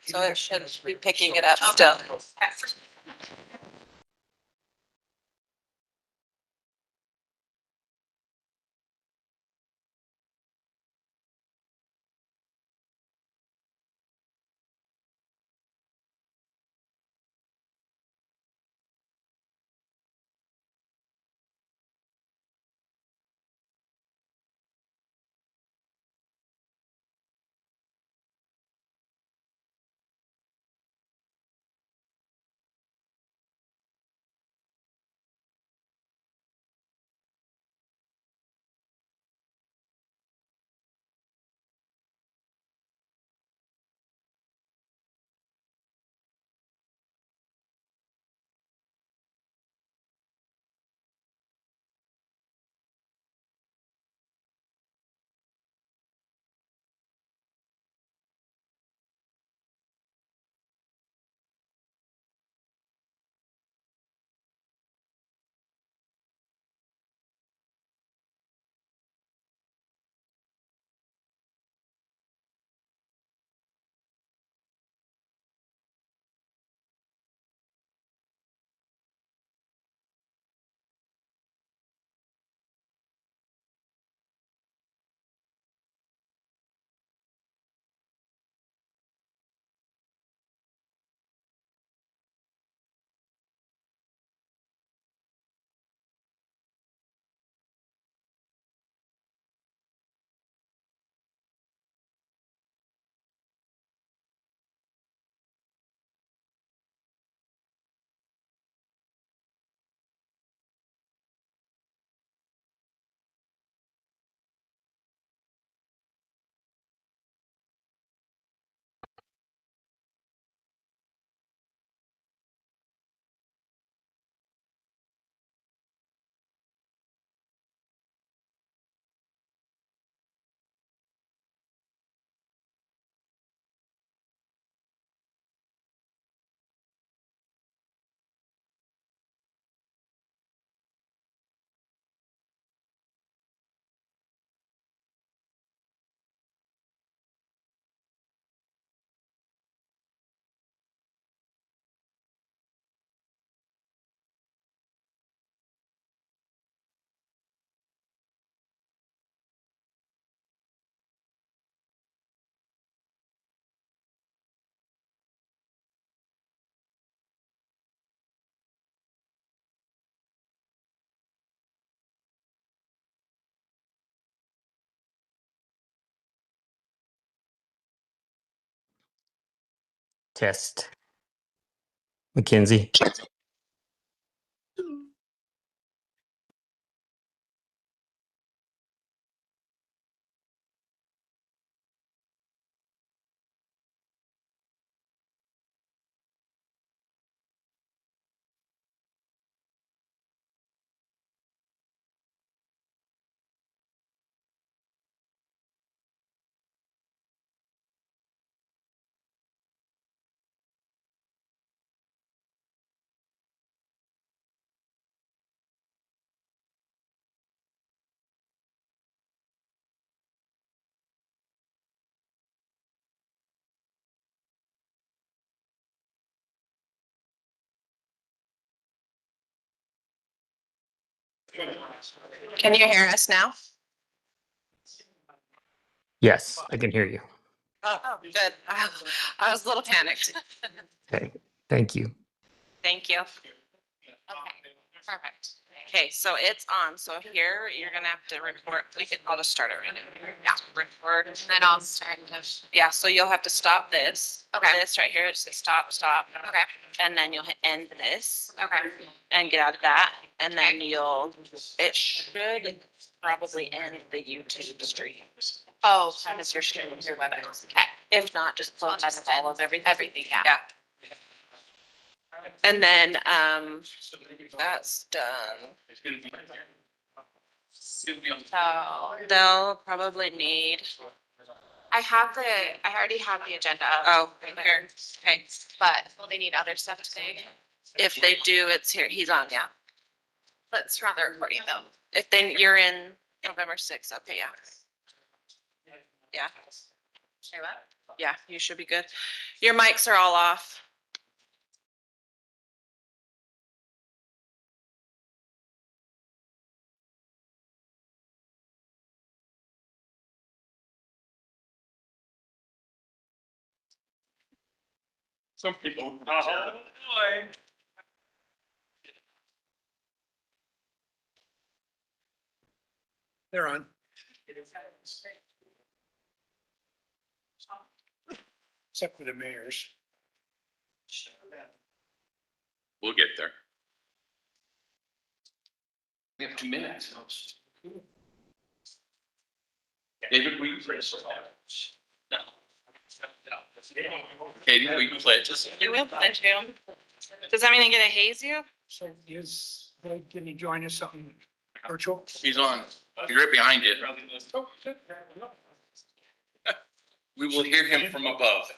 So it should be picking it up still. Test. Mackenzie. Can you hear us now? Yes, I can hear you. Oh, good. I was a little panicked. Okay, thank you. Thank you. Okay, perfect. Okay, so it's on. So here you're gonna have to record. I'll just start it right now. Yeah, record. And then I'll start. Yeah, so you'll have to stop this. Okay. This right here. It says stop, stop. Okay. And then you'll hit end this. Okay. And get out of that. And then it should probably end the YouTube stream. Oh, that is your stream, your WebEx. Okay. If not, just close all of everything. Everything, yeah. Yeah. And then, that's done. So they'll probably need. I already have the agenda. Oh, right here. Okay. But will they need other stuff today? If they do, it's here. He's on, yeah. Let's run the recording though. If then you're in November 6th, okay, yeah. Yeah. Say what? Yeah, you should be good. Your mics are all off. Some people. Oh, boy. They're on. Except for the mayors. We'll get there. We have 2 minutes. David, will you pray us out? No. Katie, will you pledge us? You will pledge you. Does that mean I'm gonna haze you? So is, can you join us something virtual? He's on. He's right behind you. Oh, good. We will hear him from above.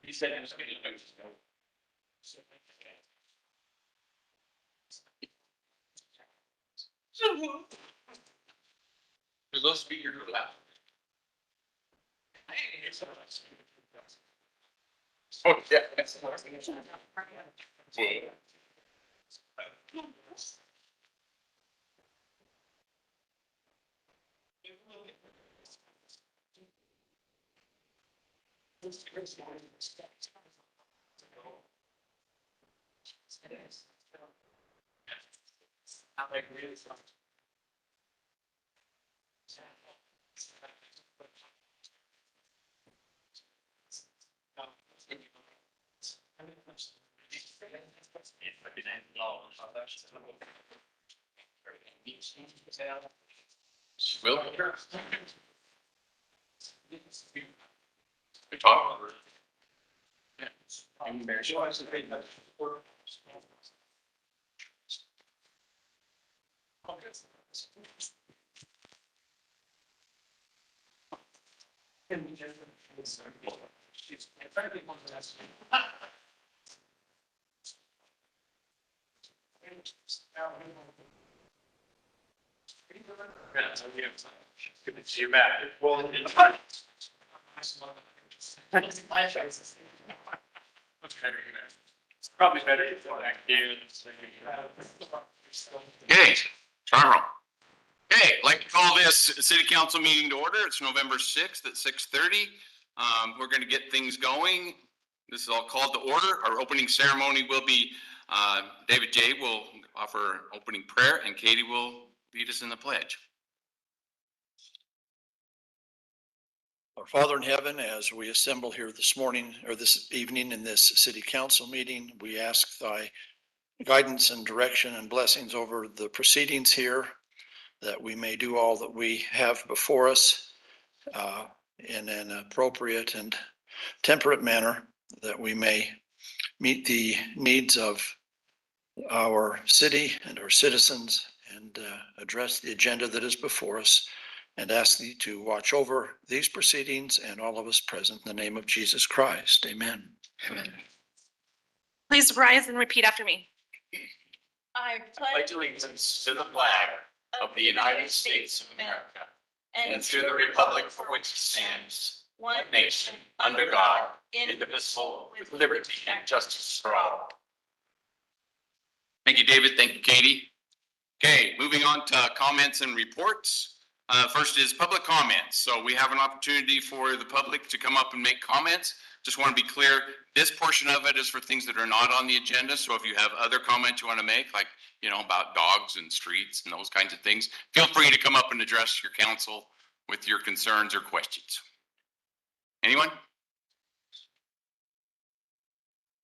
He said he was going to do. Do those speakers are loud? Oh, yeah. Will? We talk. Good to see you back. Well, it's probably better to go back here. Okay, Charles. Okay, I'd like to call this city council meeting to order. It's November 6th at 6:30. We're going to get things going. This is all called to order. Our opening ceremony will be, David J. will offer opening prayer and Katie will lead us in the pledge. Our Father in heaven, as we assemble here this morning or this evening in this city council meeting, we ask thy guidance and direction and blessings over the proceedings here, that we may do all that we have before us in an appropriate and temperate manner, that we may meet the needs of our city and our citizens and address the agenda that is before us, and ask thee to watch over these proceedings and all of us present in the name of Jesus Christ. Amen. Amen. Please rise and repeat after me. I Pledge allegiance to the flag of the United States of America and to the republic for which it stands, one nation, under God, indivisible, with liberty and justice for all. Thank you, David. Thank you, Katie. Okay, moving on to comments and reports. First is public comments. So we have an opportunity for the public to come up and make comments. Just want to be clear, this portion of it is for things that are not on the agenda. So if you have other comments you want to make, like, you know, about dogs and streets and those kinds of things, feel free to come up and address your council with your concerns or questions. Anyone?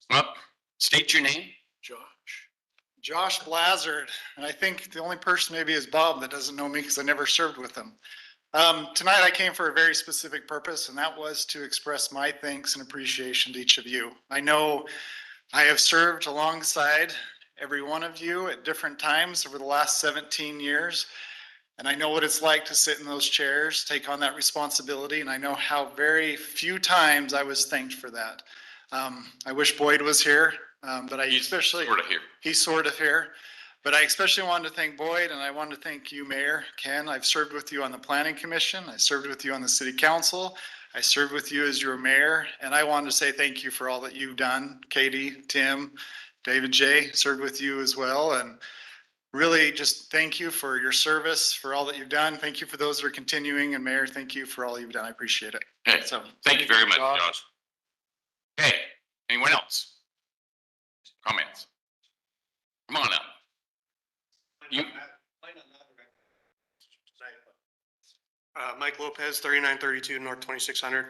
Well, state your name. Josh Blazard, and I think the only person maybe is Bob that doesn't know me because I never served with him. Tonight I came for a very specific purpose, and that was to express my thanks and appreciation to each of you. I know I have served alongside every one of you at different times over the last 17 years, and I know what it's like to sit in those chairs, take on that responsibility, and I know how very few times I was thanked for that. I wish Boyd was here, but I He's especially... sort of here. He's sort of here, But I especially wanted to thank Boyd and I wanted to thank you, Mayor Ken. I've served with you on the planning commission. I served with you on the city council. I served with you as your mayor, and I wanted to say thank you for all that you've done. Katie, Tim, David J. served with you as well, and really just thank you for your service, for all that you've done. Thank you for those that are continuing, and Mayor, thank you for all you've done. I appreciate it. Okay, So, thank you very much, Josh. Okay, anyone else? Comments? Come on up. You, Mike Lopez, 3932 North 2600.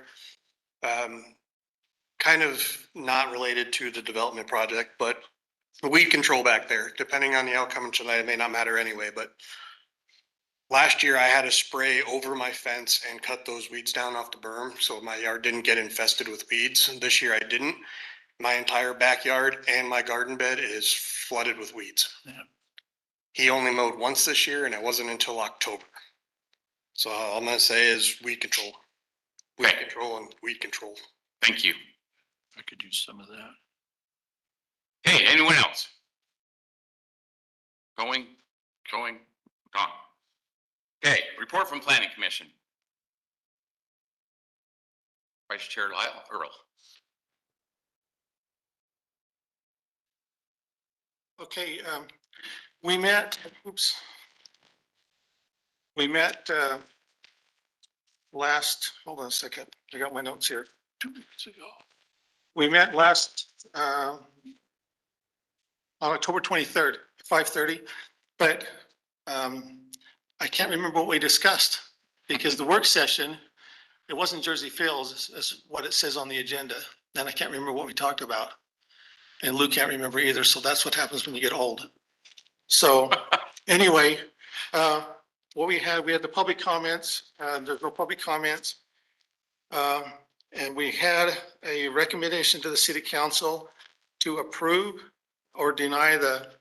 Kind of not related to the development project, but the weed control back there, depending on the outcome tonight, it may not matter anyway, but last year I had to spray over my fence and cut those weeds down off the berm, so my yard didn't get infested with weeds. This year I didn't. My entire backyard and my garden bed is flooded with weeds. Yeah. He only mowed once this year and it wasn't until October. So all I'm gonna say is weed control. Weed Okay. control and weed control. thank you. I could use some of that. Hey, anyone else? Going, gone. Okay, report from planning commission. Vice Chair Lyle Earl. Okay, we met, we met, hold on a second, I got my notes here. 2 weeks ago. We met on October 23rd, 5:30, but, I can't remember what we discussed because the work session, it wasn't Jersey Fields, is what it says on the agenda. And I can't remember what we talked about. And Lou can't remember either, so that's what happens when you get old. So anyway, what we had the public comments, there's no public comments. And we had a recommendation to the city council to approve or deny the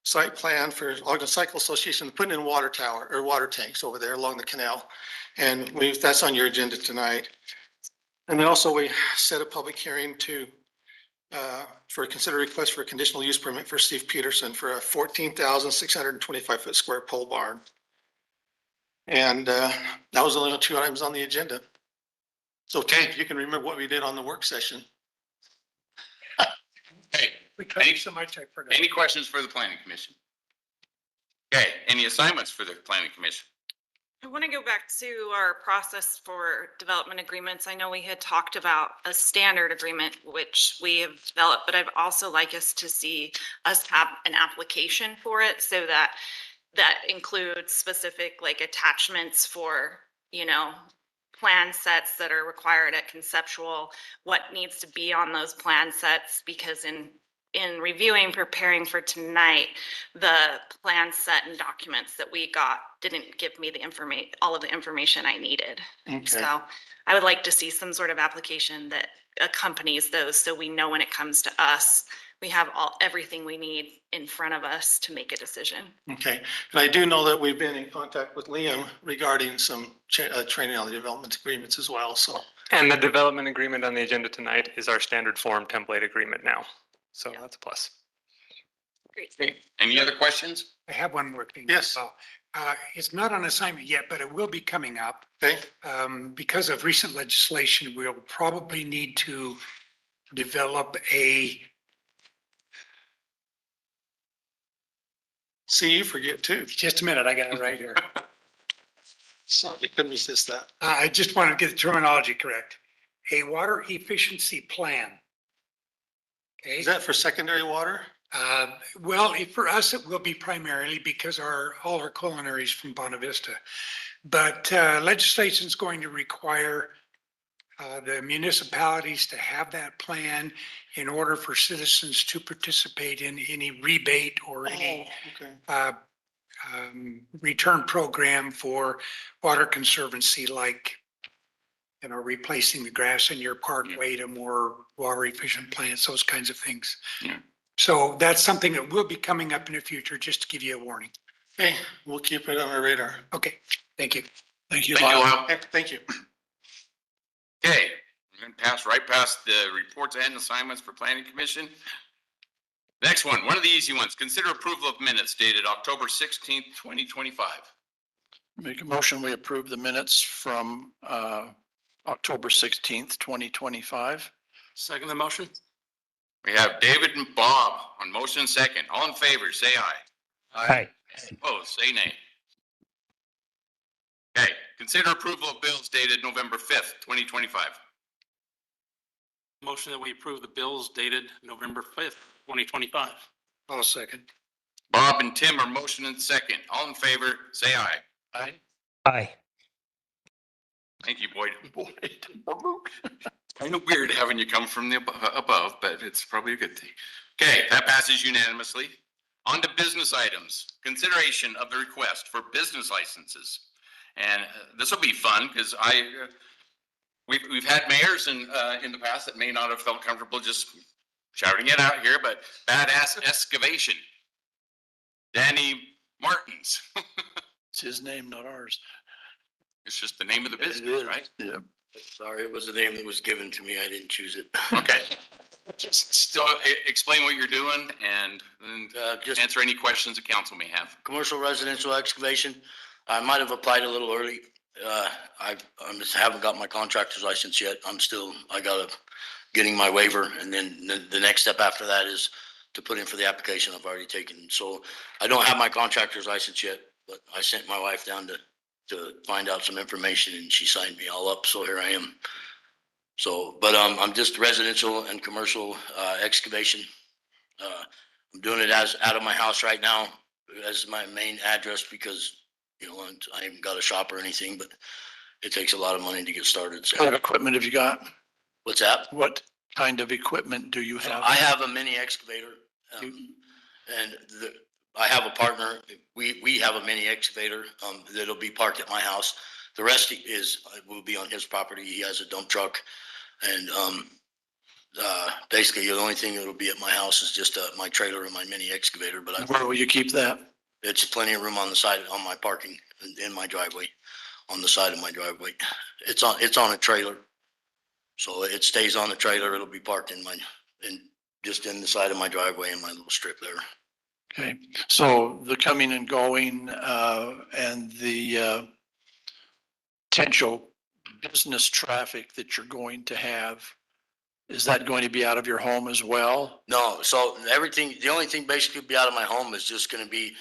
site plan for Ogden Cycle Association, putting in water tower or water tanks over there along the canal. And that's on your agenda tonight. And then also we set a public hearing for a consider request for a conditional use permit for Steve Peterson for a 14,625 foot square pole barn. And that was the only 2 items on the agenda. So Ted, if you can remember what we did on the work session. Hey, We covered so much, I forgot. any questions for the planning commission? Okay, any assignments for the planning commission? I want to go back to our process for development agreements. I know we had talked about a standard agreement, which we have developed, but I'd also like us to see us have an application for it so that includes specific like attachments for, plan sets that are required at conceptual, what needs to be on those plan sets, because in reviewing, preparing for tonight, the plan set and documents that we got didn't give me all of the information I needed. Okay. So I would like to see some sort of application that accompanies those, so we know when it comes to us, we have everything we need in front of us to make a decision. Okay. And I do know that we've been in contact with Liam regarding some training on the development agreements as well. So. And the development agreement on the agenda tonight is our standard form template agreement now. So that's a plus. Great. Okay, any other questions? I have one more thing. Yes. Well, it's not on assignment yet, but it will be coming up. Okay. Because of recent legislation, we'll probably need to develop a, See, you forget too. just a minute, I got it right here. So you couldn't resist that. I just wanted to get the terminology correct. A water efficiency plan. Okay. Is that for secondary water? Well, for us, it will be primarily because all our culinary is from Bonavista. Vista. But legislation is going to require the municipalities to have that plan in order for citizens to participate in any rebate or any Okay. return program for water conservancy, like, replacing the grass in your parkway to more water efficient plants, those kinds of things. Yeah. So that's something that will be coming up in the future, just to give you a warning. Okay, we'll keep it on our radar. Okay, thank you. Thank you. Thank you, Lyle. Thank you. Okay, we're gonna pass right past the reports and assignments for planning commission. Next one of the easy ones. Consider approval of minutes dated October 16th, 2025. Make a motion, we approve the minutes from October 16th, 2025. Second the motion? We have David and Bob on motion second. All in favor, say aye. Aye. Opposed, say nay. Okay, consider approval of bills dated November 5th, 2025. Motion that we approve the bills dated November 5th, 2025. I'll second. Bob and Tim are motion and second. All in favor, say aye. Aye. Aye. Thank you, Boyd. Kind of weird having you come from the above, but it's probably a good thing. Okay, that passes unanimously. On to business items. Consideration of the request for business licenses. And this will be fun because we've had mayors in the past that may not have felt comfortable just shouting it out here, but Badass Excavation. Danny Martins. It's his name, not ours. It's just the name of the It business, is. right? Yeah. Sorry, it was the name that was given to me. I didn't choose it. Okay. Just still explain what you're doing and Just answer any questions the council may have. commercial residential excavation. I might have applied a little early. I just haven't got my contractor's license yet. I gotta getting my waiver, and then the next step after that is to put in for the application I've already taken. So I don't have my contractor's license yet, but I sent my wife down to find out some information, and she signed me all up. So here I am. So, but I'm just residential and commercial excavation. I'm doing it out of my house right now as my main address because, I haven't got a shop or anything, but it takes a lot of money to get started. What kind of So equipment have you got? what's that? What kind of equipment do you So have? I have a mini excavator. And I have a partner. We have a mini excavator that'll be parked at my house. The rest will be on his property. He has a dump truck. And basically the only thing that'll be at my house is just my trailer and my mini excavator. But Where will you keep that? it's plenty of room on the side, on my parking, in my driveway, on the side of my driveway. It's on a trailer. So it stays on the trailer. It'll be parked just in the side of my driveway in my little strip there. Okay, so the coming and going and the potential business traffic that you're going to have, is that going to be out of your home as well? No, so the only thing basically be out of my home is just gonna be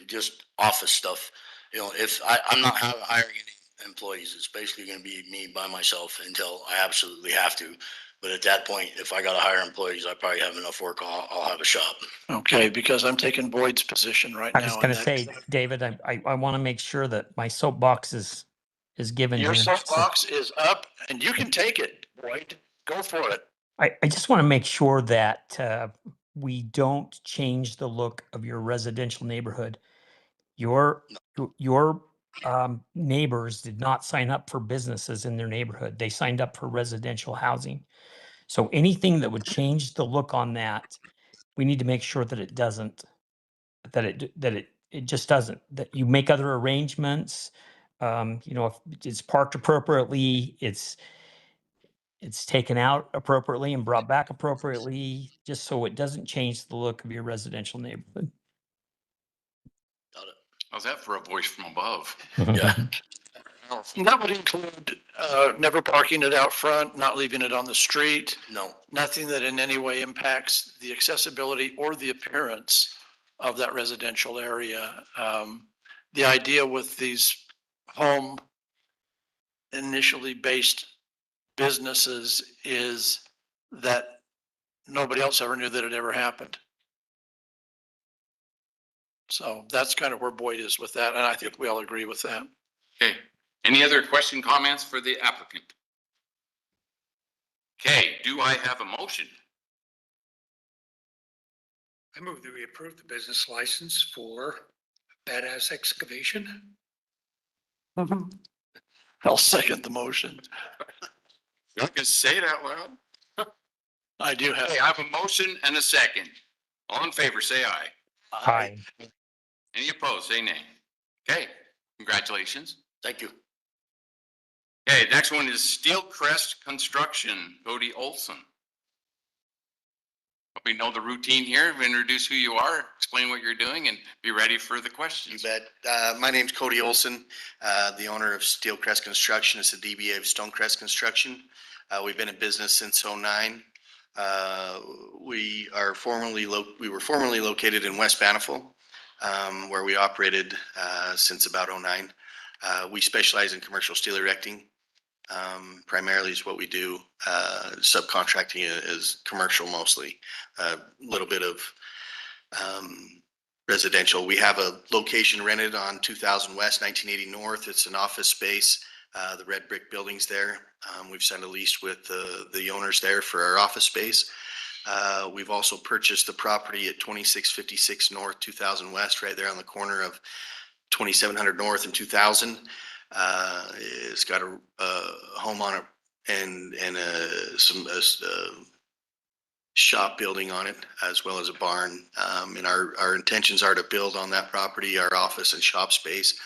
just office stuff. If I'm not hiring any employees, it's basically gonna be me by myself until I absolutely have to. But at that point, if I gotta hire employees, I probably have enough work. I'll have a shop. Okay, because I'm taking Boyd's position right now. I was on gonna that. say, David, I want to make sure that my soapbox is given Your here. So soapbox is up and you can take it, Boyd. Go for it. I just want to make sure that we don't change the look of your residential neighborhood. Your neighbors did not sign up for businesses in their neighborhood. They signed up for residential housing. So anything that would change the look on that, we need to make sure that it doesn't, it just doesn't, that you make other arrangements. If it's parked appropriately, it's taken out appropriately and brought back appropriately, just so it doesn't change the look of your residential neighborhood. Got it. How's that for a voice from above? Yeah. And that would include never parking it out front, not leaving it on the street, No, nothing that in any way impacts the accessibility or the appearance of that residential area. The idea with these home initially based businesses is that nobody else ever knew that it ever happened. So that's kind of where Boyd is with that, and I think we all agree with that. Okay, any other question, comments for the applicant? Okay, do I have a motion? I move that we approve the business license for Badass Excavation. I'll second the motion. You can say it out loud. I do have. Okay, I have a motion and a second. All in favor, say aye. Hi. Any opposed, say nay. Okay, congratulations. thank you. Okay, next one is Steel Crest Construction, Cody Olson. We know the routine here. Introduce who you are, explain what you're doing, and be ready for the You questions. bet. My name's Cody Olson, the owner of Steelcrest Construction. It's a DBA of Stonecrest Construction. We've been in business since '09. We were formerly located in West Banifel, where we operated since about '09. We specialize in commercial steel erecting. Primarily is what we do. Subcontracting is commercial mostly. A little bit of residential. We have a location rented on 2000 West, 1980 North. It's an office space. The red brick building's there. We've signed a lease with the owners there for our office space. We've also purchased the property at 2656 North, 2000 West, right there on the corner of 2700 North and 2000. It's got a home on it and some shop building on it, as well as a barn. And our intentions are to build on that property, our office and shop space.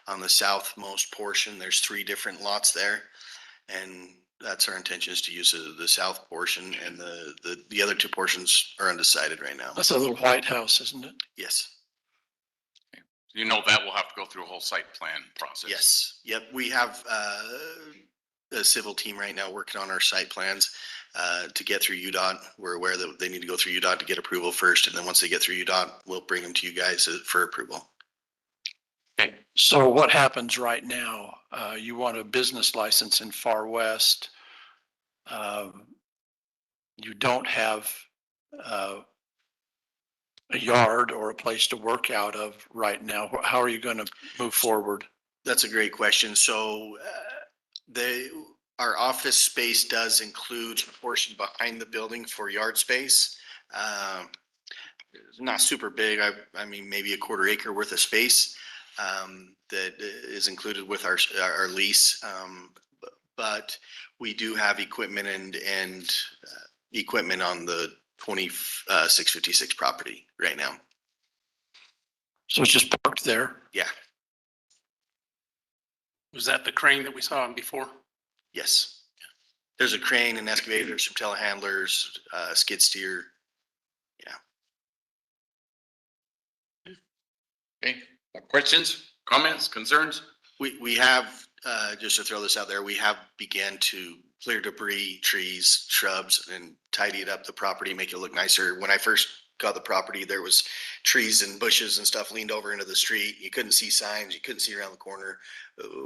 On the southmost portion, there's 3 different lots there. And that's our intention, is to use the south portion, and the other 2 portions are undecided right now. That's a little White House, isn't it? Yes, You know that will have to go through a whole site plan process. yes, yep. We have a civil team right now working on our site plans to get through UDOT. We're aware that they need to go through UDOT to get approval first, and then once they get through UDOT, we'll bring them to you guys for approval. Okay. So what happens right now? You want a business license in Far West. You don't have a yard or a place to work out of right now. How are you going to move forward? That's a great question. So our office space does include a portion behind the building for yard space. It's not super big. I mean, maybe a quarter acre worth of space that is included with our lease. But we do have equipment and equipment on the 2656 property right now. So it's just parked there? Yeah, Was that the crane that we saw before? yes. There's a crane, an excavator, some telehandlers, skid steer. Okay, questions, comments, concerns? We have, just to throw this out there, we have began to clear debris, trees, shrubs, and tidy it up, the property, make it look nicer. When I first got the property, there was trees and bushes and stuff leaned over into the street. You couldn't see signs, you couldn't see around the corner.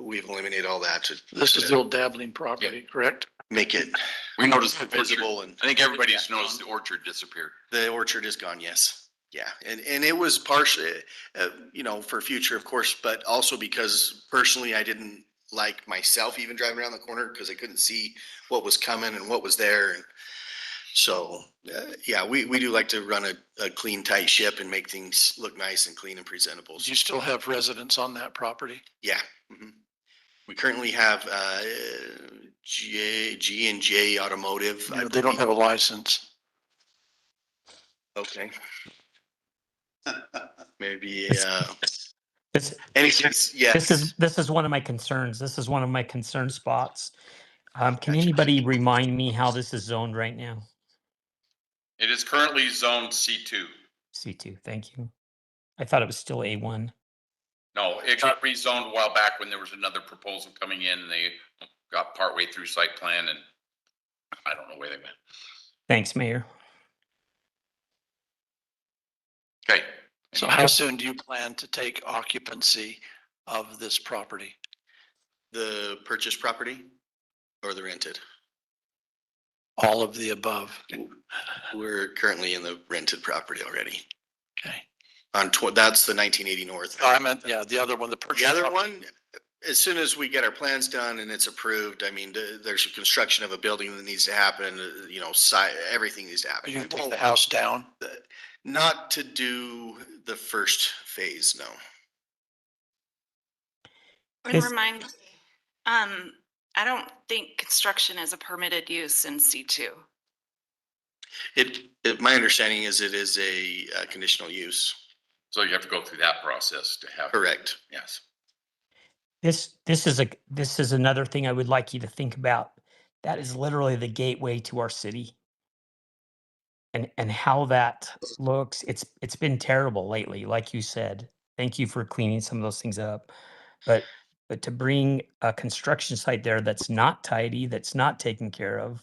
We've eliminated all that to This is the old dabbling property, correct? make it We noticed the orchard. visible, and I think everybody's noticed the orchard disappeared. the orchard is gone, yes. Yeah, and it was partially, for future, of course, but also because personally, I didn't like myself even driving around the corner because I couldn't see what was coming and what was there. And so, yeah, we do like to run a clean, tight ship and make things look nice and clean and presentable. Do you still have residents on that property? Yeah. Mhm. We currently have G&J Automotive. I They don't believe. have a license. Okay. Maybe, It's, anything, yes. this is one of my concerns. This is one of my concern spots. Can Gotcha. anybody remind me how this is zoned right now? It is currently zoned C2. C2, thank you. I thought it was still A1. No, it got rezoned a while back when there was another proposal coming in, and they got partway through site plan, and I don't know where they went. Thanks, Mayor. Okay. So how soon do you plan to take occupancy of this property? The purchased property or the rented? All of the above? We're currently in the rented property already. Okay. That's the 1980 North. I meant, yeah, the other one, the purchase. The other property. one, as soon as we get our plans done and it's approved, I mean, there's a construction of a building that needs to happen, everything needs to Are happen. you gonna take the house down? Not to do the first phase, no. And Is- remind, I don't think construction is a permitted use in C2. My understanding is it is a conditional use. So you have to go through that process to have. Correct. Yes. This is another thing I would like you to think about. That is literally the gateway to our city. and how that looks, it's been terrible lately, like you said. Thank you for cleaning some of those things up. But to bring a construction site there that's not tidy, that's not taken care of,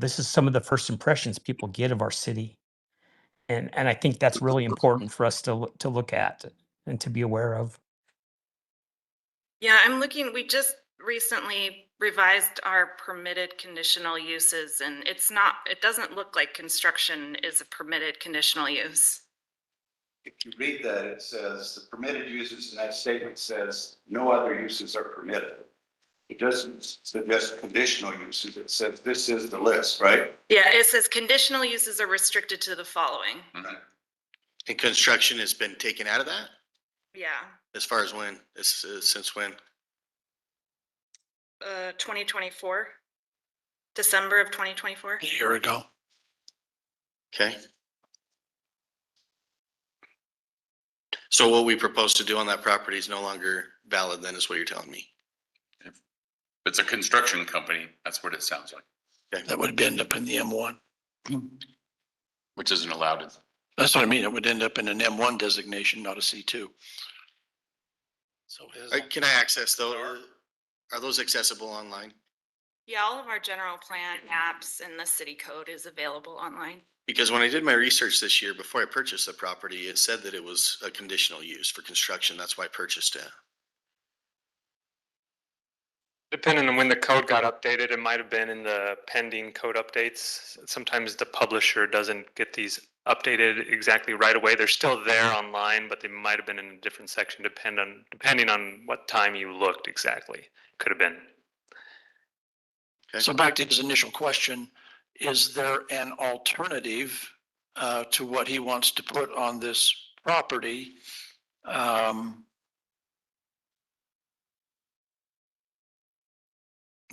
this is some of the first impressions people get of our city. And I think that's really important for us to look at and to be aware of. Yeah, I'm looking, we just recently revised our permitted conditional uses and it doesn't look like construction is a permitted conditional use. If you read that, it says the permitted uses, and that statement says no other uses are permitted. It doesn't suggest conditional uses. It says this is the list, right? Yeah, it says conditional uses are restricted to the following. And construction has been taken out of that? Yeah, As far as when? Since when? 2024, December of 2024. A year ago. Okay. So what we propose to do on that property is no longer valid then, is what you're telling me? If it's a construction company, that's what it sounds like, That would end up in the M1. which isn't allowed. That's what I mean. It would end up in an M1 designation, not a C2. So his, Can I access those? Are those accessible online? Yeah, all of our general plan maps and the city code is available online. Because when I did my research this year, before I purchased the property, it said that it was a conditional use for construction. That's why I purchased it. Depending on when the code got updated, it might have been in the pending code updates. Sometimes the publisher doesn't get these updated exactly right away. They're still there online, but they might have been in a different section depending on what time you looked exactly. Could have been. So back to his initial question, is there an alternative to what he wants to put on this property?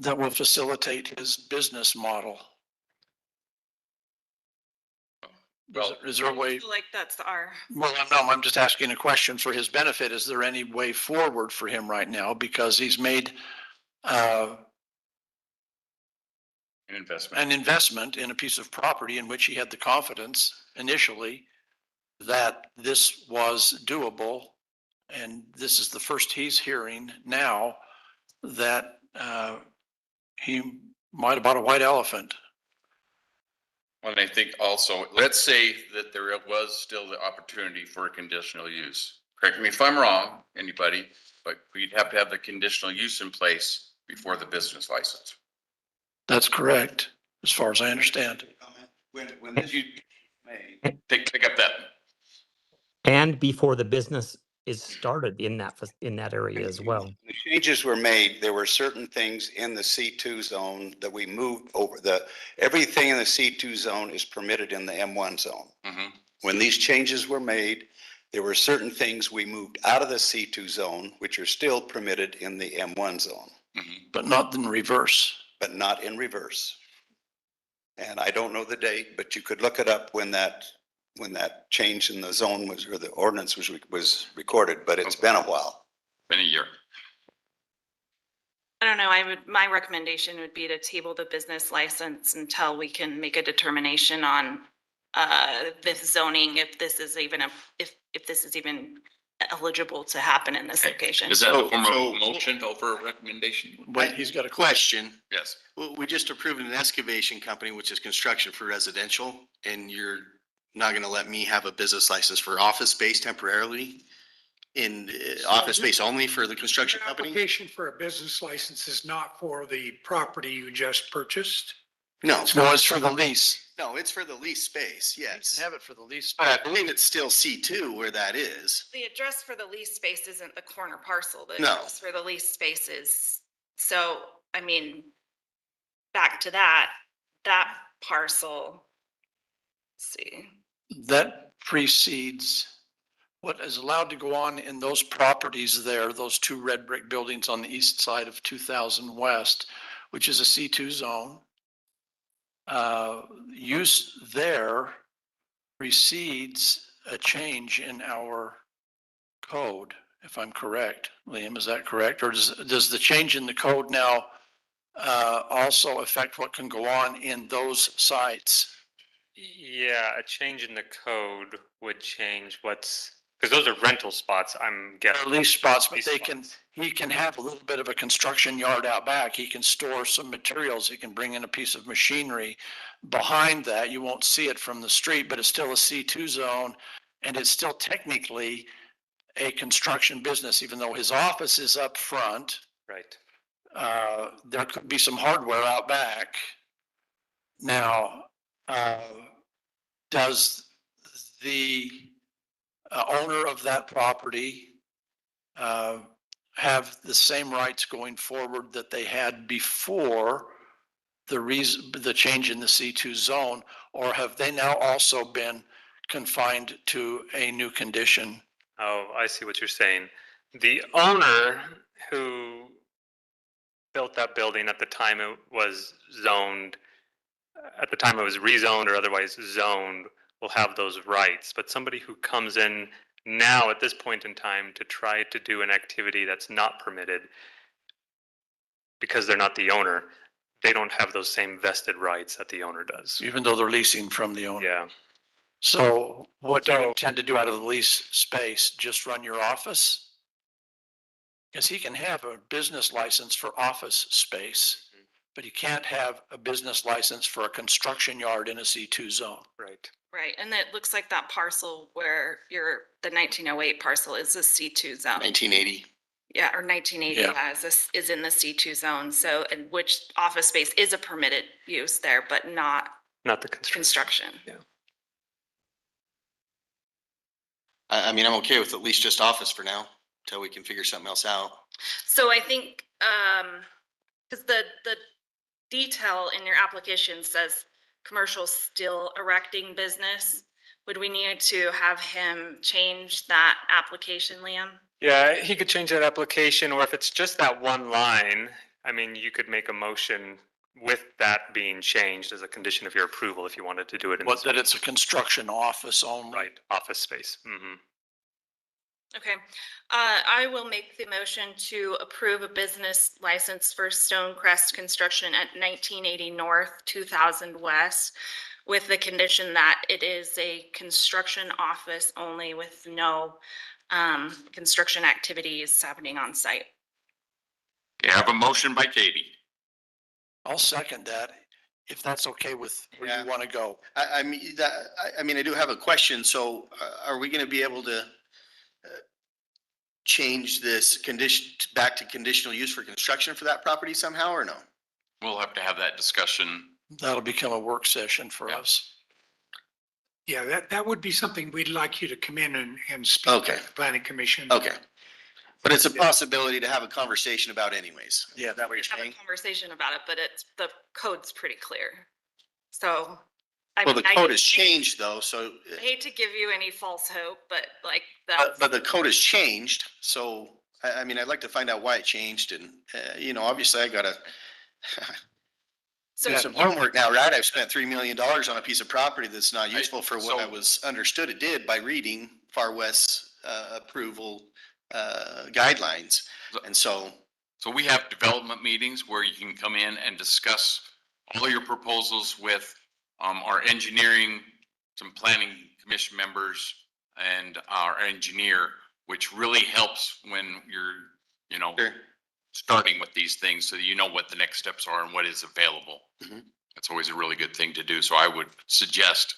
That will facilitate his business model? Is there a way? I feel like that's our, Well, I'm just asking a question for his benefit. Is there any way forward for him right now? Because he's made An investment. an investment in a piece of property in which he had the confidence initially that this was doable. And this is the first he's hearing now that he might have bought a white elephant. And I think also, let's say that there was still the opportunity for a conditional use. Correct me if I'm wrong, anybody, but we'd have to have the conditional use in place before the business license. That's correct, as far as I understand. When this made, Pick up that. And before the business is started in that area as well. the changes were made, there were certain things in the C2 zone that we moved over. Everything in the C2 zone is permitted in the M1 zone. When these changes were made, there were certain things we moved out of the C2 zone, which are still permitted in the M1 zone. But not in reverse. But not in reverse. And I don't know the date, but you could look it up when that change in the zone was, or the ordinance was recorded, but it's been a while. Been a year. I don't know, my recommendation would be to table the business license until we can make a determination on this zoning, if this is even eligible to happen in this location. Is that a form So- of motion over a recommendation? Wait, he's got a question. Question. Yes. Well, we just approved an excavation company, which is construction for residential, and you're not going to let me have a business license for office space temporarily in office space only for the construction Your company? application for a business license is not for the property you just purchased. No, No, it's for the lease. no, it's for the lease space. Yes. Have it for the lease. But I believe it's still C2 where that is. The address for the lease space isn't the corner parcel, the No. address for the lease space is, so, I mean, back to that parcel. Let's see. That precedes what is allowed to go on in those properties there, those two red brick buildings on the east side of 2000 West, which is a C2 zone. Use there precedes a change in our code, if I'm correct. Liam, is that correct? Or does the change in the code now also affect what can go on in those sites? Yeah, a change in the code would change what's, because those are rental spots, I'm guessing. Or lease spots, but Lease they can, spots. he can have a little bit of a construction yard out back. He can store some materials. He can bring in a piece of machinery. Behind that, you won't see it from the street, but it's still a C2 zone. And it's still technically a construction business, even though his office is up front. Right. There could be some hardware out back. Now, does the owner of that property have the same rights going forward that they had before the change in the C2 zone? Or have they now also been confined to a new condition? Oh, I see what you're saying. The owner who built that building at the time it was zoned, at the time it was rezoned or otherwise zoned, will have those rights. But somebody who comes in now at this point in time to try to do an activity that's not permitted because they're not the owner, they don't have those same vested rights that the owner does. Even though they're leasing from the owner? Yeah. So what do you intend to do out of the lease space? Just run your office? Because he can have a business license for office space, but you can't have a business license for a construction yard in a C2 zone. Right. Right, and it looks like that parcel where the 1908 parcel is a C2 zone. 1980. Yeah, or 1980, Yeah. yeah, is in the C2 zone, so, and which office space is a permitted use there, but not Not the construction. construction. I mean, I'm okay with at least just office for now, until we can figure something else out. So I think, because the detail in your application says commercial steel erecting business, would we need to have him change that application, Liam? Yeah, he could change that application, or if it's just that one line, I mean, you could make a motion with that being changed as a condition of your approval if you wanted to do it in But this. that it's a construction office only. Right, office space. Okay, I will make the motion to approve a business license for Stonecrest Construction at 1980 North, 2000 West, with the condition that it is a construction office only with no construction activities happening on site. Okay, I have a motion by Katie. I'll second that, if that's okay with where Yeah. you want to go. I mean, I mean, I do have a question. So are we gonna be able to change this condition back to conditional use for construction for that property somehow or no? We'll have to have that discussion. That'll become a work session for Yeah. us. Yeah, that would be something we'd like you to come in and speak Okay. to the planning commission. Okay. But it's a possibility to have a conversation about anyways. Yeah. Is that what you're Have a saying? conversation about it, but the code's pretty clear. So. I Well, the mean, code has changed though, so, I hate to give you any false hope, but like that. but the code has changed. So, I mean, I'd like to find out why it changed and, you know, obviously I gotta So do some homework now, right? I've spent $3 million on a piece of property that's not useful for what I so- was understood it did by reading Far West's, approval, guidelines. And so, So we have development meetings where you can come in and discuss all your proposals with our engineering, some planning commission members and our engineer, which really helps when you're, you know, sure. starting with these things so that you know what the next steps are and what is available. Mhm. That's always a really good thing to do. So I would suggest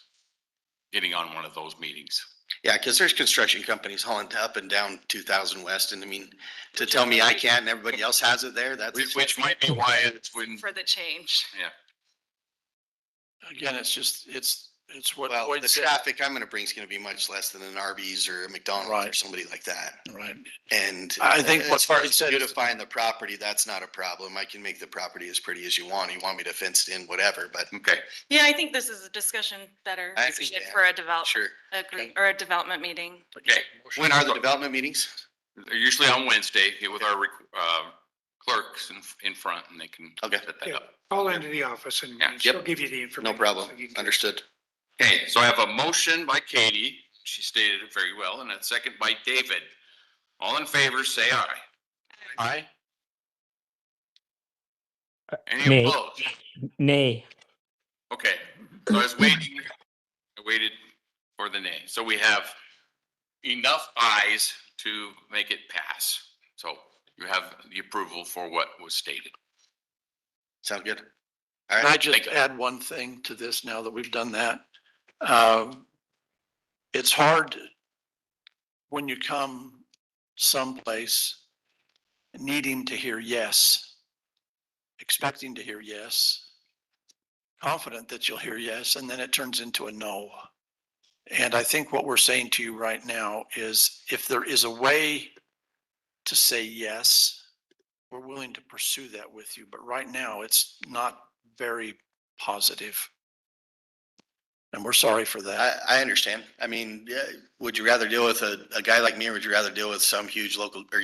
getting on one of those meetings. Yeah, because there's construction companies hauling up and down 2000 West, and I mean, to tell me I can't and everybody else has it there, that's. Which might be why it's when, for the change. yeah. Again, it's what Well, Boyd the said. traffic I'm gonna bring is gonna be much less than an Arby's or a McDonald's or Right. somebody like that. Right. And I think what as far Boyd as said is- beautifying the property, that's not a problem. I can make the property as pretty as you want. You want me to fence it in, whatever, but Okay. Yeah, I think this is a discussion better I suited understand. for a develop, sure. agree, or a development meeting. Okay. When are the development meetings? They're usually on Wednesday, get with our clerks in front and they can Okay. set that Yeah, up. call into the office and Yeah. she'll give you the information. No problem. so you can- Understood. Okay, so I have a motion by Katie. She stated it very well, and a second by David. All in favor, say aye. Aye. Any Nay. opposed? Nay. Okay, so I was waiting waited for the nay. So we have enough ayes to make it pass. So you have the approval for what was stated. Sound good? Can All I right, just thank you. add one thing to this now that we've done that? It's hard when you come someplace needing to hear yes, expecting to hear yes, confident that you'll hear yes, and then it turns into a no. And I think what we're saying to you right now is if there is a way to say yes, we're willing to pursue that with you. But right now, it's not very positive. And we're sorry for that. I understand. I mean, yeah, would you rather deal with a guy like me or would you rather deal with some huge local or,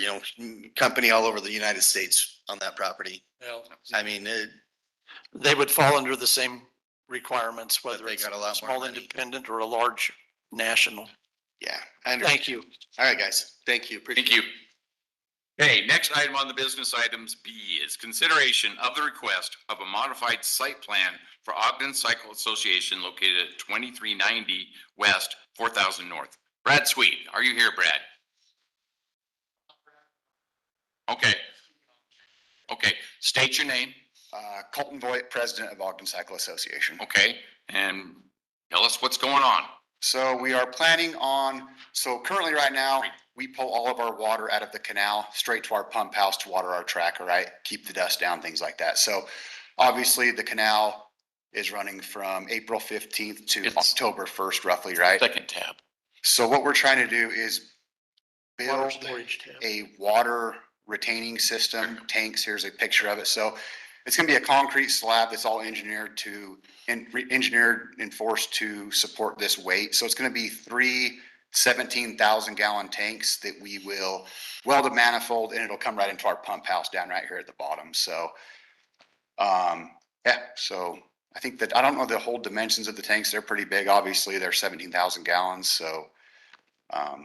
company all over the United States on that property? Well, I mean, They would fall under the same requirements, whether they it's got a a lot more small money. independent or a large national. yeah, I understand. Thank you. All right, guys. Thank you. Appreciate Thank it. you. Okay, next item on the business items B is consideration of the request of a modified site plan for Ogden Cycle Association located at 2390 West, 4000 North. Brad Sweet, are you here, Brad? Okay. Okay, state your name. Colton Voigt, president of Ogden Cycle Association. Okay, and tell us what's going on. So we are planning on, so currently right now, we pull all of our water out of the canal straight to our pump house to water our tracker, right? Keep the dust down, things like that. So obviously the canal is running from April 15th to October 1st roughly, right? Second tab. So what we're trying to do is Water build storage tab. a water retaining system, tanks, here's a picture of it. So it's gonna be a concrete slab that's all engineered engineered and forced to support this weight. So it's gonna be three 17,000 gallon tanks that we will weld a manifold and it'll come right into our pump house down right here at the bottom. So, yeah, so I think that, I don't know the whole dimensions of the tanks. They're pretty big. Obviously they're 17,000 gallons. So, I don't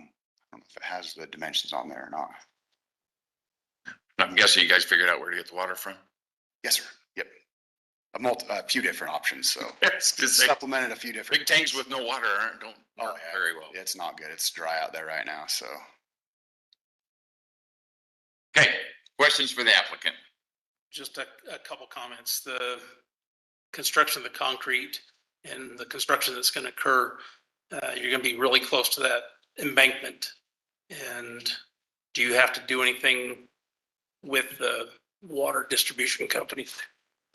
know if it has the dimensions on there or not. I'm guessing you guys figured out where to get the water from? Yes, sir. Yep. A few different options, so Yes, because supplemented a few different. big tanks with no water don't Oh, work yeah. very well. It's not good. It's dry out there right now, so. Okay, questions for the applicant? just a couple comments. The construction of the concrete and the construction that's going to occur, you're going to be really close to that embankment. And do you have to do anything with the water distribution company?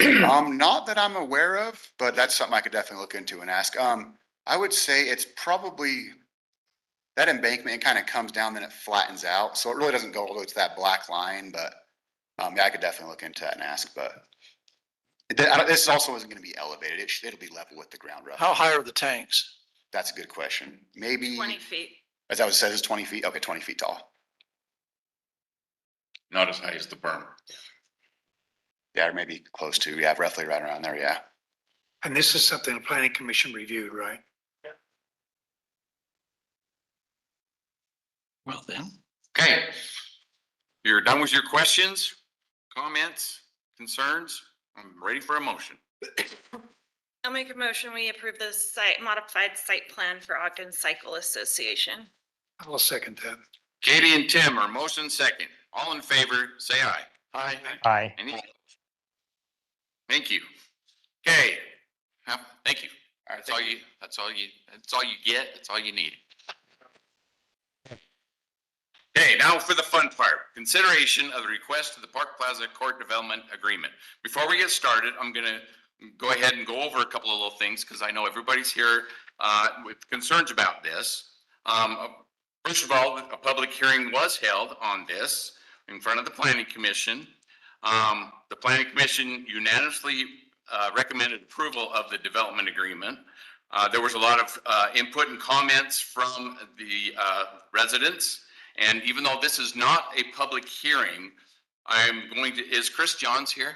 Not that I'm aware of, but that's something I could definitely look into and ask. I would say it's probably that embankment kind of comes down, then it flattens out. So it really doesn't go all the way to that black line, but yeah, I could definitely look into that and ask, but this also isn't going to be elevated. It'll be level with the ground roughly. How high are the tanks? That's a good question. Maybe, 20 feet. as I was said, it's 20 feet. Okay, 20 feet tall. Not as high as the berm. Yeah, or maybe close to, yeah, roughly right around there, yeah. And this is something the planning commission reviewed, right? Well then. Okay. You're done with your questions, comments, concerns? I'm ready for a motion. I'll make a motion. We approve the modified site plan for Ogden Cycle Association. I'll second that. Katie and Tim are motion second. All in favor, say aye. Aye. Aye. Any? Thank you. Okay. Thank you. All right, That's all you get. That's all you need. Okay, now for the fun part, consideration of the request of the Park Plaza Court Development Agreement. Before we get started, I'm gonna go ahead and go over a couple of little things because I know everybody's here with concerns about this. First of all, a public hearing was held on this in front of the Planning Commission. The Planning Commission unanimously recommended approval of the development agreement. There was a lot of input and comments from the residents. And even though this is not a public hearing, is Chris Johns here?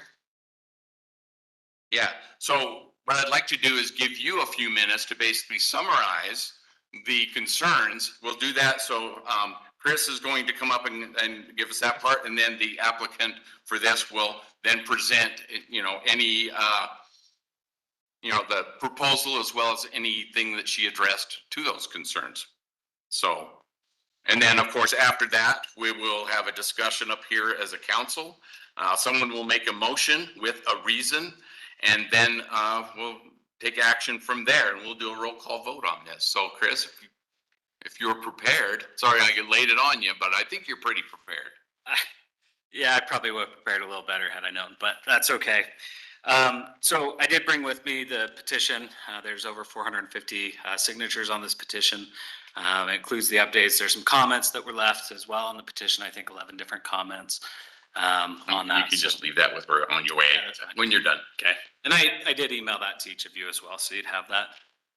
Yeah, so what I'd like to do is give you a few minutes to basically summarize the concerns. We'll do that. So Chris is going to come up and give us that part, and then the applicant for this will then present, any the proposal as well as anything that she addressed to those concerns. So, and then of course, after that, we will have a discussion up here as a council. Someone will make a motion with a reason, and then we'll take action from there, and we'll do a roll call vote on this. So Chris, if you're prepared, sorry I laid it on you, but I think you're pretty prepared. Yeah, I probably would have prepared a little better had I known, but that's okay. So I did bring with me the petition. There's over 450 signatures on this petition. It includes the updates. There's some comments that were left as well on the petition. I think 11 different comments on that. You can just leave that with her on your way when you're done. Okay. And I did email that to each of you as well, so you'd have that.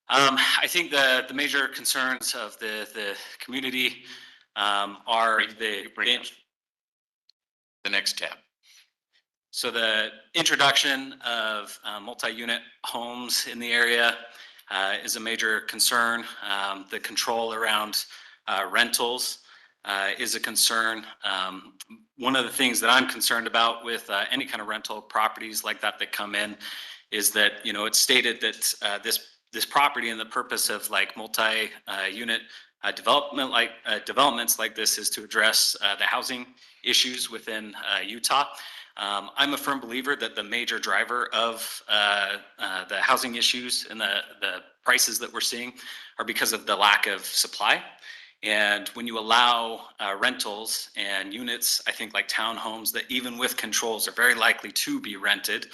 I think the major concerns of the community are the next tab. So the introduction of multi-unit homes in the area is a major concern. The control around rentals is a concern. One of the things that I'm concerned about with any kind of rental properties like that come in is that, it's stated that this property and the purpose of like multi-unit developments like this is to address the housing issues within Utah. I'm a firm believer that the major driver of the housing issues and the prices that we're seeing are because of the lack of supply. And when you allow rentals and units, I think like townhomes that even with controls are very likely to be rented,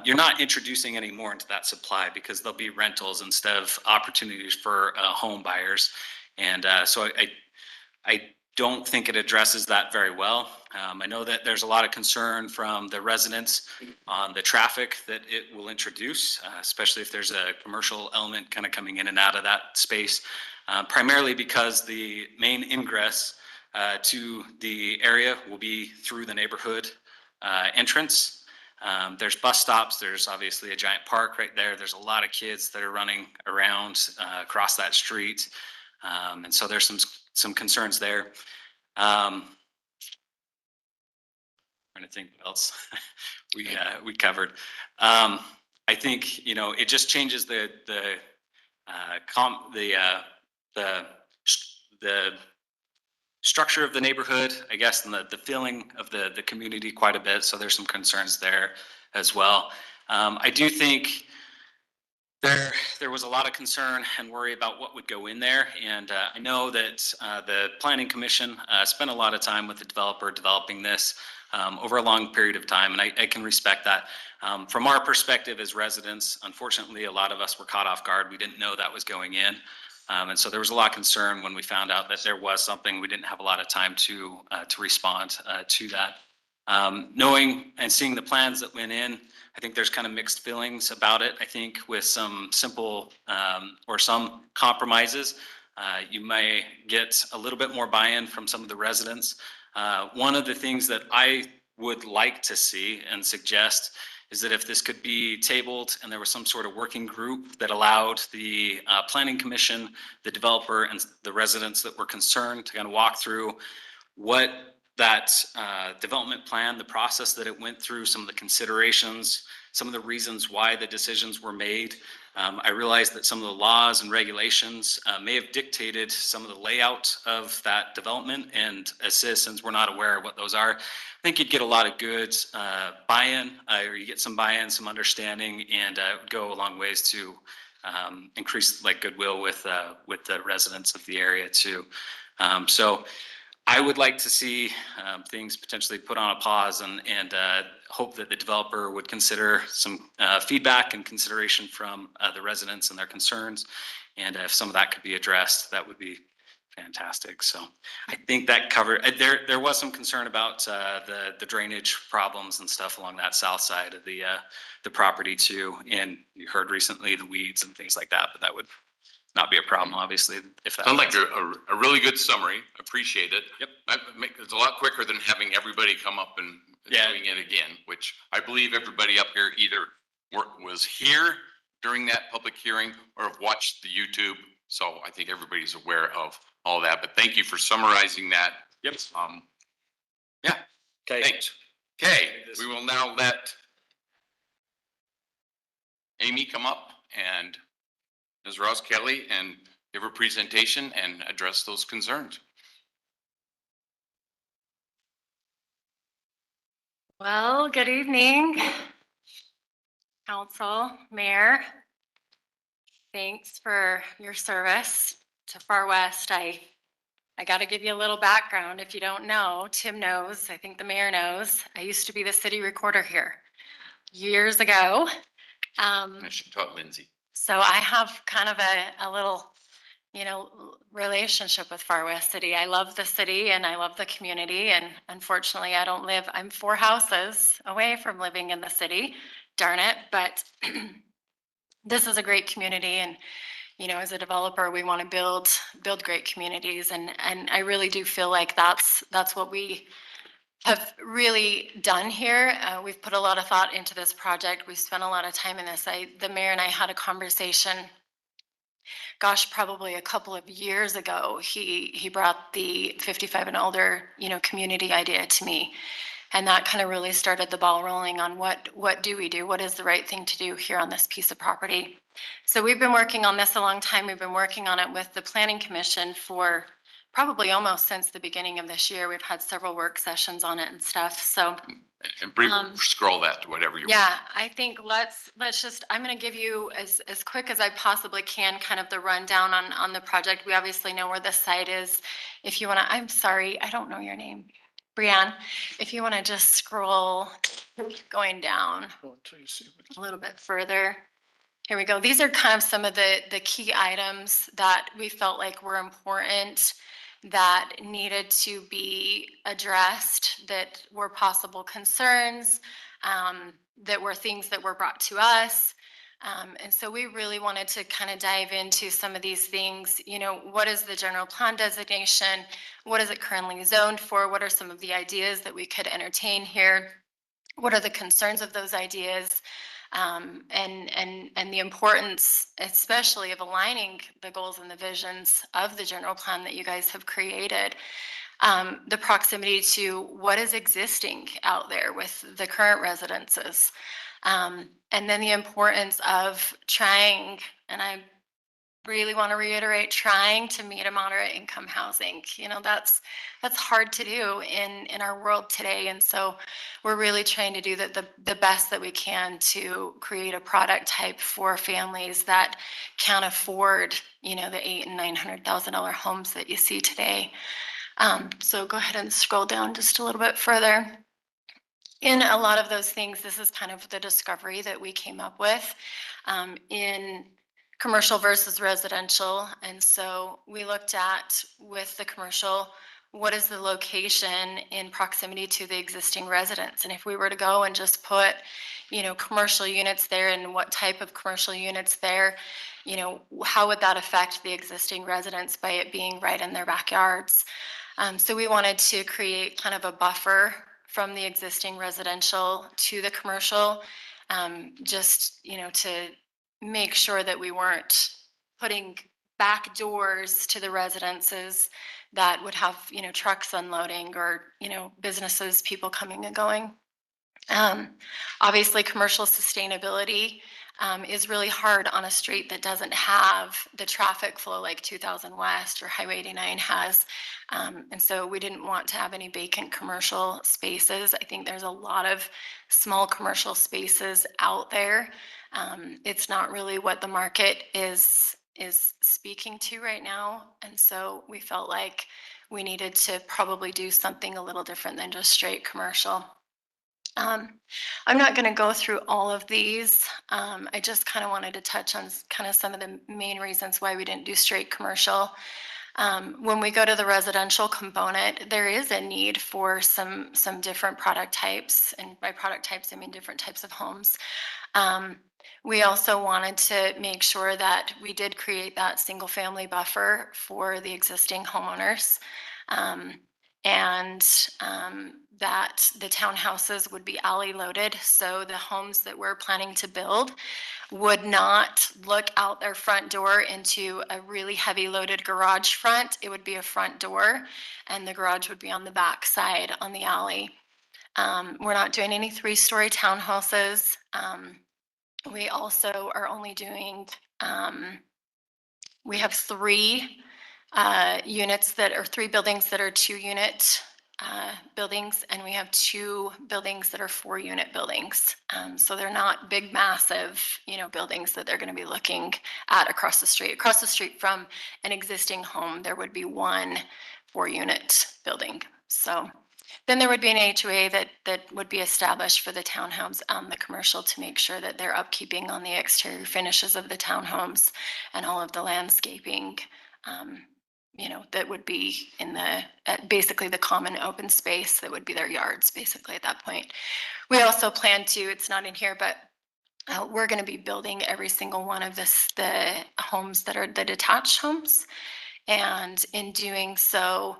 you're not introducing any more into that supply because there'll be rentals instead of opportunities for home buyers. And so I don't think it addresses that very well. I know that there's a lot of concern from the residents on the traffic that it will introduce, especially if there's a commercial element kind of coming in and out of that space, primarily because the main ingress to the area will be through the neighborhood entrance. There's bus stops. There's obviously a giant park right there. There's a lot of kids that are running around across that street. And so there's some concerns there. Trying to think what else we covered. I think it just changes the structure of the neighborhood, I guess, and the feeling of the community quite a bit. So there's some concerns there as well. I do think there was a lot of concern and worry about what would go in there. And I know that the Planning Commission spent a lot of time with the developer developing this over a long period of time. And I can respect that. From our perspective as residents, unfortunately, a lot of us were caught off guard. We didn't know that was going in. And so there was a lot of concern when we found out that there was something. We didn't have a lot of time to respond to that. Knowing and seeing the plans that went in, I think there's kind of mixed feelings about it. I think with some simple or some compromises, you may get a little bit more buy-in from some of the residents. One of the things that I would like to see and suggest is that if this could be tabled and there was some sort of working group that allowed the Planning Commission, the developer, and the residents that were concerned to kind of walk through what that development plan, the process that it went through, some of the considerations, some of the reasons why the decisions were made. I realize that some of the laws and regulations may have dictated some of the layout of that development, and as citizens, we're not aware of what those are. I think you'd get a lot of good buy-in, or you get some buy-in, some understanding, and it would go a long ways to increase like goodwill with the residents of the area too. So I would like to see things potentially put on a pause and hope that the developer would consider some feedback and consideration from the residents and their concerns. And if some of that could be addressed, that would be fantastic. So I think that covered, there was some concern about the drainage problems and stuff along that south side of the property too. And you heard recently the weeds and things like that, but that would not be a problem, obviously, if that. Sounds like a really good summary. Appreciate it. Yep. It's a lot quicker than having everybody come up and doing it again, which I believe everybody up here either was here during that public hearing or have watched the YouTube. So I think everybody's aware of all that, but thank you for summarizing that. Yep. Yeah. Okay. Thanks. Okay, we will now let Amy come up and Ms. Ross Kelly and give a presentation and address those concerns. Well, good evening, council, mayor. Thanks for your service to Far West. I got to give you a little background. If you don't know, Tim knows, I think the mayor knows. I used to be the city recorder here years ago. I should talk Lindsay. So I have kind of a little, relationship with Far West City. I love the city and I love the community. And unfortunately, I'm 4 houses away from living in the city. Darn it. But this is a great community. And, as a developer, we want to build great communities. And I really do feel like that's what we have really done here. We've put a lot of thought into this project. We've spent a lot of time in this. The mayor and I had a conversation, gosh, probably a couple of years ago. He brought the 55 and older, community idea to me. And that kind of really started the ball rolling on what do we do? What is the right thing to do here on this piece of property? So we've been working on this a long time. We've been working on it with the Planning Commission for probably almost since the beginning of this year. We've had several work sessions on it and stuff. So And briefly scroll that to whatever you want. yeah, I think let's just, I'm going to give you as quick as I possibly can kind of the rundown on the project. We obviously know where the site is. If you want to, I'm sorry, I don't know your name. Brianne, if you want to just scroll going down a little bit further. Here we go. These are kind of some of the key items that we felt like were important, that needed to be addressed, that were possible concerns, that were things that were brought to us. And so we really wanted to kind of dive into some of these things. What is the general plan designation? What is it currently zoned for? What are some of the ideas that we could entertain here? What are the concerns of those ideas? And the importance, especially of aligning the goals and the visions of the general plan that you guys have created. The proximity to what is existing out there with the current residences. And then the importance of trying, and I really want to reiterate, trying to meet a moderate income housing. That's hard to do in our world today. And so we're really trying to do the best that we can to create a product type for families that can afford, the $800,000 and $900,000 homes that you see today. So go ahead and scroll down just a little bit further. In a lot of those things, this is kind of the discovery that we came up with in commercial versus residential. And so we looked at, with the commercial, what is the location in proximity to the existing residents? And if we were to go and just put, commercial units there, and what type of commercial units there, how would that affect the existing residents by it being right in their backyards? So we wanted to create kind of a buffer from the existing residential to the commercial, just, to make sure that we weren't putting back doors to the residences that would have, trucks unloading, or, businesses, people coming and going. Obviously, commercial sustainability is really hard on a street that doesn't have the traffic flow like 2000 West or Highway 89 has. And so we didn't want to have any vacant commercial spaces. I think there's a lot of small commercial spaces out there. It's not really what the market is speaking to right now. And so we felt like we needed to probably do something a little different than just straight commercial. I'm not going to go through all of these. I just kind of wanted to touch on kind of some of the main reasons why we didn't do straight commercial. When we go to the residential component, there is a need for some different product types. And by product types, I mean different types of homes. We also wanted to make sure that we did create that single family buffer for the existing homeowners. And that the townhouses would be alley loaded. So the homes that we're planning to build would not look out their front door into a really heavy loaded garage front. It would be a front door, and the garage would be on the back side on the alley. We're not doing any 3-story townhouses. We also are only doing, we have three units that are 3 buildings that are 2-unit buildings, and we have 2 buildings that are 4-unit buildings. So they're not big, massive, buildings that they're going to be looking at across the street. Across the street from an existing home, there would be 1 4-unit building. So then there would be an HOA that would be established for the townhomes and the commercial to make sure that they're upkeeping on the exterior finishes of the townhomes and all of the landscaping, that would be in basically the common open space that would be their yards, basically at that point. We also plan to, it's not in here, but we're going to be building every single one of the homes that are the detached homes. And in doing so,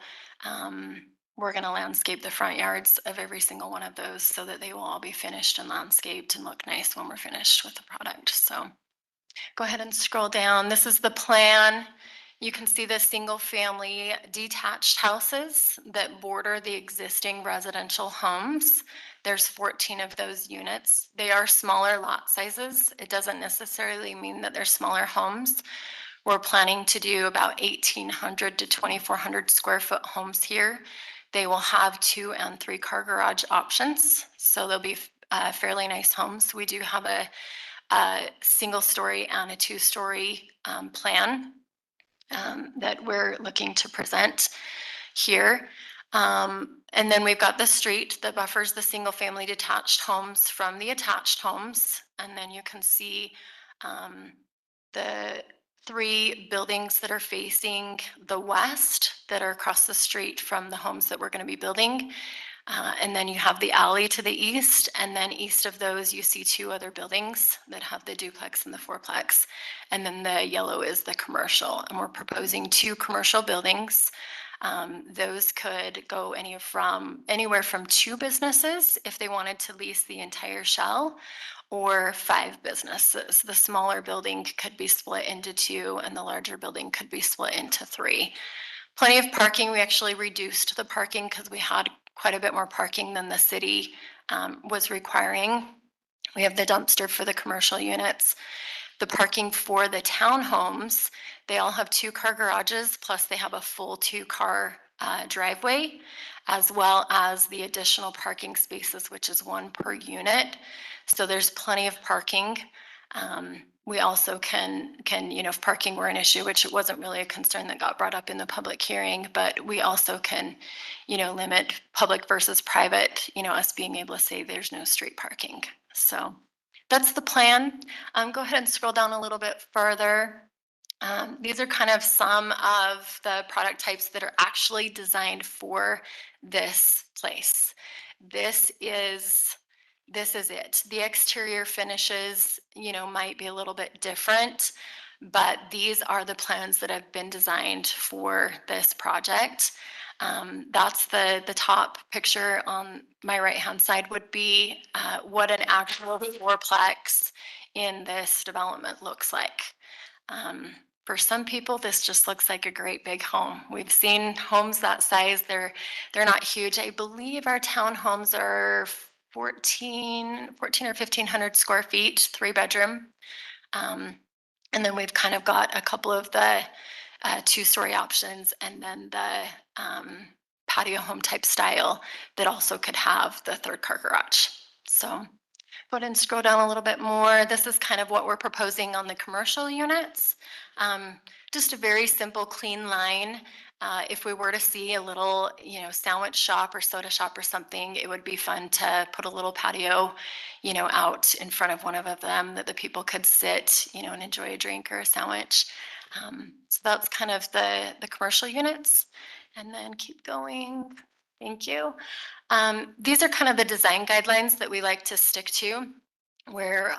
we're going to landscape the front yards of every single one of those so that they will all be finished and landscaped and look nice when we're finished with the product. So go ahead and scroll down. This is the plan. You can see the single family detached houses that border the existing residential homes. There's 14 of those units. They are smaller lot sizes. It doesn't necessarily mean that they're smaller homes. We're planning to do about 1,800 to 2,400 square foot homes here. They will have 2 and 3 car garage options. So they'll be fairly nice homes. We do have a single story and a 2-story plan that we're looking to present here. And then we've got the street that buffers the single family detached homes from the attached homes. And then you can see the 3 buildings that are facing the west that are across the street from the homes that we're going to be building. And then you have the alley to the east, and then east of those you see 2 other buildings that have the duplex and the fourplex. And then the yellow is the commercial, and we're proposing 2 commercial buildings. Those could go anywhere from 2 businesses if they wanted to lease the entire shell, or 5 businesses. The smaller building could be split into 2, and the larger building could be split into 3. Plenty of parking. We actually reduced the parking because we had quite a bit more parking than the city was requiring. We have the dumpster for the commercial units. The parking for the townhomes, they all have 2 car garages, plus they have a full 2-car driveway, as well as the additional parking spaces, which is 1 per unit. So there's plenty of parking. We also can, if parking were an issue, which it wasn't really a concern that got brought up in the public hearing, but we also can, limit public versus private, us being able to say there's no street parking. So that's the plan. Go ahead and scroll down a little bit further. These are kind of some of the product types that are actually designed for this place. This is it. The exterior finishes, might be a little bit different, but these are the plans that have been designed for this project. That's the top picture on my right-hand side would be what an actual fourplex in this development looks like. For some people, this just looks like a great big home. We've seen homes that size. They're not huge. I believe our townhomes are 14 or 1,500 square feet, 3-bedroom. And then we've kind of got a couple of the 2-story options, and then the patio home type style that also could have the 3rd car garage. So go ahead and scroll down a little bit more. This is kind of what we're proposing on the commercial units. Just a very simple, clean line. If we were to see a little, sandwich shop or soda shop or something, it would be fun to put a little patio, out in front of one of them that the people could sit, and enjoy a drink or a sandwich. So that's kind of the commercial units. And then keep going. Thank you. These are kind of the design guidelines that we like to stick to. We're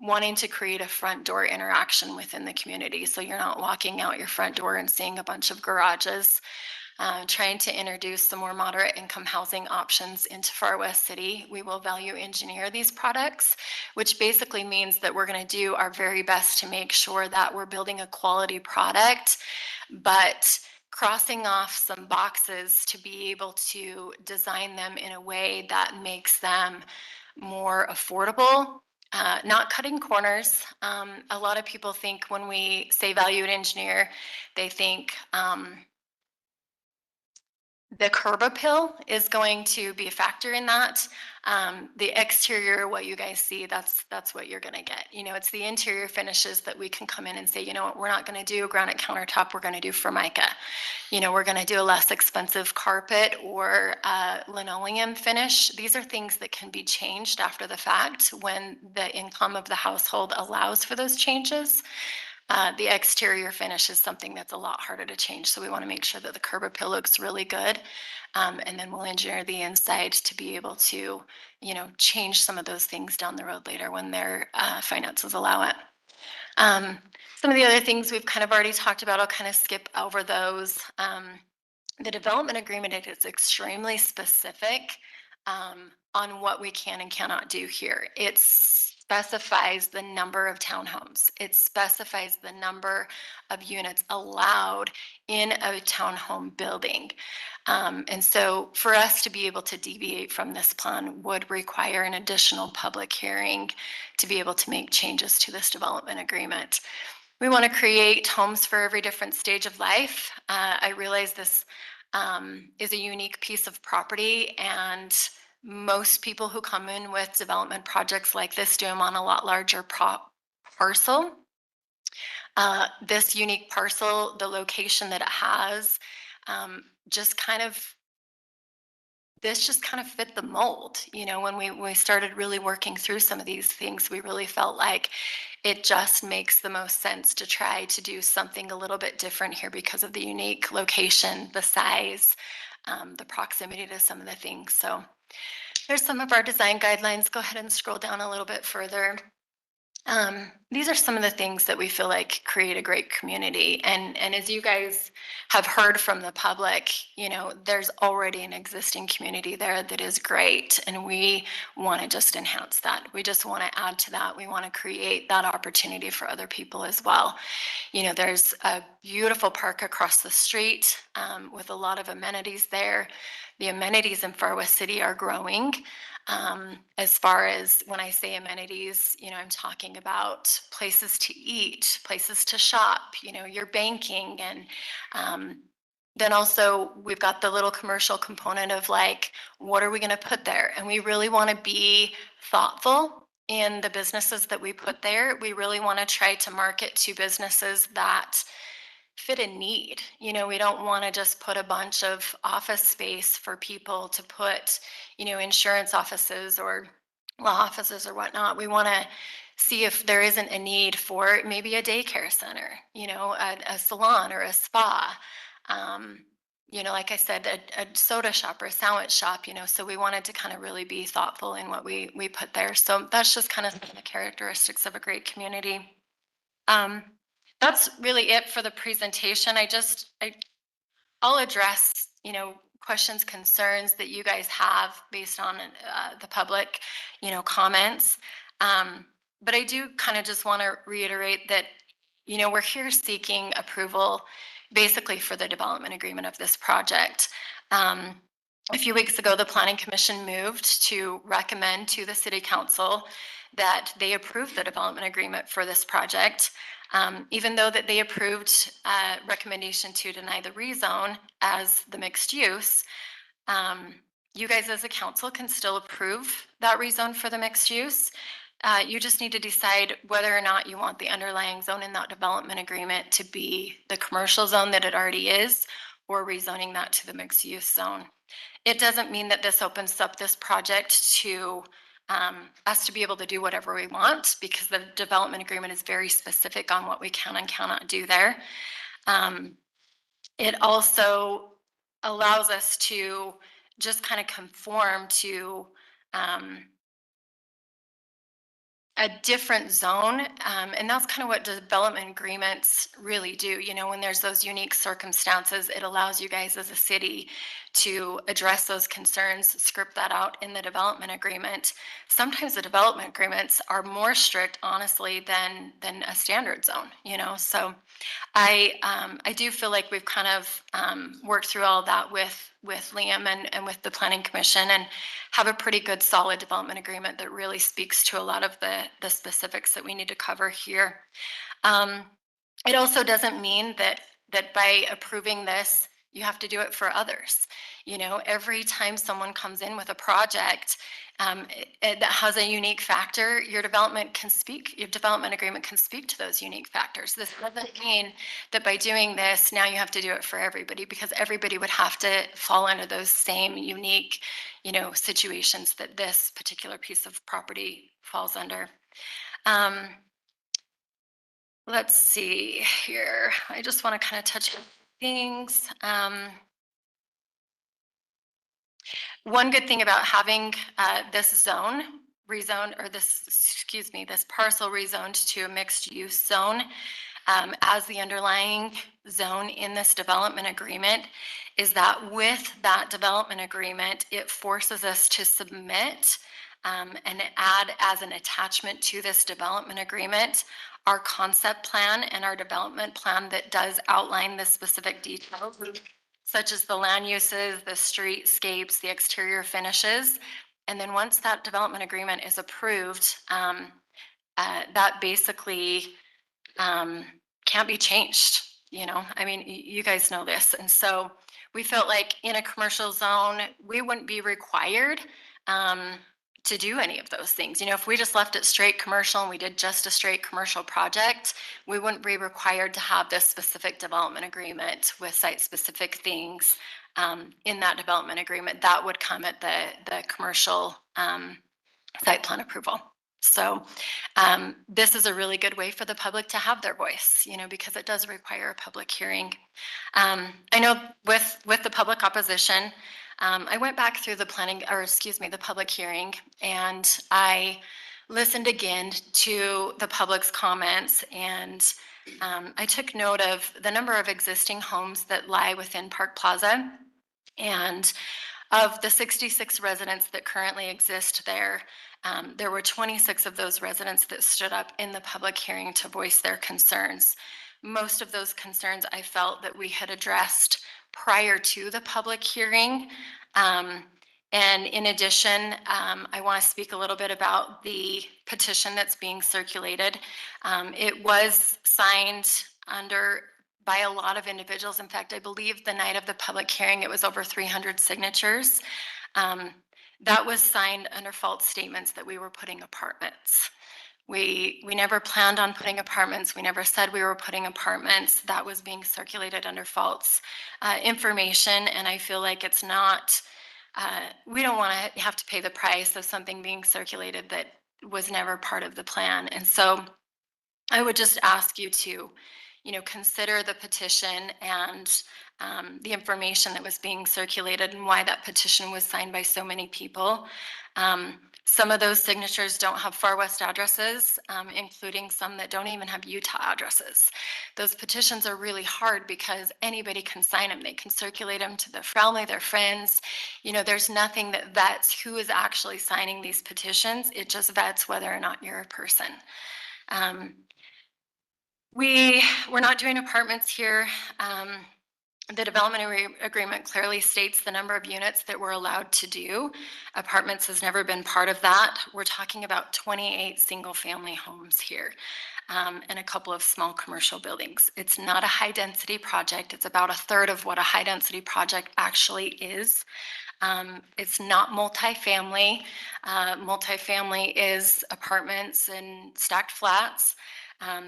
wanting to create a front door interaction within the community. So you're not walking out your front door and seeing a bunch of garages. Trying to introduce some more moderate income housing options into Far West City. We will value engineer these products, which basically means that we're going to do our very best to make sure that we're building a quality product, but crossing off some boxes to be able to design them in a way that makes them more affordable not cutting corners. A lot of people think when we say valued engineer, they think the curb appeal is going to be a factor in that. The exterior, what you guys see, that's what you're gonna get. You know, it's the interior finishes that we can come in and say, you know what, we're not gonna do granite countertop, we're gonna do Formica. You know, we're gonna do a less expensive carpet or linoleum finish. These are things that can be changed after the fact when the income of the household allows for those changes. The exterior finish is something that's a lot harder to change. So we want to make sure that the curb appeal looks really good. And then we'll engineer the inside to be able to, you know, change some of those things down the road later when their finances allow it. Some of the other things we've kind of already talked about, I'll kind of skip over those. The development agreement is extremely specific on what we can and cannot do here. It specifies the number of townhomes. It specifies the number of units allowed in a townhome building. And so for us to be able to deviate from this plan would require an additional public hearing to be able to make changes to this development agreement. We want to create homes for every different stage of life. I realize this is a unique piece of property, and most people who come in with development projects like this do them on a lot larger parcel. This unique parcel, the location that it has, just kind of fit the mold. You know, when we started really working through some of these things, we really felt like it just makes the most sense to try to do something a little bit different here because of the unique location, the size, the proximity to some of the things. So there's some of our design guidelines. Go ahead and scroll down a little bit further. These are some of the things that we feel like create a great community. And as you guys have heard from the public, you know, there's already an existing community there that is great. And we want to just enhance that. We just want to add to that. We want to create that opportunity for other people as well. You know, there's a beautiful park across the street with a lot of amenities there. The amenities in Far West City are growing. As far as when I say amenities, you know, I'm talking about places to eat, places to shop, you know, your banking. And then also we've got the little commercial component of like, what are we going to put there? And we really want to be thoughtful in the businesses that we put there. We really want to try to market to businesses that fit a need. You know, we don't want to just put a bunch of office space for people to put, you know, insurance offices or law offices or whatnot. We want to see if there isn't a need for maybe a daycare center, you know, a salon or a spa. You know, like I said, a soda shop or a sandwich shop, you know, so we wanted to kind of really be thoughtful in what we put there. So that's just kind of some of the characteristics of a great community. That's really it for the presentation. I'll address, you know, questions, concerns that you guys have based on the public, you know, comments. But I do kind of just want to reiterate that, you know, we're here seeking approval basically for the development agreement of this project. A few weeks ago, the Planning Commission moved to recommend to the City Council that they approve the development agreement for this project. Even though that they approved a recommendation to deny the rezone as the mixed use, you guys as a council can still approve that rezone for the mixed use. You just need to decide whether or not you want the underlying zone in that development agreement to be the commercial zone that it already is, or rezoning that to the mixed use zone. It doesn't mean that this opens up this project to us to be able to do whatever we want, because the development agreement is very specific on what we can and cannot do there. It also allows us to just kind of conform to a different zone. And that's kind of what development agreements really do. You know, when there's those unique circumstances, it allows you guys as a city to address those concerns, script that out in the development agreement. Sometimes the development agreements are more strict, honestly, than a standard zone, you know. So I do feel like we've kind of worked through all that with with Liam and with the planning commission and have a pretty good solid development agreement that really speaks to a lot of the specifics that we need to cover here. It also doesn't mean that by approving this, you have to do it for others. You know, every time someone comes in with a project that has a unique factor, your development agreement can speak to those unique factors. This doesn't mean that by doing this, now you have to do it for everybody, because everybody would have to fall under those same unique, you know, situations that this particular piece of property falls under. Let's see here. I just want to kind of touch on things. One good thing about having this zone rezoned, or this, excuse me, this parcel rezoned to a mixed use zone as the underlying zone in this development agreement is that with that development agreement, it forces us to submit and add as an attachment to this development agreement our concept plan and our development plan that does outline the specific details, such as the land uses, the streetscapes, the exterior finishes. And then once that development agreement is approved, that basically can't be changed. You know, I mean, you guys know this. And so we felt like in a commercial zone, we wouldn't be required to do any of those things. You know, if we just left it straight commercial and we did just a straight commercial project, we wouldn't be required to have this specific development agreement with site-specific things in that development agreement. That would come at the commercial site plan approval. So this is a really good way for the public to have their voice, you know, because it does require a public hearing. I know with the public opposition, I went back through the the public hearing, and I listened again to the public's comments, and I took note of the number of existing homes that lie within Park Plaza. And of the 66 residents that currently exist there, there were 26 of those residents that stood up in the public hearing to voice their concerns. Most of those concerns I felt that we had addressed prior to the public hearing. And in addition, I want to speak a little bit about the petition that's being circulated. It was signed by a lot of individuals. In fact, I believe the night of the public hearing, it was over 300 signatures. That was signed under false statements that we were putting apartments. We never planned on putting apartments. We never said we were putting apartments. That was being circulated under false information. And I feel like it's not, we don't want to have to pay the price of something being circulated that was never part of the plan. And so I would just ask you to, you know, consider the petition and the information that was being circulated and why that petition was signed by so many people. Some of those signatures don't have Far West addresses, including some that don't even have Utah addresses. Those petitions are really hard because anybody can sign them. They can circulate them to their family, their friends. You know, there's nothing that vets who is actually signing these petitions. It just vets whether or not you're a person. We're not doing apartments here. The development agreement clearly states the number of units that we're allowed to do. Apartments has never been part of that. We're talking about 28 single-family homes here and a couple of small commercial buildings. It's not a high-density project. It's about a third of what a high-density project actually is. It's not multifamily. Multifamily is apartments and stacked flats.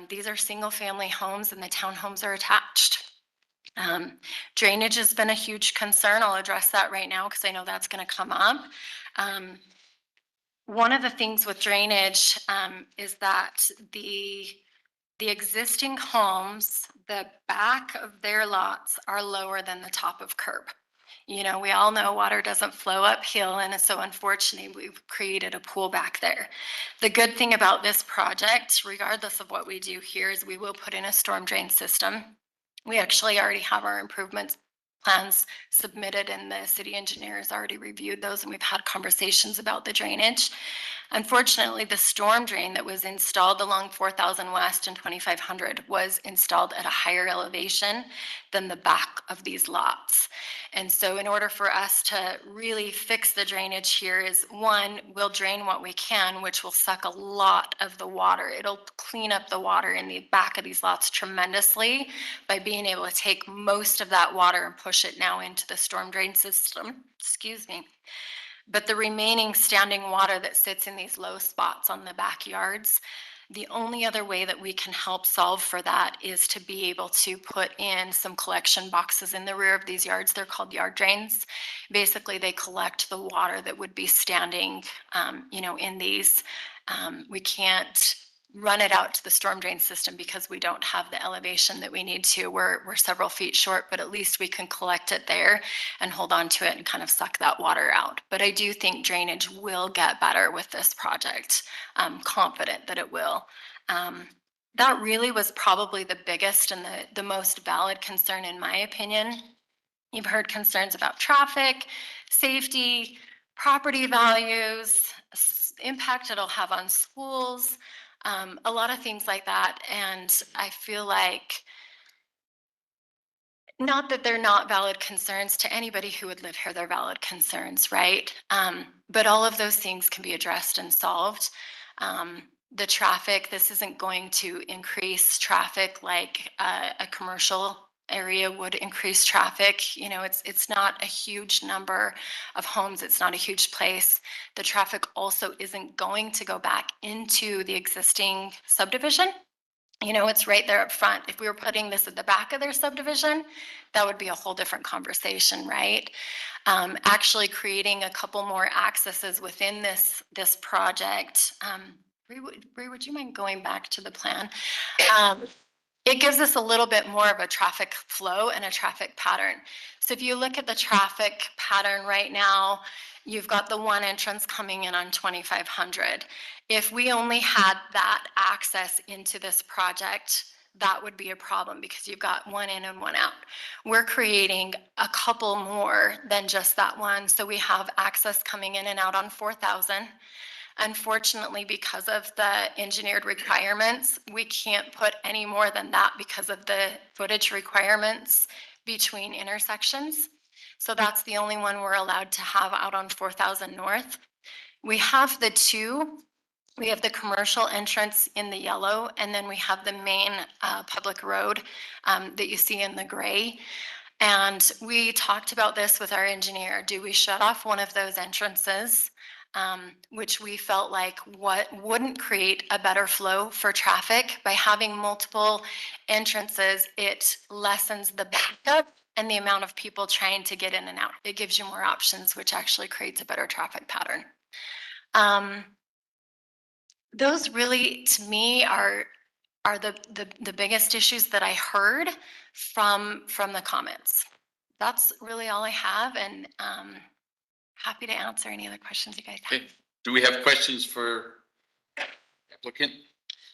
These are single-family homes, and the townhomes are attached. Drainage has been a huge concern. I'll address that right now because I know that's going to come up. One of the things with drainage is that the existing homes, the back of their lots are lower than the top of curb. You know, we all know water doesn't flow uphill, and so unfortunately we've created a pool back there. The good thing about this project, regardless of what we do here, is we will put in a storm drain system. We actually already have our improvements plans submitted, and the city engineer has already reviewed those, and we've had conversations about the drainage. Unfortunately, the storm drain that was installed along 4,000 West and 2,500 was installed at a higher elevation than the back of these lots. And so in order for us to really fix the drainage here is, one, we'll drain what we can, which will suck a lot of the water. It'll clean up the water in the back of these lots tremendously by being able to take most of that water and push it now into the storm drain system. Excuse me. But the remaining standing water that sits in these low spots on the backyards, the only other way that we can help solve for that is to be able to put in some collection boxes in the rear of these yards. They're called yard drains. Basically, they collect the water that would be standing, in these. We can't run it out to the storm drain system because we don't have the elevation that we need to. We're several feet short, but at least we can collect it there and hold on to it and kind of suck that water out. But I do think drainage will get better with this project. I'm confident that it will. That really was probably the biggest and the most valid concern in my opinion. You've heard concerns about traffic, safety, property values, impact it'll have on schools, a lot of things like that. And I feel like, not that they're not valid concerns to anybody who would live here, they're valid concerns, right? But all of those things can be addressed and solved. The traffic, this isn't going to increase traffic like a commercial area would increase traffic. You know, it's not a huge number of homes. It's not a huge place. The traffic also isn't going to go back into the existing subdivision. You know, it's right there up front. If we were putting this at the back of their subdivision, that would be a whole different conversation, right? Actually creating a couple more accesses within this project. Bree, would you mind going back to the plan? It gives us a little bit more of a traffic flow and a traffic pattern. So if you look at the traffic pattern right now, you've got the one entrance coming in on 2,500. If we only had that access into this project, that would be a problem because you've got one in and one out. We're creating a couple more than just that one. So we have access coming in and out on 4,000. Unfortunately, because of the engineered requirements, we can't put any more than that because of the footage requirements between intersections. So that's the only one we're allowed to have out on 4,000 North. We have the two. We have the commercial entrance in the yellow, and then we have the main public road that you see in the gray. And we talked about this with our engineer. Do we shut off one of those entrances? Which we felt like what wouldn't create a better flow for traffic. By having multiple entrances, it lessens the backup and the amount of people trying to get in and out. It gives you more options, which actually creates a better traffic pattern. Those really, to me, are the biggest issues that I heard from the comments. That's really all I have, and happy to answer any other questions you guys have. Okay. Do we have questions for applicant?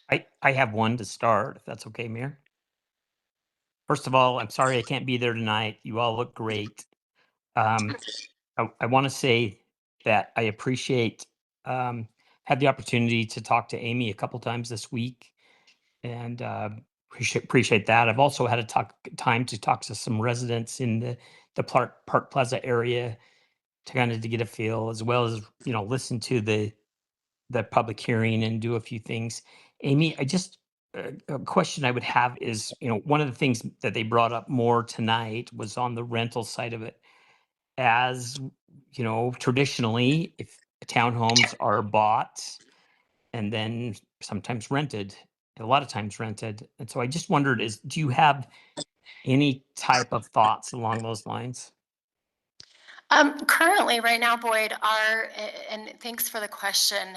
I have one to start, if that's okay, Mayor. First of all, I'm sorry I can't be there tonight. You all look great. I want to say that I appreciate had the opportunity to talk to Amy a couple times this week, and appreciate that. I've also had time to talk to some residents in the Park Plaza area to kind of to get a feel, as well as listen to the public hearing and do a few things. Amy, I just a question I would have is, one of the things that they brought up more tonight was on the rental side of it. As traditionally, if townhomes are bought and then sometimes rented, a lot of times rented. And so I just wondered, do you have any type of thoughts along those lines? Currently, right now, Boyd, and thanks for the question.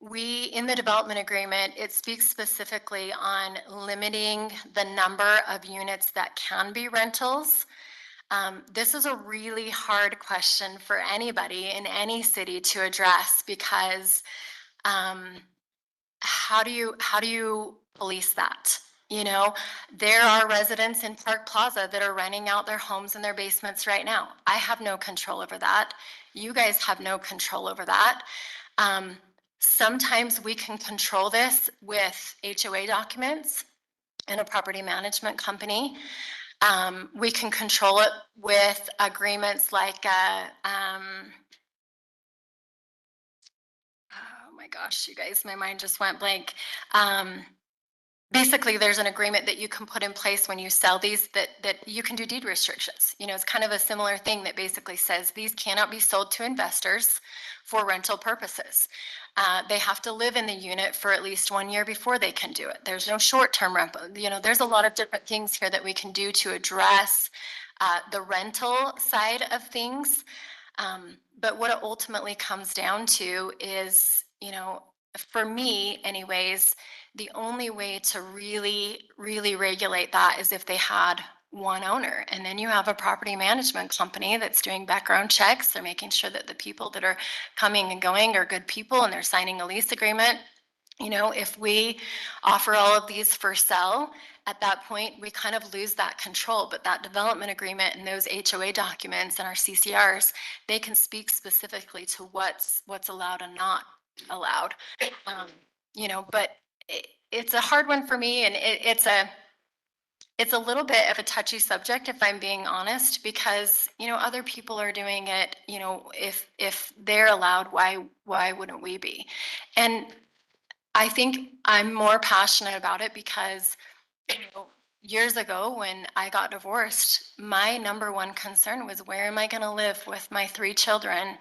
We, in the development agreement, it speaks specifically on limiting the number of units that can be rentals. This is a really hard question for anybody in any city to address because how do you police that? There are residents in Park Plaza that are renting out their homes and their basements right now. I have no control over that. You guys have no control over that. Sometimes we can control this with HOA documents in a property management company. We can control it with agreements like, oh my gosh, you guys, my mind just went blank. Basically, there's an agreement that you can put in place when you sell these that you can do deed restrictions. You know, it's kind of a similar thing that basically says these cannot be sold to investors for rental purposes. They have to live in the unit for at least 1 year before they can do it. There's no short-term rental. You know, there's a lot of different things here that we can do to address the rental side of things. But what it ultimately comes down to is, you know, for me anyways, the only way to really, really regulate that is if they had one owner. And then you have a property management company that's doing background checks. They're making sure that the people that are coming and going are good people and they're signing a lease agreement. You know, if we offer all of these for sale, at that point, we kind of lose that control. But that development agreement and those HOA documents and our CCRs, they can speak specifically to what's allowed and not allowed. You know, but it's a hard one for me, and it's a little bit of a touchy subject, if I'm being honest, because, you know, other people are doing it. You know, if they're allowed, why wouldn't we be? And I think I'm more passionate about it because, you know, years ago when I got divorced, my number one concern was, where am I going to live with my 3 children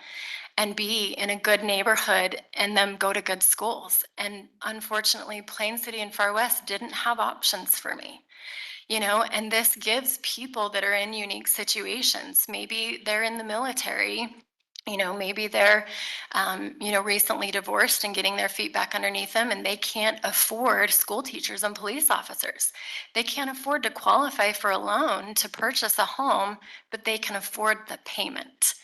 and be in a good neighborhood and them go to good schools? And unfortunately, Plain City and Far West didn't have options for me. You know, and this gives people that are in unique situations. Maybe they're in the military, you know, maybe they're, you know, recently divorced and getting their feet back underneath them, and they can't afford school teachers and police officers. They can't afford to qualify for a loan to purchase a home, but they can afford the payment.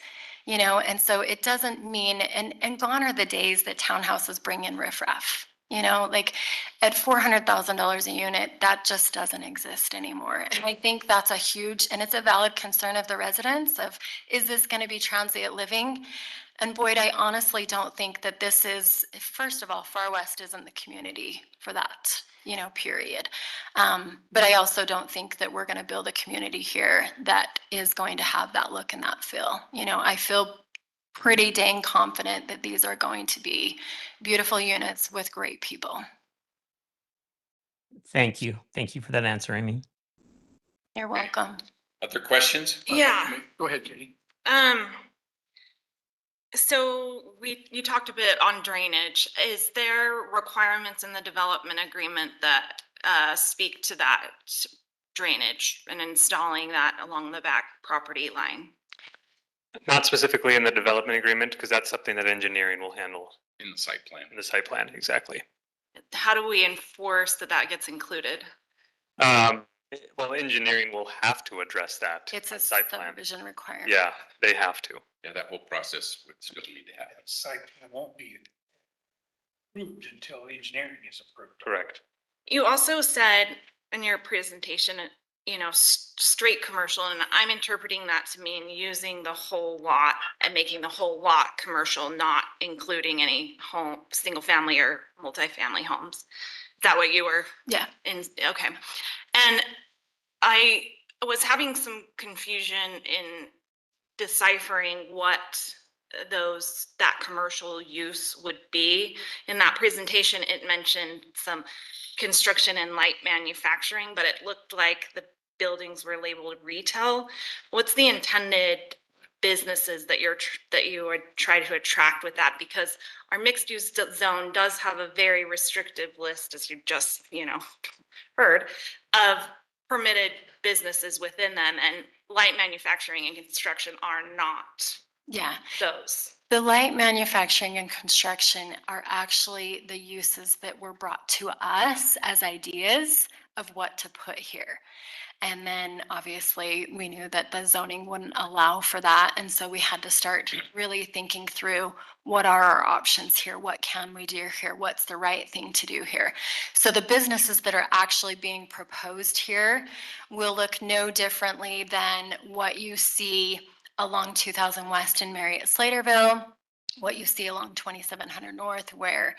You know, and so it doesn't mean, and gone are the days that townhouses bring in riffraff. You know, like at $400,000 a unit, that just doesn't exist anymore. And I think that's a huge, and it's a valid concern of the residents of, is this going to be transient living? And Boyd, I honestly don't think that this is, first of all, Far West isn't the community for that, you know, period. But I also don't think that we're going to build a community here that is going to have that look and that feel. You know, I feel pretty dang confident that these are going to be beautiful units with great people. Thank you. Thank you for that answer, Amy. You're welcome. Other questions? Yeah. Go ahead, Katie. So you talked a bit on drainage. Is there requirements in the development agreement that speak to that drainage and installing that along the back property line? Not specifically in the development agreement, because that's something that engineering will handle In the site plan. in the site plan, exactly. How do we enforce that that gets included? Well, engineering will have to address that. It's a on site plan. subdivision requirement. Yeah, they have to. Yeah, that whole process would still need to happen. Site plan won't be approved until engineering is approved. Correct. You also said in your presentation, you know, straight commercial, and I'm interpreting that to mean using the whole lot and making the whole lot commercial, not including any home, single family or multifamily homes. Is that what you were? Yeah. Okay. And I was having some confusion in deciphering what that commercial use would be. In that presentation, it mentioned some construction and light manufacturing, but it looked like the buildings were labeled retail. What's the intended businesses that you would try to attract with that? Because our mixed use zone does have a very restrictive list, as you just, you know, heard, of permitted businesses within them, and light manufacturing and construction are not Yeah. those. The light manufacturing and construction are actually the uses that were brought to us as ideas of what to put here. And then obviously we knew that the zoning wouldn't allow for that. And so we had to start really thinking through, what are our options here? What can we do here? What's the right thing to do here? So the businesses that are actually being proposed here will look no differently than what you see along 2000 West in Marriott Slaterville, what you see along 2700 North where,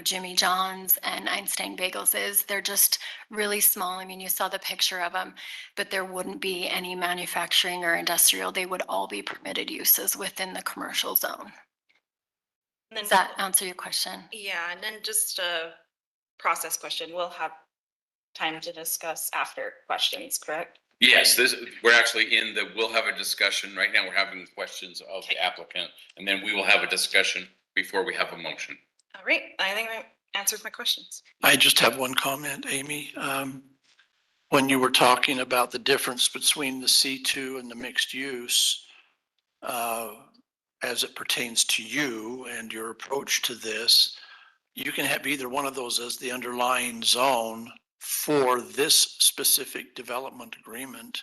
Jimmy John's and Einstein Bagels is. They're just really small. I mean, you saw the picture of them, but there wouldn't be any manufacturing or industrial. They would all be permitted uses within the commercial zone. Does that answer your question? Yeah, and then just a process question. We'll have time to discuss after questions, correct? Yes, we're actually we'll have a discussion. Right now, we're having questions of the applicant, and then we will have a discussion before we have a motion. All right, I think that answers my questions. I just have one comment, Amy. When you were talking about the difference between the C2 and the mixed use, as it pertains to you and your approach to this, you can have either one of those as the underlying zone for this specific development agreement.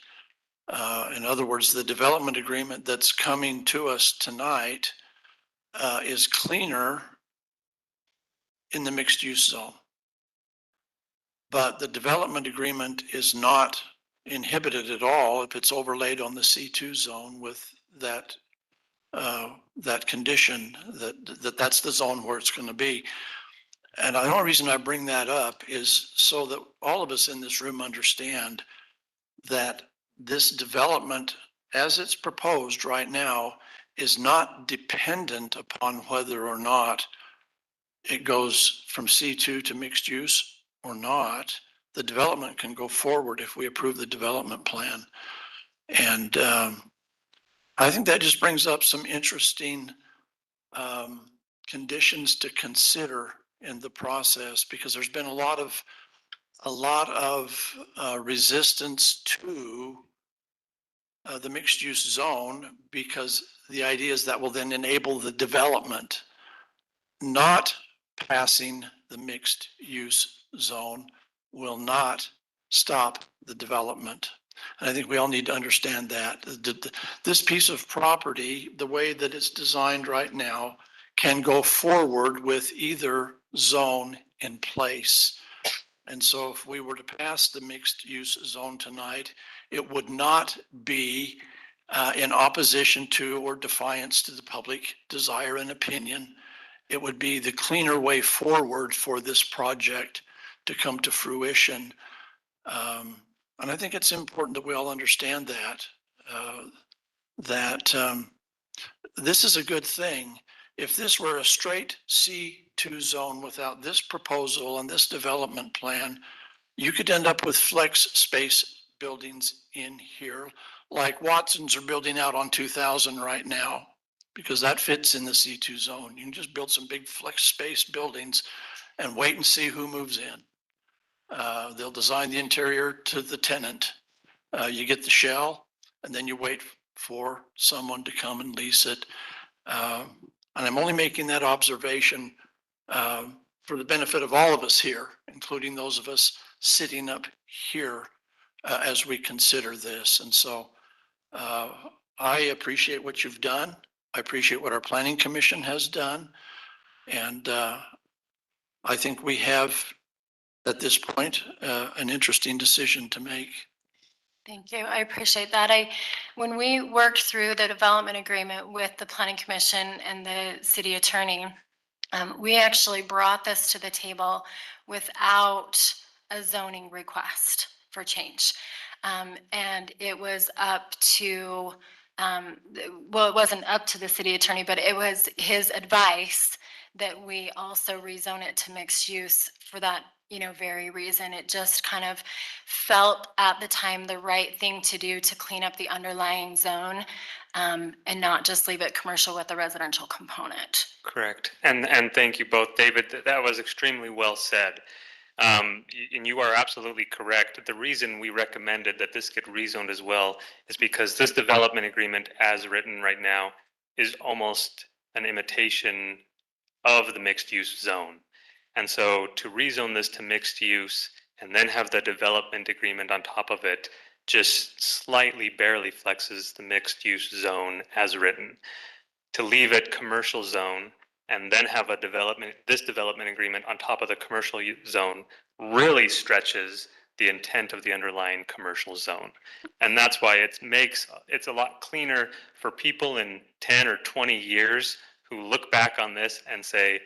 In other words, the development agreement that's coming to us tonight is cleaner in the mixed use zone. But the development agreement is not inhibited at all if it's overlaid on the C2 zone with that that condition that's the zone where it's going to be. And the only reason I bring that up is so that all of us in this room understand that this development, as it's proposed right now, is not dependent upon whether or not it goes from C2 to mixed use or not. The development can go forward if we approve the development plan. And I think that just brings up some interesting conditions to consider in the process, because there's been a lot of resistance to the mixed use zone, because the idea is that will then enable the development. Not passing the mixed use zone will not stop the development. And I think we all need to understand that. This piece of property, the way that it's designed right now, can go forward with either zone in place. And so if we were to pass the mixed use zone tonight, it would not be in opposition to or defiance to the public desire and opinion. It would be the cleaner way forward for this project to come to fruition. And I think it's important that we all understand that this is a good thing. If this were a straight C2 zone without this proposal and this development plan, you could end up with flex space buildings in here, like Watson's are building out on 2000 right now, because that fits in the C2 zone. You can just build some big flex space buildings and wait and see who moves in. They'll design the interior to the tenant. You get the shell, and then you wait for someone to come and lease it. And I'm only making that observation for the benefit of all of us here, including those of us sitting up here as we consider this. And so I appreciate what you've done. I appreciate what our planning commission has done. And I think we have, at this point, an interesting decision to make. Thank you. I appreciate that. When we worked through the development agreement with the planning commission and the city attorney, we actually brought this to the table without a zoning request for change. And it was up to, well, it wasn't up to the city attorney, but it was his advice that we also rezone it to mixed use for that, very reason. It just kind of felt at the time the right thing to do to clean up the underlying zone, and not just leave it commercial with a residential component. Correct. And thank you both, David. That was extremely well said. And you are absolutely correct. The reason we recommended that this get rezoned as well is because this development agreement as written right now is almost an imitation of the mixed use zone. And so to rezone this to mixed use and then have the development agreement on top of it just slightly barely flexes the mixed use zone as written. To leave it commercial zone and then have this development agreement on top of the commercial zone really stretches the intent of the underlying commercial zone. And that's why it's a lot cleaner for people in 10 or 20 years who look back on this and say,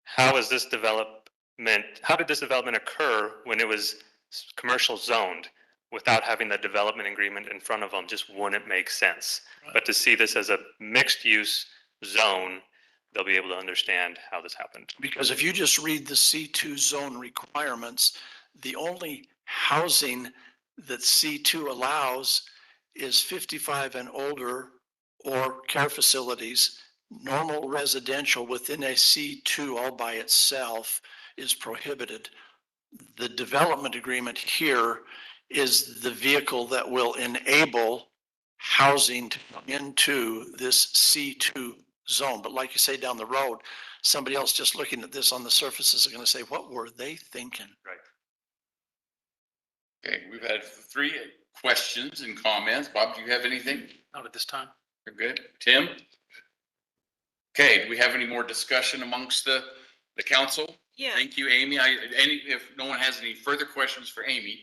how did this development occur when it was commercial zoned without having the development agreement in front of them? Just wouldn't make sense. But to see this as a mixed use zone, they'll be able to understand how this happened. Because if you just read the C2 zone requirements, the only housing that C2 allows is 55 and older or care facilities. Normal residential within a C2 all by itself is prohibited. The development agreement here is the vehicle that will enable housing to come into this C2 zone. But like you say, down the road, somebody else just looking at this on the surface is going to say, what were they thinking? Right. Okay, we've had 3 questions and comments. Bob, do you have anything? Not at this time. You're good. Tim? Okay, do we have any more discussion amongst the council? Yeah. Thank you, Amy. If no one has any further questions for Amy,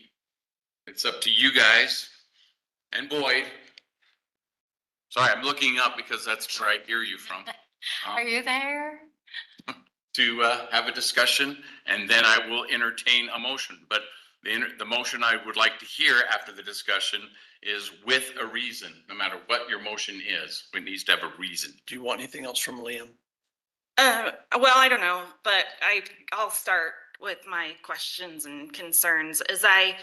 it's up to you guys and Boyd. Sorry, I'm looking up because that's where I hear you from. Are you there? To have a discussion, and then I will entertain a motion. But the motion I would like to hear after the discussion is with a reason, no matter what your motion is. It needs to have a reason. Do you want anything else from Liam? Well, I don't know, but I'll start with my questions and concerns. As I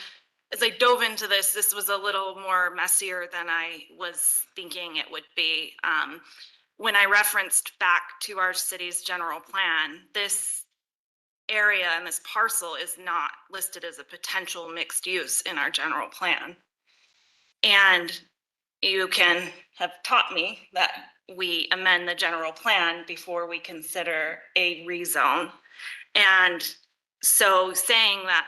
dove into this, this was a little more messier than I was thinking it would be. When I referenced back to our city's general plan, this area and this parcel is not listed as a potential mixed use in our general plan. And you can have taught me that we amend the general plan before we consider a rezone. And so saying that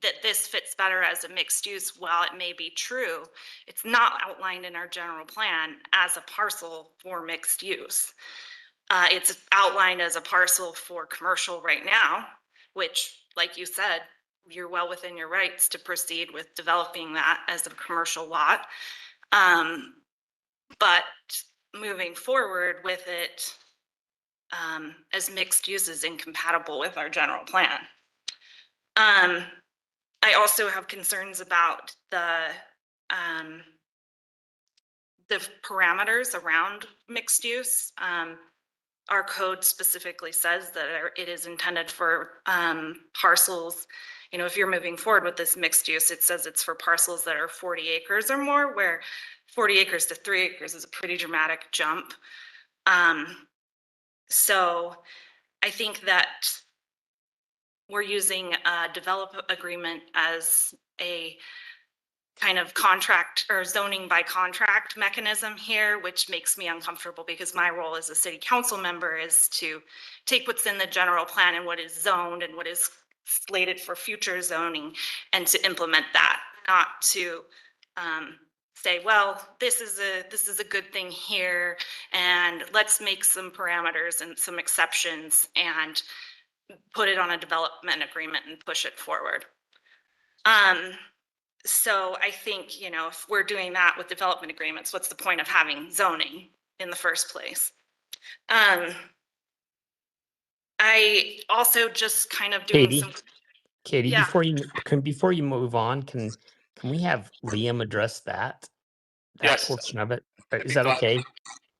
that this fits better as a mixed use, while it may be true, it's not outlined in our general plan as a parcel for mixed use. It's outlined as a parcel for commercial right now, which, like you said, you're well within your rights to proceed with developing that as a commercial lot. But moving forward with it as mixed use is incompatible with our general plan. I also have concerns about the parameters around mixed use. Our code specifically says that it is intended for parcels. You know, if you're moving forward with this mixed use, it says it's for parcels that are 40 acres or more, where 40 acres to 3 acres is a pretty dramatic jump. So I think that we're using a development agreement as a kind of contract or zoning by contract mechanism here, which makes me uncomfortable because my role as a city council member is to take what's in the general plan and what is zoned and what is slated for future zoning and to implement that, not to say, well, this is a good thing here, and let's make some parameters and some exceptions and put it on a development agreement and push it forward. So I think, you know, if we're doing that with development agreements, what's the point of having zoning in the first place? I also just kind of doing Katie, some. Katie, Yeah. before you move on, can we have Liam address that Yes. portion of it? I'd Is be that glad- okay?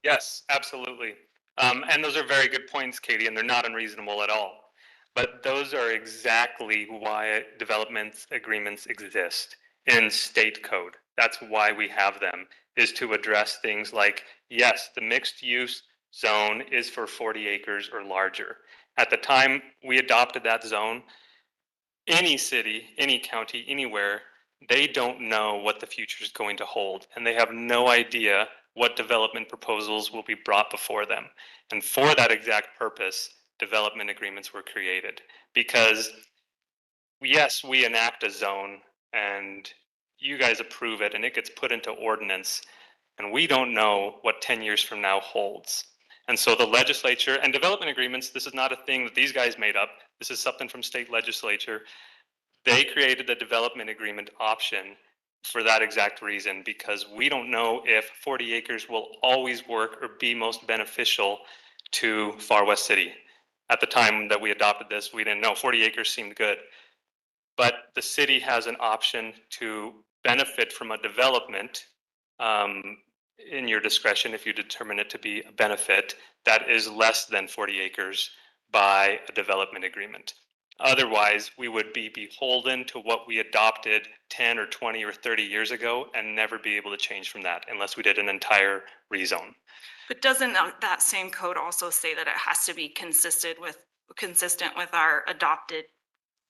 Yes, absolutely. And those are very good points, Katie, and they're not unreasonable at all. But those are exactly why development agreements exist in state code. That's why we have them, is to address things like, yes, the mixed use zone is for 40 acres or larger. At the time we adopted that zone, any city, any county, anywhere, they don't know what the future is going to hold, and they have no idea what development proposals will be brought before them. And for that exact purpose, development agreements were created. Because yes, we enact a zone and you guys approve it and it gets put into ordinance, and we don't know what 10 years from now holds. And so the legislature and development agreements, this is not a thing that these guys made up. This is something from state legislature. They created the development agreement option for that exact reason, because we don't know if 40 acres will always work or be most beneficial to Far West City. At the time that we adopted this, we didn't know. 40 acres seemed good. But the city has an option to benefit from a development in your discretion if you determine it to be a benefit that is less than 40 acres by a development agreement. Otherwise, we would be beholden to what we adopted 10 or 20 or 30 years ago and never be able to change from that unless we did an entire rezone. But doesn't that same code also say that it has to be consistent with our adopted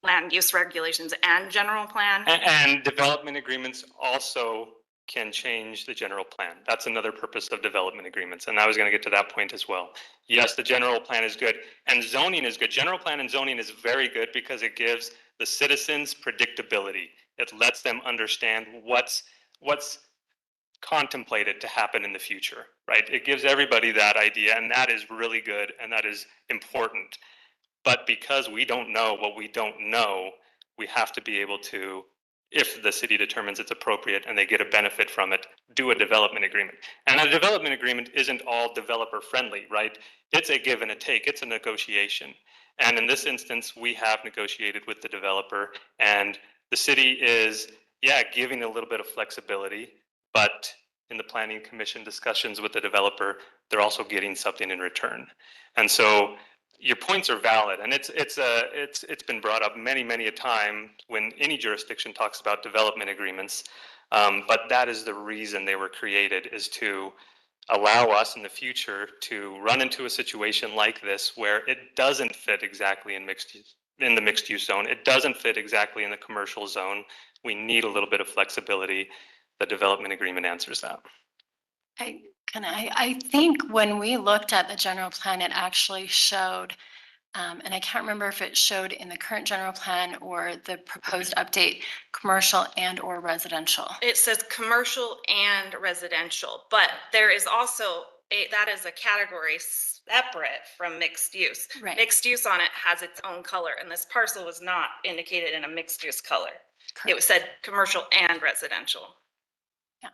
land use regulations and general plan? And development agreements also can change the general plan. That's another purpose of development agreements. And I was going to get to that point as well. Yes, the general plan is good and zoning is good. General plan and zoning is very good because it gives the citizens predictability. It lets them understand what's contemplated to happen in the future, right? It gives everybody that idea, and that is really good and that is important. But because we don't know what we don't know, we have to be able to, if the city determines it's appropriate and they get a benefit from it, do a development agreement. And a development agreement isn't all developer friendly, right? It's a give and a take, it's a negotiation. And in this instance, we have negotiated with the developer, and the city is, yeah, giving a little bit of flexibility, but in the planning commission discussions with the developer, they're also getting something in return. And so your points are valid, and it's been brought up many a time when any jurisdiction talks about development agreements. But that is the reason they were created, is to allow us in the future to run into a situation like this where it doesn't fit exactly in the mixed use zone. It doesn't fit exactly in the commercial zone. We need a little bit of flexibility. The development agreement answers that. I think when we looked at the general plan, it actually showed, and I can't remember if it showed in the current general plan or the proposed update, commercial and or residential. It says commercial and residential, but there is also that is a category separate from mixed use. Right. Mixed use on it has its own color, and this parcel was not indicated in a mixed use color. Correct. It was said commercial and residential. Yeah.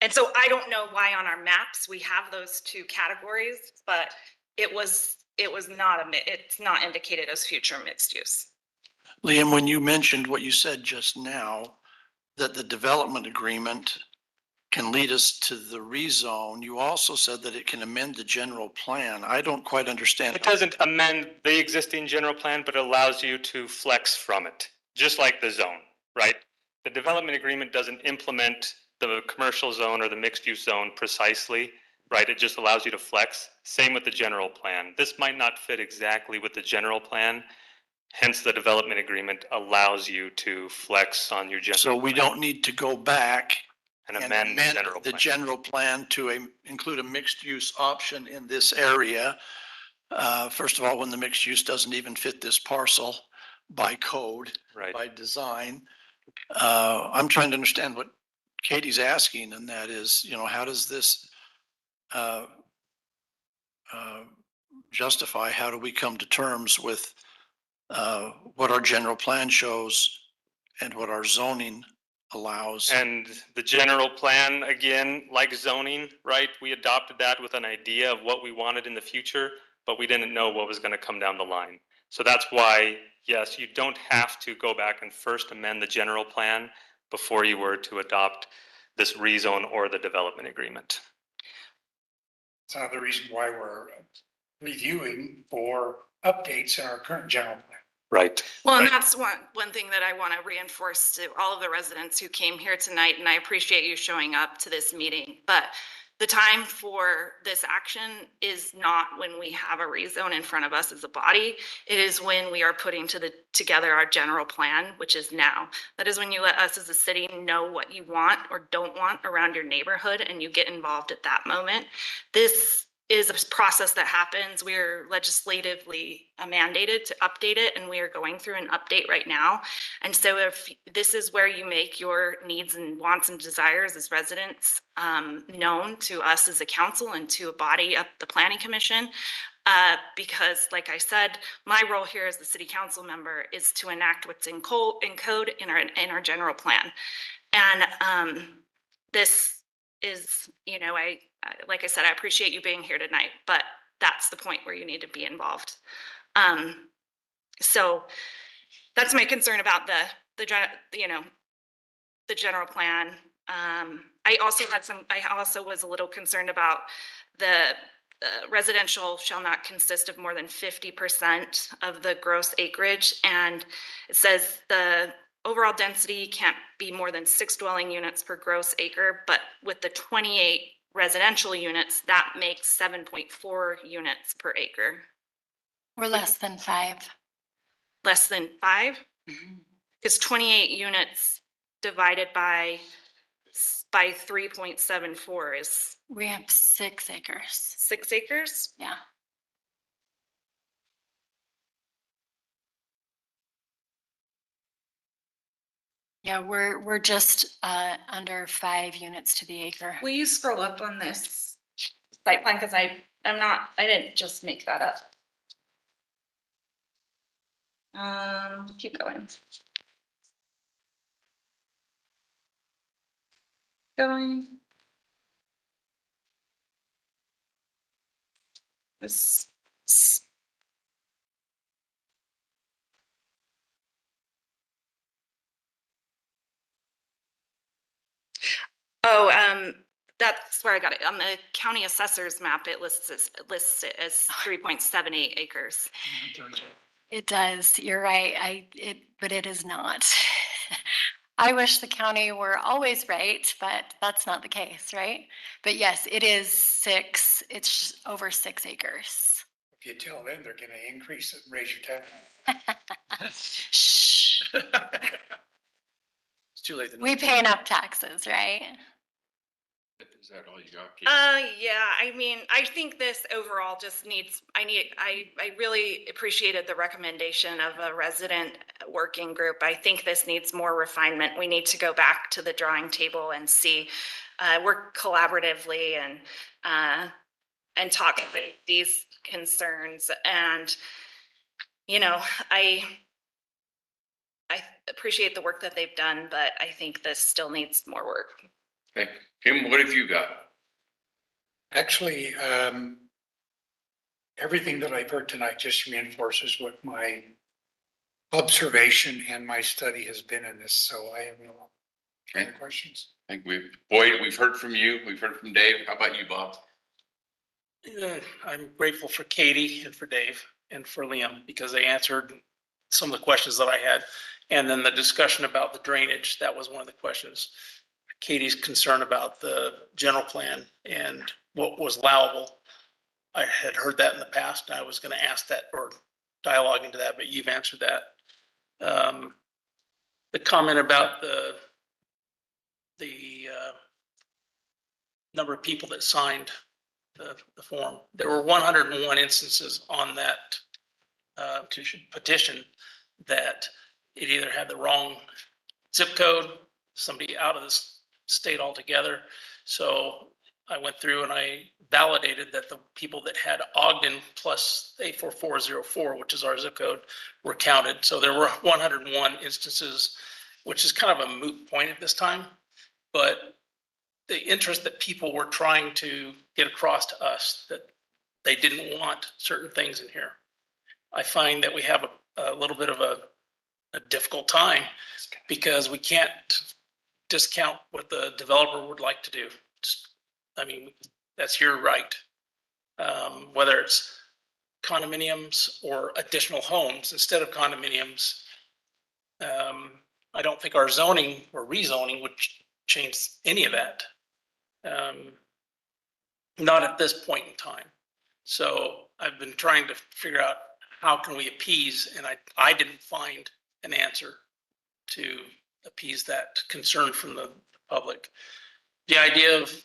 And so I don't know why on our maps we have those two categories, but it's not indicated as future mixed use. Liam, when you mentioned what you said just now, that the development agreement can lead us to the rezone, you also said that it can amend the general plan. I don't quite understand. It doesn't amend the existing general plan, but it allows you to flex from it, just like the zone, right? The development agreement doesn't implement the commercial zone or the mixed use zone precisely, right? It just allows you to flex. Same with the general plan. This might not fit exactly with the general plan. Hence, the development agreement allows you to flex on your general. So we don't need to go back and amend the general plan to include a mixed use option in this area. First of all, when the mixed use doesn't even fit this parcel by code, right, by design. I'm trying to understand what Katie's asking, and that is, how does this justify, how do we come to terms with what our general plan shows and what our zoning allows? And the general plan, again, like zoning, right? We adopted that with an idea of what we wanted in the future, but we didn't know what was going to come down the line. So that's why, yes, you don't have to go back and first amend the general plan before you were to adopt this rezone or the development agreement. It's another reason why we're reviewing for updates in our current general plan. Right. Well, and that's one thing that I want to reinforce to all of the residents who came here tonight, and I appreciate you showing up to this meeting, but the time for this action is not when we have a rezone in front of us as a body. It is when we are putting together our general plan, which is now. That is when you let us as a city know what you want or don't want around your neighborhood, and you get involved at that moment. This is a process that happens. We are legislatively mandated to update it, and we are going through an update right now. And so if this is where you make your needs and wants and desires as residents known to us as a council and to a body of the planning commission, because like I said, my role here as the city council member is to enact what's in code in our general plan. And this is, you know, like I said, I appreciate you being here tonight, but that's the point where you need to be involved. So that's my concern about you know, the general plan. I also was a little concerned about the residential shall not consist of more than 50% of the gross acreage. And it says the overall density can't be more than 6 dwelling units per gross acre, but with the 28 residential units, that makes 7.4 units per acre. We're less than 5. Less than 5? Because 28 units divided by 3.74 is We have 6 acres. 6 acres. Yeah. Yeah, we're just under 5 units to the acre. Will you scroll up on this site plan? Because I didn't just make that up. Keep going. Going. This. Oh, that's where I got it. On the county assessor's map, it lists it as 3.78 acres. It does. You're right. But it is not. I wish the county were always right, but that's not the case, right? But yes, it is 6. It's over 6 acres. If you tell them they're gonna increase it and raise your tax. Shh. It's too late. We pay enough taxes, right? Is that all you got? Yeah, I mean, I think this overall just needs, I really appreciated the recommendation of a resident working group. I think this needs more refinement. We need to go back to the drawing table and see, work collaboratively and talk about these concerns. And, you know, I appreciate the work that they've done, but I think this still needs more work. Okay, Kim, what have you got? Actually, everything that I've heard tonight just reinforces what my observation and my study has been in this, so I have no other questions. I think we've heard from you, we've heard from Dave. How about you, Bob? I'm grateful for Katie and for Dave and for Liam because they answered some of the questions that I had. And then the discussion about the drainage, that was one of the questions. Katie's concern about the general plan and what was allowable. I had heard that in the past and I was going to ask that or dialogue into that, but you've answered that. The comment about the number of people that signed the form. There were 101 instances on that petition that it either had the wrong zip code, somebody out of the state altogether. So I went through and I validated that the people that had Ogden plus 84404, which is our zip code, were counted. So there were 101 instances, which is kind of a moot point at this time. But the interest that people were trying to get across to us that they didn't want certain things in here. I find that we have a little bit of a difficult time because we can't discount what the developer would like to do. I mean, that's your right. Whether it's condominiums or additional homes instead of condominiums. I don't think our zoning or rezoning would change any of that. Not at this point in time. So I've been trying to figure out how can we appease, and I didn't find an answer to appease that concern from the public. The idea of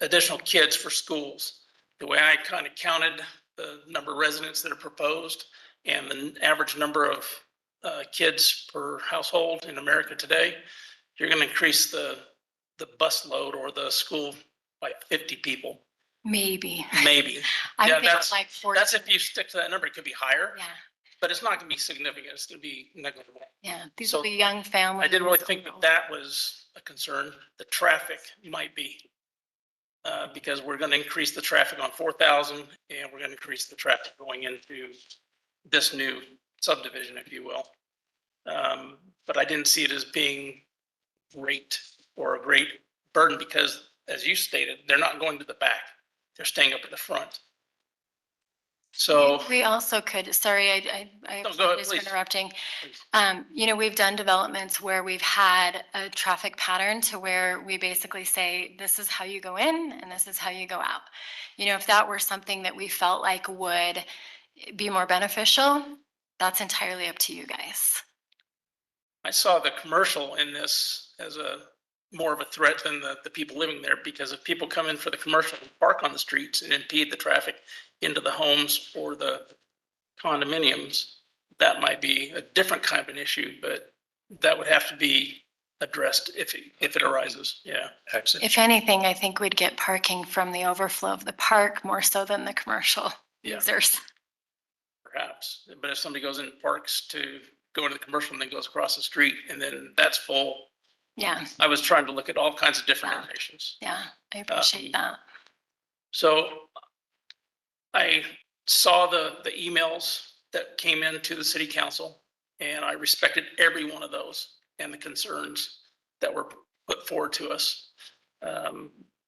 additional kids for schools, the way I kind of counted the number of residents that are proposed and the average number of kids per household in America today, you're going to increase the bus load or the school by 50 people. Maybe. Maybe. I Yeah, think that's like 40. that's if you stick to that number. It could be higher. Yeah. but it's not gonna be significant. It's gonna be negligible. Yeah, these So, will be young families. I didn't really think that that was a concern. The traffic might be. Because we're gonna increase the traffic on 4,000 and we're gonna increase the traffic going into this new subdivision, if you will. But I didn't see it as being great or a great burden because, as you stated, they're not going to the back. They're staying up at the front. So, We also could, sorry, I No, go ahead, apologize for please. interrupting. Please. You know, we've done developments where we've had a traffic pattern to where we basically say, this is how you go in and this is how you go out. You know, if that were something that we felt like would be more beneficial, that's entirely up to you guys. I saw the commercial in this as a more of a threat than the people living there, because if people come in for the commercial and park on the streets and impede the traffic into the homes or the condominiums, that might be a different kind of an issue, but that would have to be addressed if it arises. Yeah. If anything, I think we'd get parking from the overflow of the park more so than the commercial Yeah. users. Perhaps, but if somebody goes in and parks to go into the commercial and then goes across the street and then that's full. Yeah, I was trying to look at all kinds of different locations. yeah, I appreciate that. So I saw the emails that came in to the city council and I respected every one of those and the concerns that were put forward to us.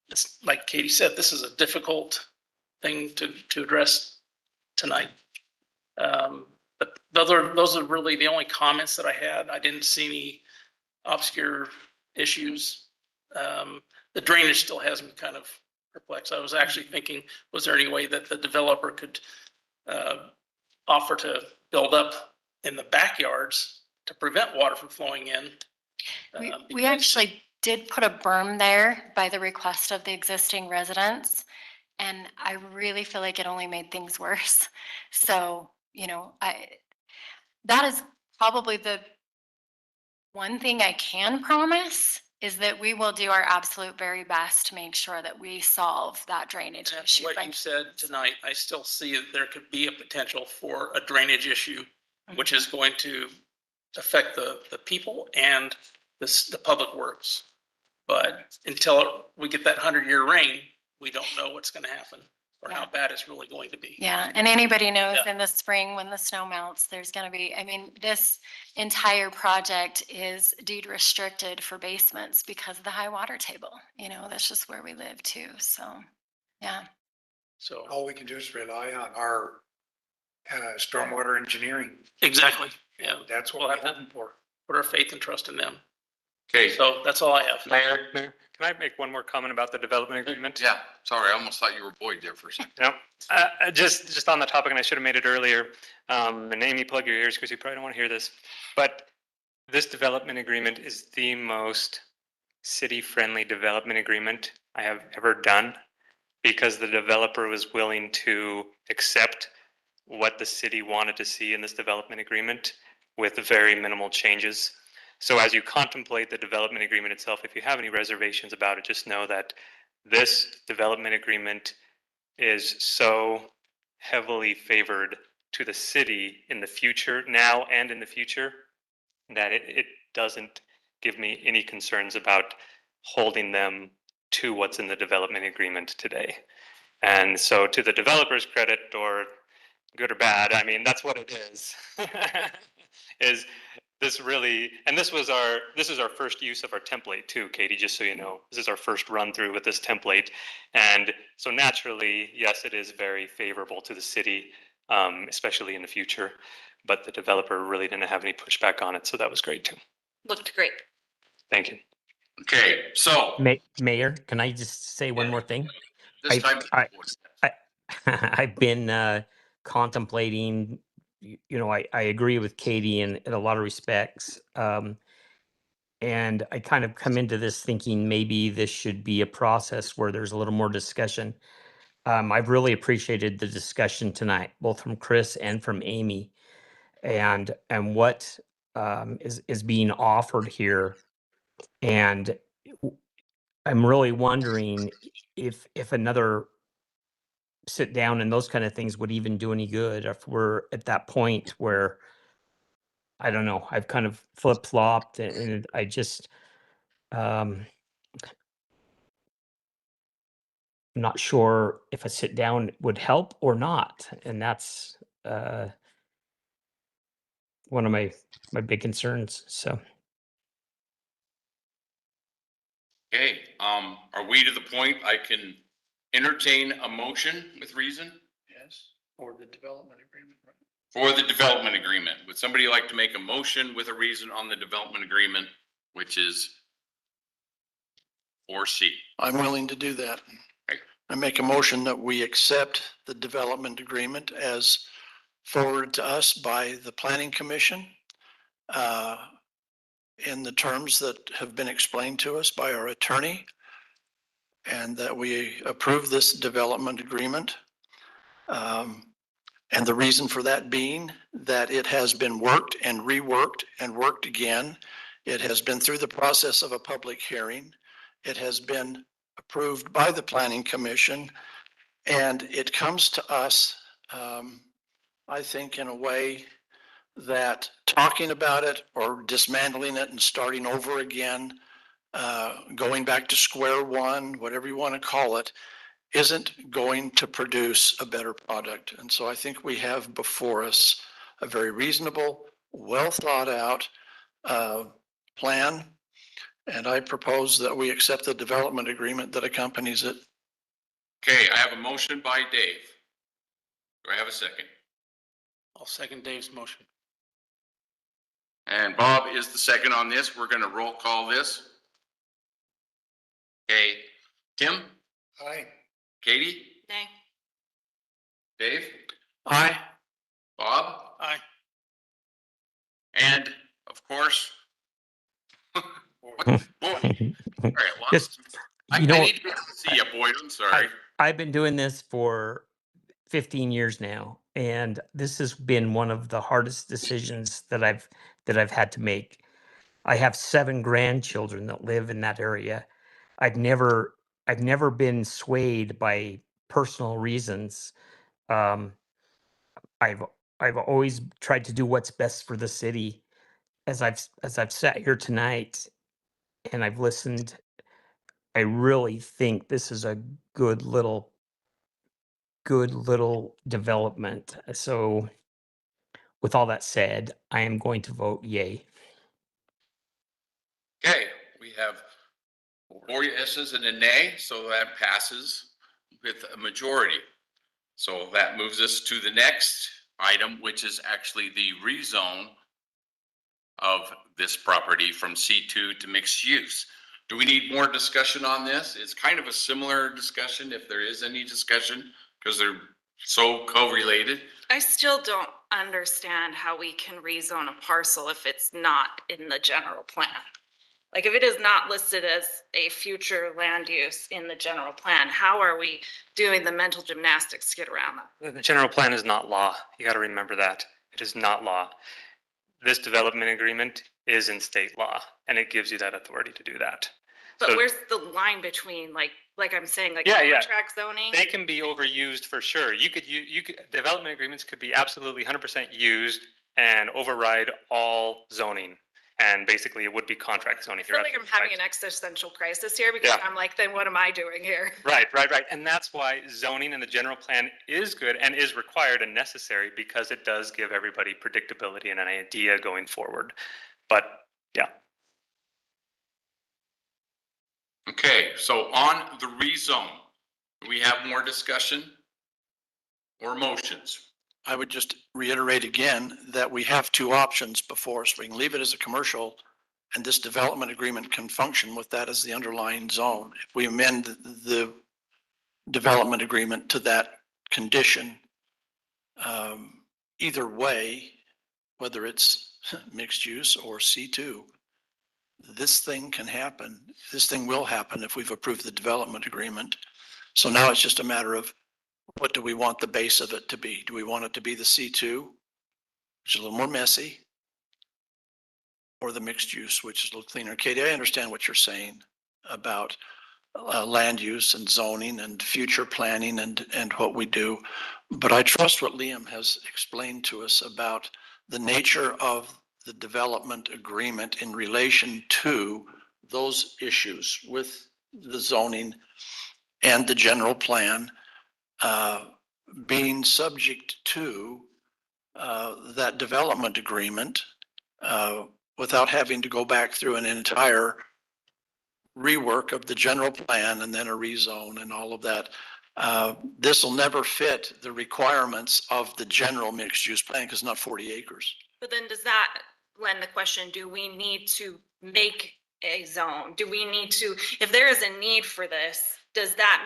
It's like Katie said, this is a difficult thing to address tonight. But those are really the only comments that I had. I didn't see any obscure issues. The drainage still has me kind of perplexed. I was actually thinking, was there any way that the developer could offer to build up in the backyards to prevent water from flowing in? We Because- actually did put a berm there by the request of the existing residents. And I really feel like it only made things worse. So, you know, that is probably the one thing I can promise is that we will do our absolute very best to make sure that we solve that drainage And issue. what you said tonight, I still see that there could be a potential for a drainage issue, which is going to affect the people and the public works. But until we get that 100-year rain, we don't know what's gonna happen or how bad it's really going to be. Yeah, and anybody knows Yeah. in the spring when the snow melts, there's gonna be, I mean, this entire project is deed restricted for basements because of the high water table. You know, that's just where we live too, so, yeah. So, All we can do is rely on our stormwater engineering. exactly, yeah. That's what We'll we're have to hoping for. put our faith and trust in them. Okay, So that's all I have. Mayor, can I make one more comment about the development agreement? yeah, sorry, I almost thought you were Boyd there for a second. No, just on the topic, and I should have made it earlier. And Amy, plug your ears because you probably don't want to hear this. But this development agreement is the most city-friendly development agreement I have ever done because the developer was willing to accept what the city wanted to see in this development agreement with very minimal changes. So as you contemplate the development agreement itself, if you have any reservations about it, just know that this development agreement is so heavily favored to the city in the future, now and in the future, that it doesn't give me any concerns about holding them to what's in the development agreement today. And so to the developer's credit, or good or bad, I mean, that's what it is. Is this really, and this is our first use of our template too, Katie, just so you know. This is our first run through with this template. And so naturally, yes, it is very favorable to the city, especially in the future. But the developer really didn't have any pushback on it, so that was great too. Looked great. Thank you. Okay, so Mayor, can I just say one more thing? this time. I- I've been contemplating, I agree with Katie in a lot of respects. And I kind of come into this thinking maybe this should be a process where there's a little more discussion. I've really appreciated the discussion tonight, both from Chris and from Amy, and what is being offered here. And I'm really wondering if another sit down and those kind of things would even do any good if we're at that point where, I don't know, I've kind of flip-flopped and I just, um, I'm not sure if a sit down would help or not. And that's, uh, one of my big concerns. So Okay, are we to the point I can entertain a motion with reason Yes, or the development agreement. Right? for the development agreement? Would somebody like to make a motion with a reason on the development agreement, which is 4C? I'm willing to do that. Okay. I make a motion that we accept the development agreement as forwarded to us by the planning commission in the terms that have been explained to us by our attorney, and that we approve this development agreement. And the reason for that being that it has been worked and reworked and worked again. It has been through the process of a public hearing. It has been approved by the planning commission, and it comes to us, I think, in a way that talking about it or dismantling it and starting over again, going back to square one, whatever you want to call it, isn't going to produce a better product. And so I think we have before us a very reasonable, well thought out plan. And I propose that we accept the development agreement that accompanies it. Okay, I have a motion by Dave. Do I have a second? I'll second Dave's motion. And Bob is the second on this. We're gonna roll call this. Okay, Tim, Aye. Katie, Nay. Dave, Aye. Bob, Aye. and of course. Boy, all right, well, just, I you know, need to be able to see you, Boyd, I'm sorry. I've been doing this for 15 years now, and this has been one of the hardest decisions that I've had to make. I have 7 grandchildren that live in that area. I've never I've never been swayed by personal reasons. Um, I've I've always tried to do what's best for the city. As I've sat here tonight and I've listened, I really think this is a good little development. So with all that said, I am going to vote yay. Okay, we have 4 yeses and a nay, so that passes with a majority. So that moves us to the next item, which is actually the rezone of this property from C2 to mixed use. Do we need more discussion on this? It's kind of a similar discussion, if there is any discussion, because they're so co-related. I still don't understand how we can rezone a parcel if it's not in the general plan. Like if it is not listed as a future land use in the general plan, how are we doing the mental gymnastics to get around that? The general plan is not law. You got to remember that. It is not law. This development agreement is in state law, and it gives you that authority to do that. But So where's the line between like I'm saying, like Yeah, yeah. contract zoning? they can be overused for sure. You could, development agreements could be absolutely 100% used and override all zoning. And basically it would be contract zoning. I feel You're like I'm absolutely having right. an existential crisis here because Yeah. I'm like, then what am I doing here? Right. And that's why zoning in the general plan is good and is required and necessary because it does give everybody predictability and an idea going forward. But yeah. Okay, so on the rezone, do we have more discussion or motions? I would just reiterate again that we have 2 options before us. We can leave it as a commercial, and this development agreement can function with that as the underlying zone. If we amend the development agreement to that condition, either way, whether it's mixed use or C2, this thing can happen. This thing will happen if we've approved the development agreement. So now it's just a matter of what do we want the base of it to be? Do we want it to be the C2, which is a little more messy, or the mixed use, which is a little cleaner? Katie, I understand what you're saying about land use and zoning and future planning and what we do. But I trust what Liam has explained to us about the nature of the development agreement in relation to those issues with the zoning and the general plan being subject to that development agreement without having to go back through an entire rework of the general plan and then a rezone and all of that. This will never fit the requirements of the general mixed use plan because it's not 40 acres. But then does that lend the question, do we need to make a zone? Do we need to, if there is a need for this, does that,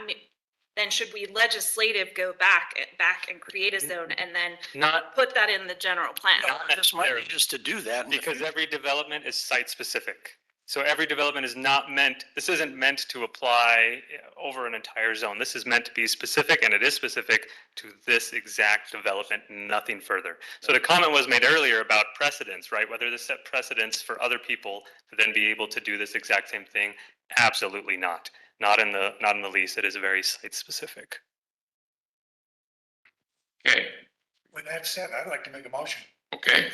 then should we legislative go back and create a zone and then Not, put that in the general plan? This might be just to do that. in the because future. every development is site specific. So every development is not meant, this isn't meant to apply over an entire zone. This is meant to be specific, and it is specific to this exact development, nothing further. So the comment was made earlier about precedents, right? Whether this set precedents for other people to then be able to do this exact same thing. Absolutely not. Not in the least. It is very site specific. Okay, With that said, I'd like to make a motion. okay.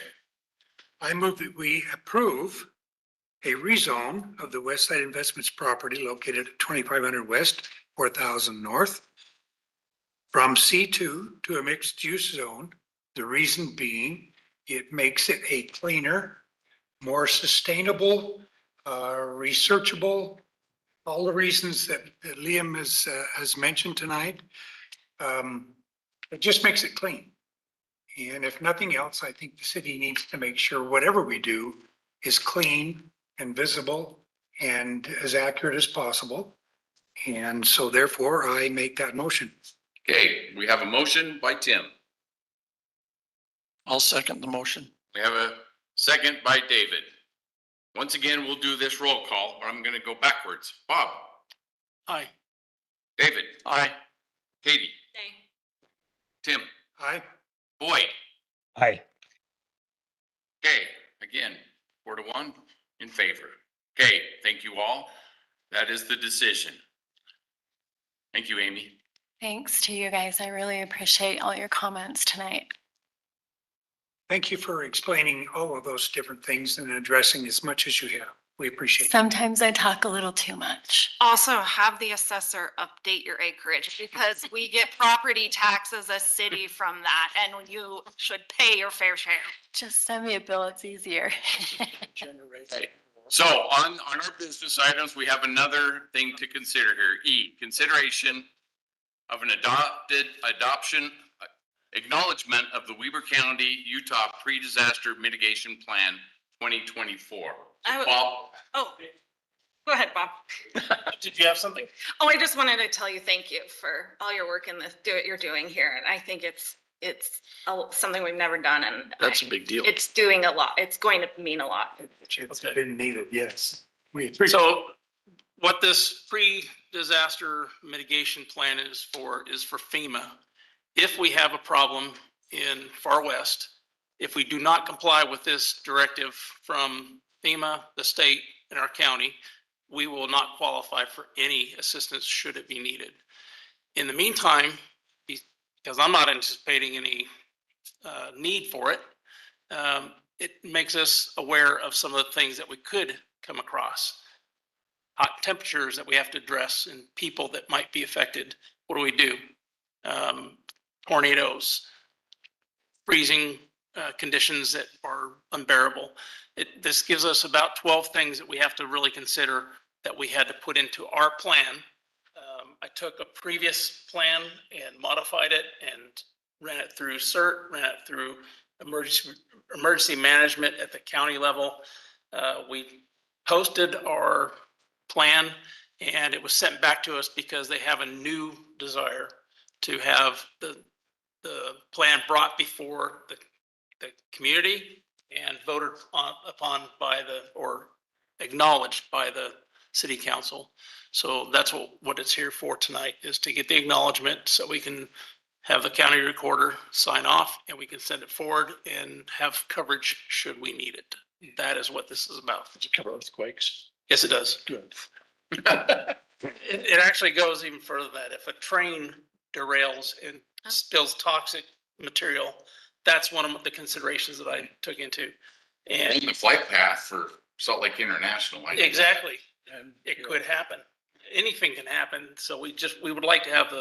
I move that we approve a rezone of the West Side Investments property located at 2500 West, 4000 North from C2 to a mixed use zone. The reason being, it makes it a cleaner, more sustainable, researchable, all the reasons that Liam has mentioned tonight. It just makes it clean. And if nothing else, I think the city needs to make sure whatever we do is clean and visible and as accurate as possible. And so therefore I make that motion. Okay, we have a motion by Tim. I'll second the motion. We have a second by David. Once again, we'll do this roll call, or I'm gonna go backwards. Bob, Aye. David, Aye. Katie, Okay. Tim, Aye. Boyd. Aye. Okay, again, 4-1 in favor. Okay, thank you all. That is the decision. Thank you, Amy. Thanks to you guys. I really appreciate all your comments tonight. Thank you for explaining all of those different things and addressing as much as you have. We appreciate it. Sometimes I talk a little too much. Also have the assessor update your acreage because we get property tax as a city from that and you should pay your fair share. Just send me a bill. It's easier. Okay. So on our business items, we have another thing to consider here. E, consideration of an adoption, acknowledgement of the Weber County, Utah Pre-Disaster Mitigation Plan 2024. Bob? Oh, go ahead, Bob. Did you have something? Oh, I just wanted to tell you, thank you for all your work in this, you're doing here. And I think it's something we've never done and That's a big deal. it's doing a lot. It's going to mean a lot. It's been needed, yes. We appreciate. So what this pre-disaster mitigation plan is for FEMA. If we have a problem in Far West, if we do not comply with this directive from FEMA, the state, and our county, we will not qualify for any assistance should it be needed. In the meantime, because I'm not anticipating any need for it, it makes us aware of some of the things that we could come across. Hot temperatures that we have to address and people that might be affected. What do we do? Tornadoes, freezing conditions that are unbearable. This gives us about 12 things that we have to really consider that we had to put into our plan. I took a previous plan and modified it and ran it through CERT, ran it through emergency management at the county level. We posted our plan and it was sent back to us because they have a new desire to have the plan brought before the community and voted upon by or acknowledged by the city council. So that's what it's here for tonight, is to get the acknowledgement so we can have the county recorder sign off and we can send it forward and have coverage should we need it. That is what this is about. Does it cover earthquakes? Yes, it does. Good. It actually goes even further than that. If a train derails and spills toxic material, that's one of the considerations that I took into. And The flight path for Salt Lake International. I think. exactly, it could happen. Anything can happen. So we would like to have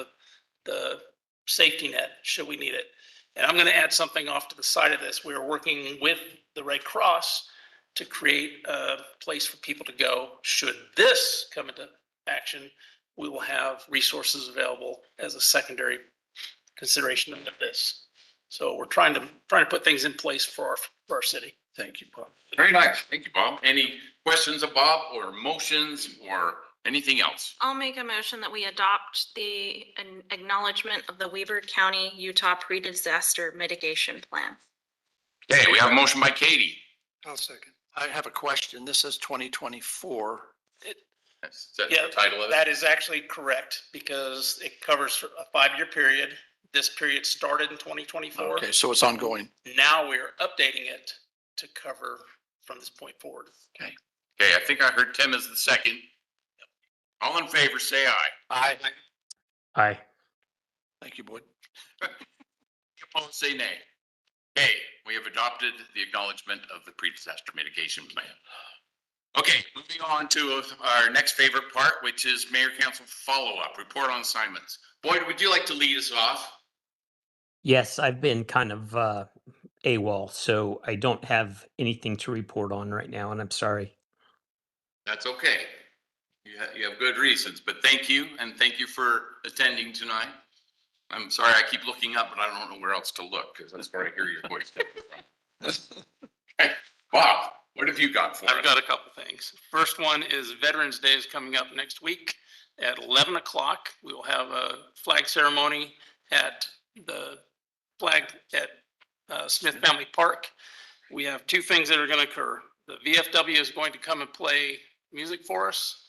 the safety net should we need it. And I'm going to add something off to the side of this. We are working with the Red Cross to create a place for people to go. Should this come into action, we will have resources available as a secondary consideration of this. So we're trying to put things in place for our city. Thank you, Bob. Very nice. Thank you, Bob. Any questions of Bob or motions or anything else? I'll make a motion that we adopt the acknowledgement of the Weber County, Utah pre-disaster mitigation plan. Okay, we have a motion by Katie. I'll second. I have a question. This is 2024. Is that Yeah, the title of it? that is actually correct because it covers a 5-year period. This period started in 2024. Okay, so it's ongoing. Now we're updating it to cover from this point forward. Okay. Okay, I think I heard Tim as the second. All in favor, say aye. Aye. Aye. Thank you, Boyd. Opposed, say nay. Okay, we have adopted the acknowledgement of the pre-disaster mitigation plan. Okay, moving on to our next favorite part, which is Mayor Council follow-up, report on assignments. Boyd, would you like to lead us off? Yes, I've been kind of AWOL, so I don't have anything to report on right now, and I'm sorry. That's okay. You have good reasons, but thank you, and thank you for attending tonight. I'm sorry, I keep looking up, but I don't know where else to look, because that's where I hear your voice coming from. Okay, Bob, what have you got for us? I've got a couple things. First one is Veterans Day is coming up next week at 11 o'clock. We will have a flag ceremony at the flag at Smith Family Park. We have two things that are going to occur. The VFW is going to come and play music for us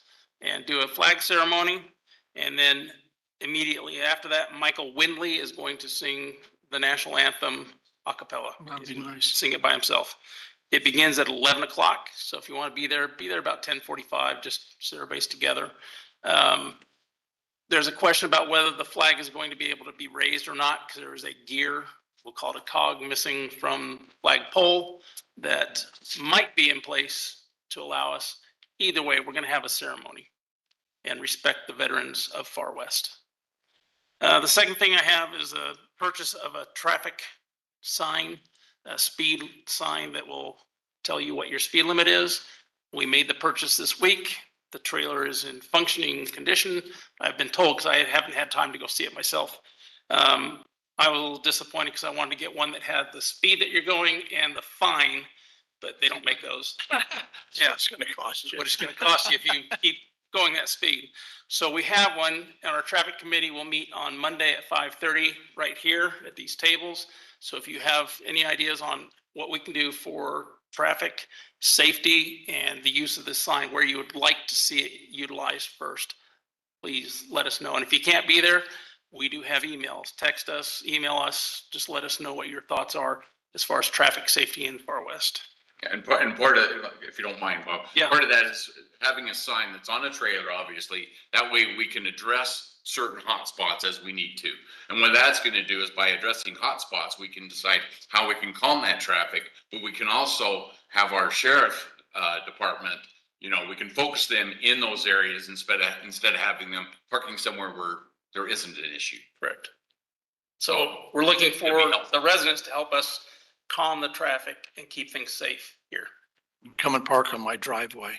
and do a flag ceremony. And then immediately after that, Michael Windley is going to sing the national anthem a cappella. That'd be nice. Sing it by himself. It begins at 11 o'clock. So if you want to be there about 10:45, just so everybody's together. There's a question about whether the flag is going to be able to be raised or not, because there is a gear, we'll call it a cog, missing from flag pole that might be in place to allow us. Either way, we're going to have a ceremony and respect the veterans of Far West. The second thing I have is a purchase of a traffic sign, a speed sign that will tell you what your speed limit is. We made the purchase this week. The trailer is in functioning condition. I've been told, because I haven't had time to go see it myself. I was a little disappointed because I wanted to get one that had the speed that you're going and the fine, but they don't make those. Yeah, It's going to cost you. what it's going to cost you if you keep going that speed. So we have one, and our traffic committee will meet on Monday at 5:30 right here at these tables. So if you have any ideas on what we can do for traffic safety and the use of this sign, where you would like to see it utilized first, please let us know. And if you can't be there, we do have emails. Text us, email us, just let us know what your thoughts are as far as traffic safety in Far West. And part of, if you don't mind, Bob, Yeah. part of that is having a sign that's on a trailer, obviously. That way we can address certain hot spots as we need to. And what that's going to do is by addressing hot spots, we can decide how we can calm that traffic, but we can also have our sheriff department, we can focus them in those areas instead of having them parking somewhere where there isn't an issue. Correct. So we're looking for the residents to help us calm the traffic and keep things safe here. Come and park on my driveway.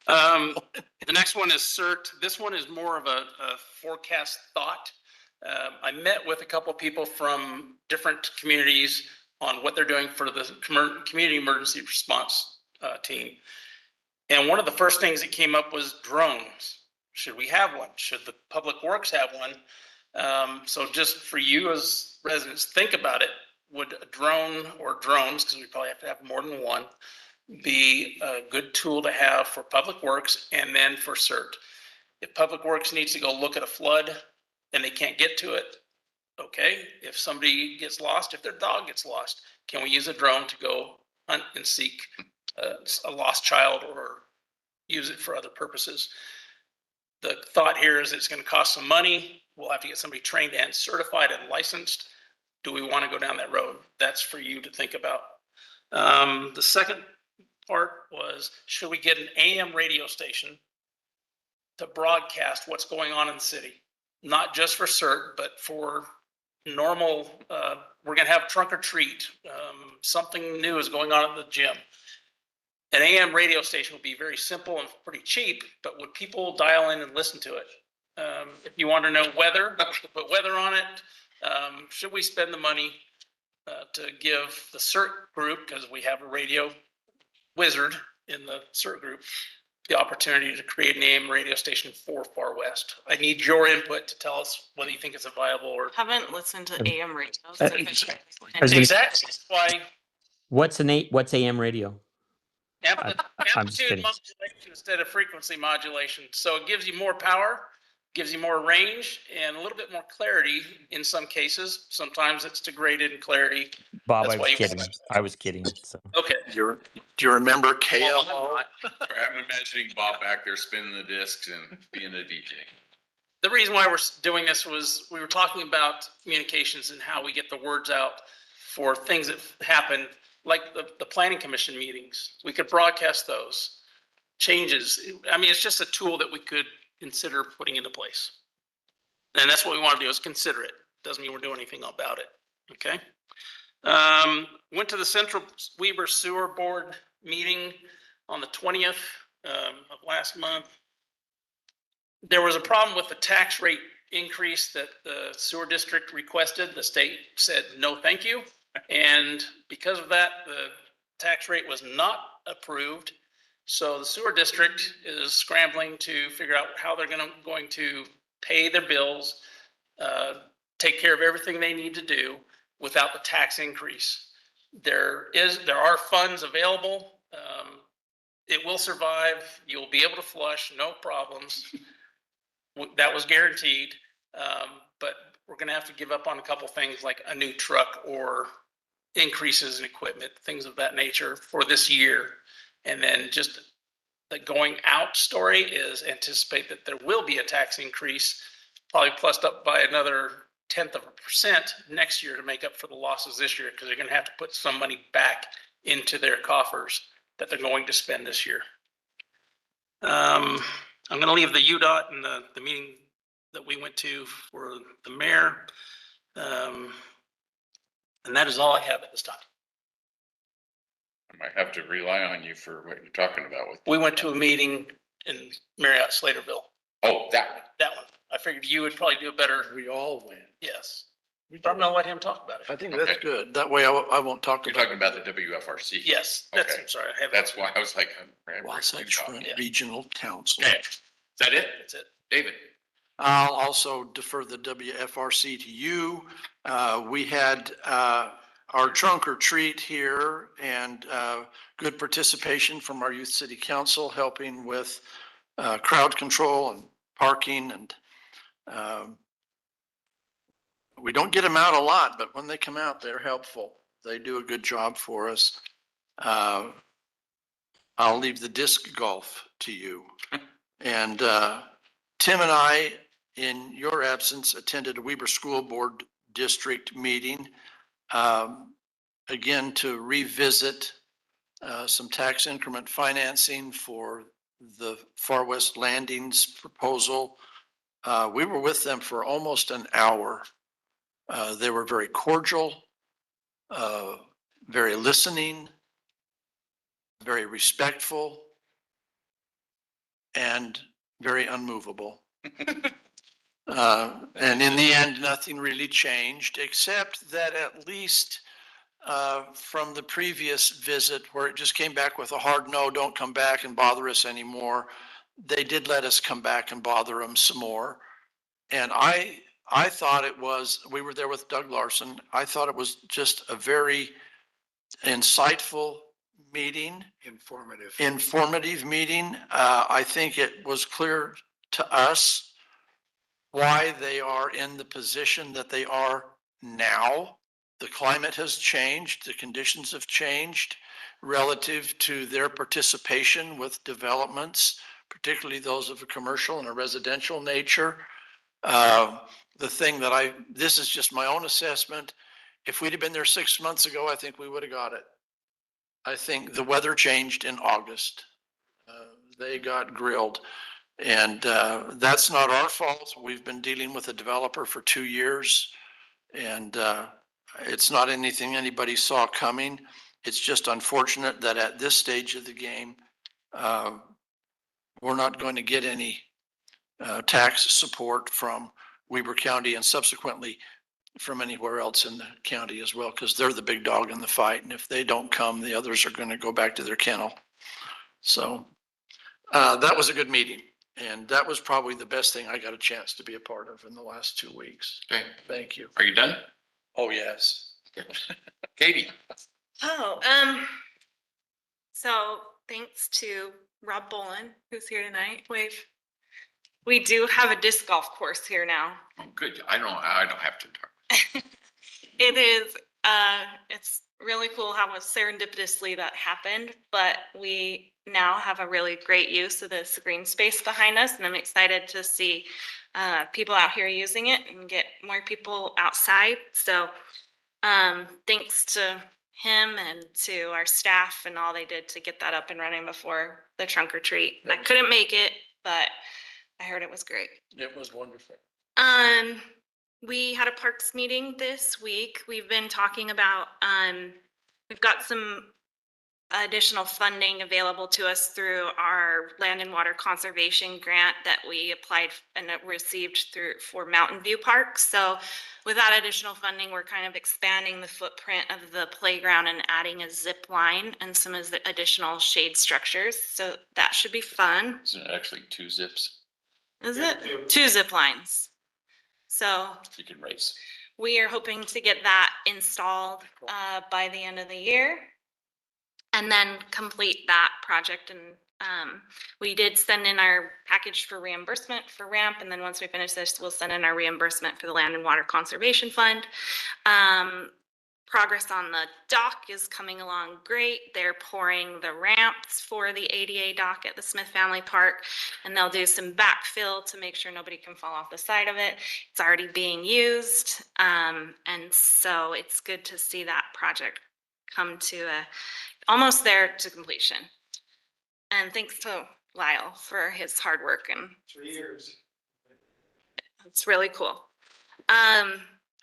The next one is CERT. This one is more of a forecast thought. I met with a couple of people from different communities on what they're doing for the community emergency response team. And one of the first things that came up was drones. Should we have one? Should the public works have one? So just for you as residents, think about it. Would a drone or drones, because we probably have to have more than one, be a good tool to have for public works and then for CERT? If public works needs to go look at a flood and they can't get to it, okay. If somebody gets lost, if their dog gets lost, can we use a drone to go hunt and seek a lost child or use it for other purposes. The thought here is it's going to cost some money. We'll have to get somebody trained and certified and licensed. Do we want to go down that road? That's for you to think about. The second part was, should we get an AM radio station to broadcast what's going on in the city? Not just for CERT, but for normal, we're gonna have trunk or treat. Something new is going on at the gym. An AM radio station would be very simple and pretty cheap, but would people dial in and listen to it? If you want to know weather, put weather on it. Should we spend the money to give the CERT group, because we have a radio wizard in the CERT group, the opportunity to create an AM radio station for Far West? I need your input to tell us whether you think it's a viable or. Haven't listened to AM radios. Exactly why What's AM radio? I'm just amplitude kidding. modulation instead of frequency modulation. So it gives you more power, gives you more range, and a little bit more clarity in some cases. Sometimes it's degraded in clarity. Bob, That's I why was you- kidding. I was kidding. So. Okay. Do you remember KLO? I'm imagining Bob back there spinning the discs and being a DJ. The reason why we're doing this was we were talking about communications and how we get the words out for things that happen, like the planning commission meetings. We could broadcast those changes. I mean, it's just a tool that we could consider putting into place. And that's what we want to do, is consider it. Doesn't mean we're doing anything about it. Okay. Went to the Central Weber Sewer Board meeting on the 20th of last month. There was a problem with the tax rate increase that the sewer district requested. The state said, no, thank you. And because of that, the tax rate was not approved. So the sewer district is scrambling to figure out how they're going to pay their bills, take care of everything they need to do without the tax increase. There are funds available. It will survive. You'll be able to flush, no problems. That was guaranteed. But we're going to have to give up on a couple things like a new truck or increases in equipment, things of that nature for this year. And then just the going out story is anticipate that there will be a tax increase, probably plussed up by another 0.1% next year to make up for the losses this year, because they're going to have to put some money back into their coffers that they're going to spend this year. I'm going to leave the UDOT and the meeting that we went to for the mayor. And that is all I have at this time. I might have to rely on you for what you're talking about with. We went to a meeting in Marriott Slaterville. Oh, that one. That one. I figured you would probably do better. We all win. Yes. But I'm going to let him talk about I it. think that's good. That way I won't talk You're about. talking about the WFRC. Yes, that's, Okay. I'm sorry. I have. That's why I was like. Wasatch Front Regional Council. Okay, is that it? That's it. David? I'll also defer the WFRC to you. We had our trunk or treat here, and good participation from our youth city council, helping with crowd control and parking. And we don't get them out a lot, but when they come out, they're helpful. They do a good job for us. I'll leave the disc golf to you. And Tim and I, in your absence, attended a Weber School Board District meeting, again, to revisit some tax increment financing for the Far West Landings proposal. We were with them for almost an hour. They were very cordial, very listening, very respectful, and very unmovable. And in the end, nothing really changed, except that at least from the previous visit, where it just came back with a hard no, don't come back and bother us anymore, they did let us come back and bother them some more. And I thought it was, we were there with Doug Larson, I thought it was just a very insightful meeting. Informative meeting. I think it was clear to us why they are in the position that they are now. The climate has changed, the conditions have changed, relative to their participation with developments, particularly those of a commercial and a residential nature. The thing that this is just my own assessment. If we'd have been there 6 months ago, I think we would have got it. I think the weather changed in August. They got grilled. And that's not our fault. We've been dealing with a developer for 2 years. And it's not anything anybody saw coming. It's just unfortunate that at this stage of the game, we're not going to get any tax support from Weber County and subsequently from anywhere else in the county as well, because they're the big dog in the fight. And if they don't come, the others are going to go back to their kennel. So that was a good meeting. And that was probably the best thing I got a chance to be a part of in the last 2 weeks. Okay, Thank you. are you done? Oh, yes. Katie? So thanks to Rob Bolin, who's here tonight. We do have a disc golf course here now. Oh, good. I don't have to talk. It is, it's really cool how serendipitously that happened, but we now have a really great use of this green space behind us, and I'm excited to see people out here using it and get more people outside. So thanks to him and to our staff and all they did to get that up and running before the trunk or treat. I couldn't make it, but I heard it was great. It was wonderful. We had a parks meeting this week. We've been talking about, we've got some additional funding available to us through our land and water conservation grant that we applied and received for Mountain View Park. So with that additional funding, we're kind of expanding the footprint of the playground and adding a zip line and some of the additional shade structures. So that should be fun. Isn't it actually 2 zips? Is it? 2 zip lines. So You can race. we are hoping to get that installed by the end of the year and then complete that project. And we did send in our package for reimbursement for ramp. And then once we finish this, we'll send in our reimbursement for the Land and Water Conservation Fund. Progress on the dock is coming along great. They're pouring the ramps for the ADA dock at the Smith Family Park, and they'll do some backfill to make sure nobody can fall off the side of it. It's already being used, and so it's good to see that project come to almost there to completion. And thanks to Lyle for his hard work, and 3 years. it's really cool.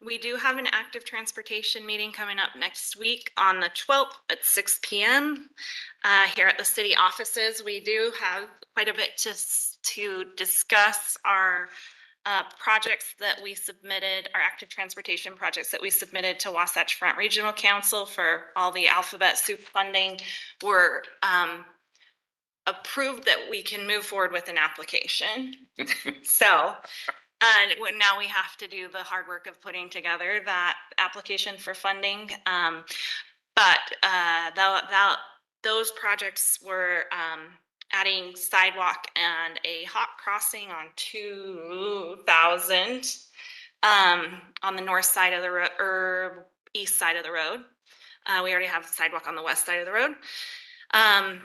We do have an active transportation meeting coming up next week on the 12th at 6 p.m. Here at the city offices. We do have quite a bit to discuss our projects that we submitted, our active transportation projects that we submitted to Wasatch Front Regional Council for all the alphabet soup funding were approved that we can move forward with an application. So now we have to do the hard work of putting together that application for funding. Those projects were adding sidewalk and a hot crossing on 2000 on the north side of the road or east side of the road. We already have sidewalk on the west side of the road.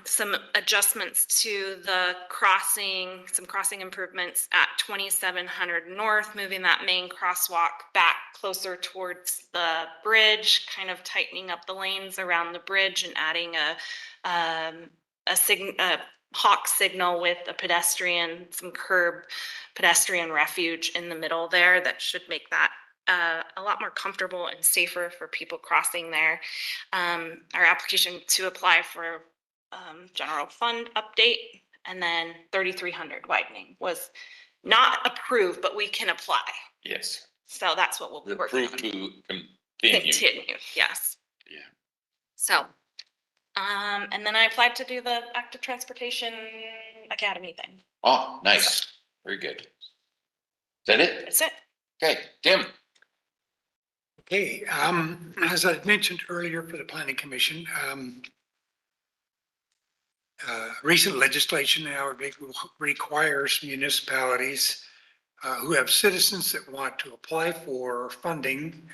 Some adjustments to the crossing, some crossing improvements at 2700 North, moving that main crosswalk back closer towards the bridge, kind of tightening up the lanes around the bridge and adding a hawk signal with a pedestrian, some curb pedestrian refuge in the middle there that should make that a lot more comfortable and safer for people crossing there. Our application to apply for general fund update, and then 3300 widening was not approved, but we can apply. Yes. So that's what we'll be working on. Approved to continue. Yes. Yeah. So, and then I applied to do the active transportation academy thing. Oh, nice. Very good. Is that it? That's it. Okay, Tim. Okay, as I mentioned earlier for the planning commission, recent legislation now requires municipalities who have citizens that want to apply for funding,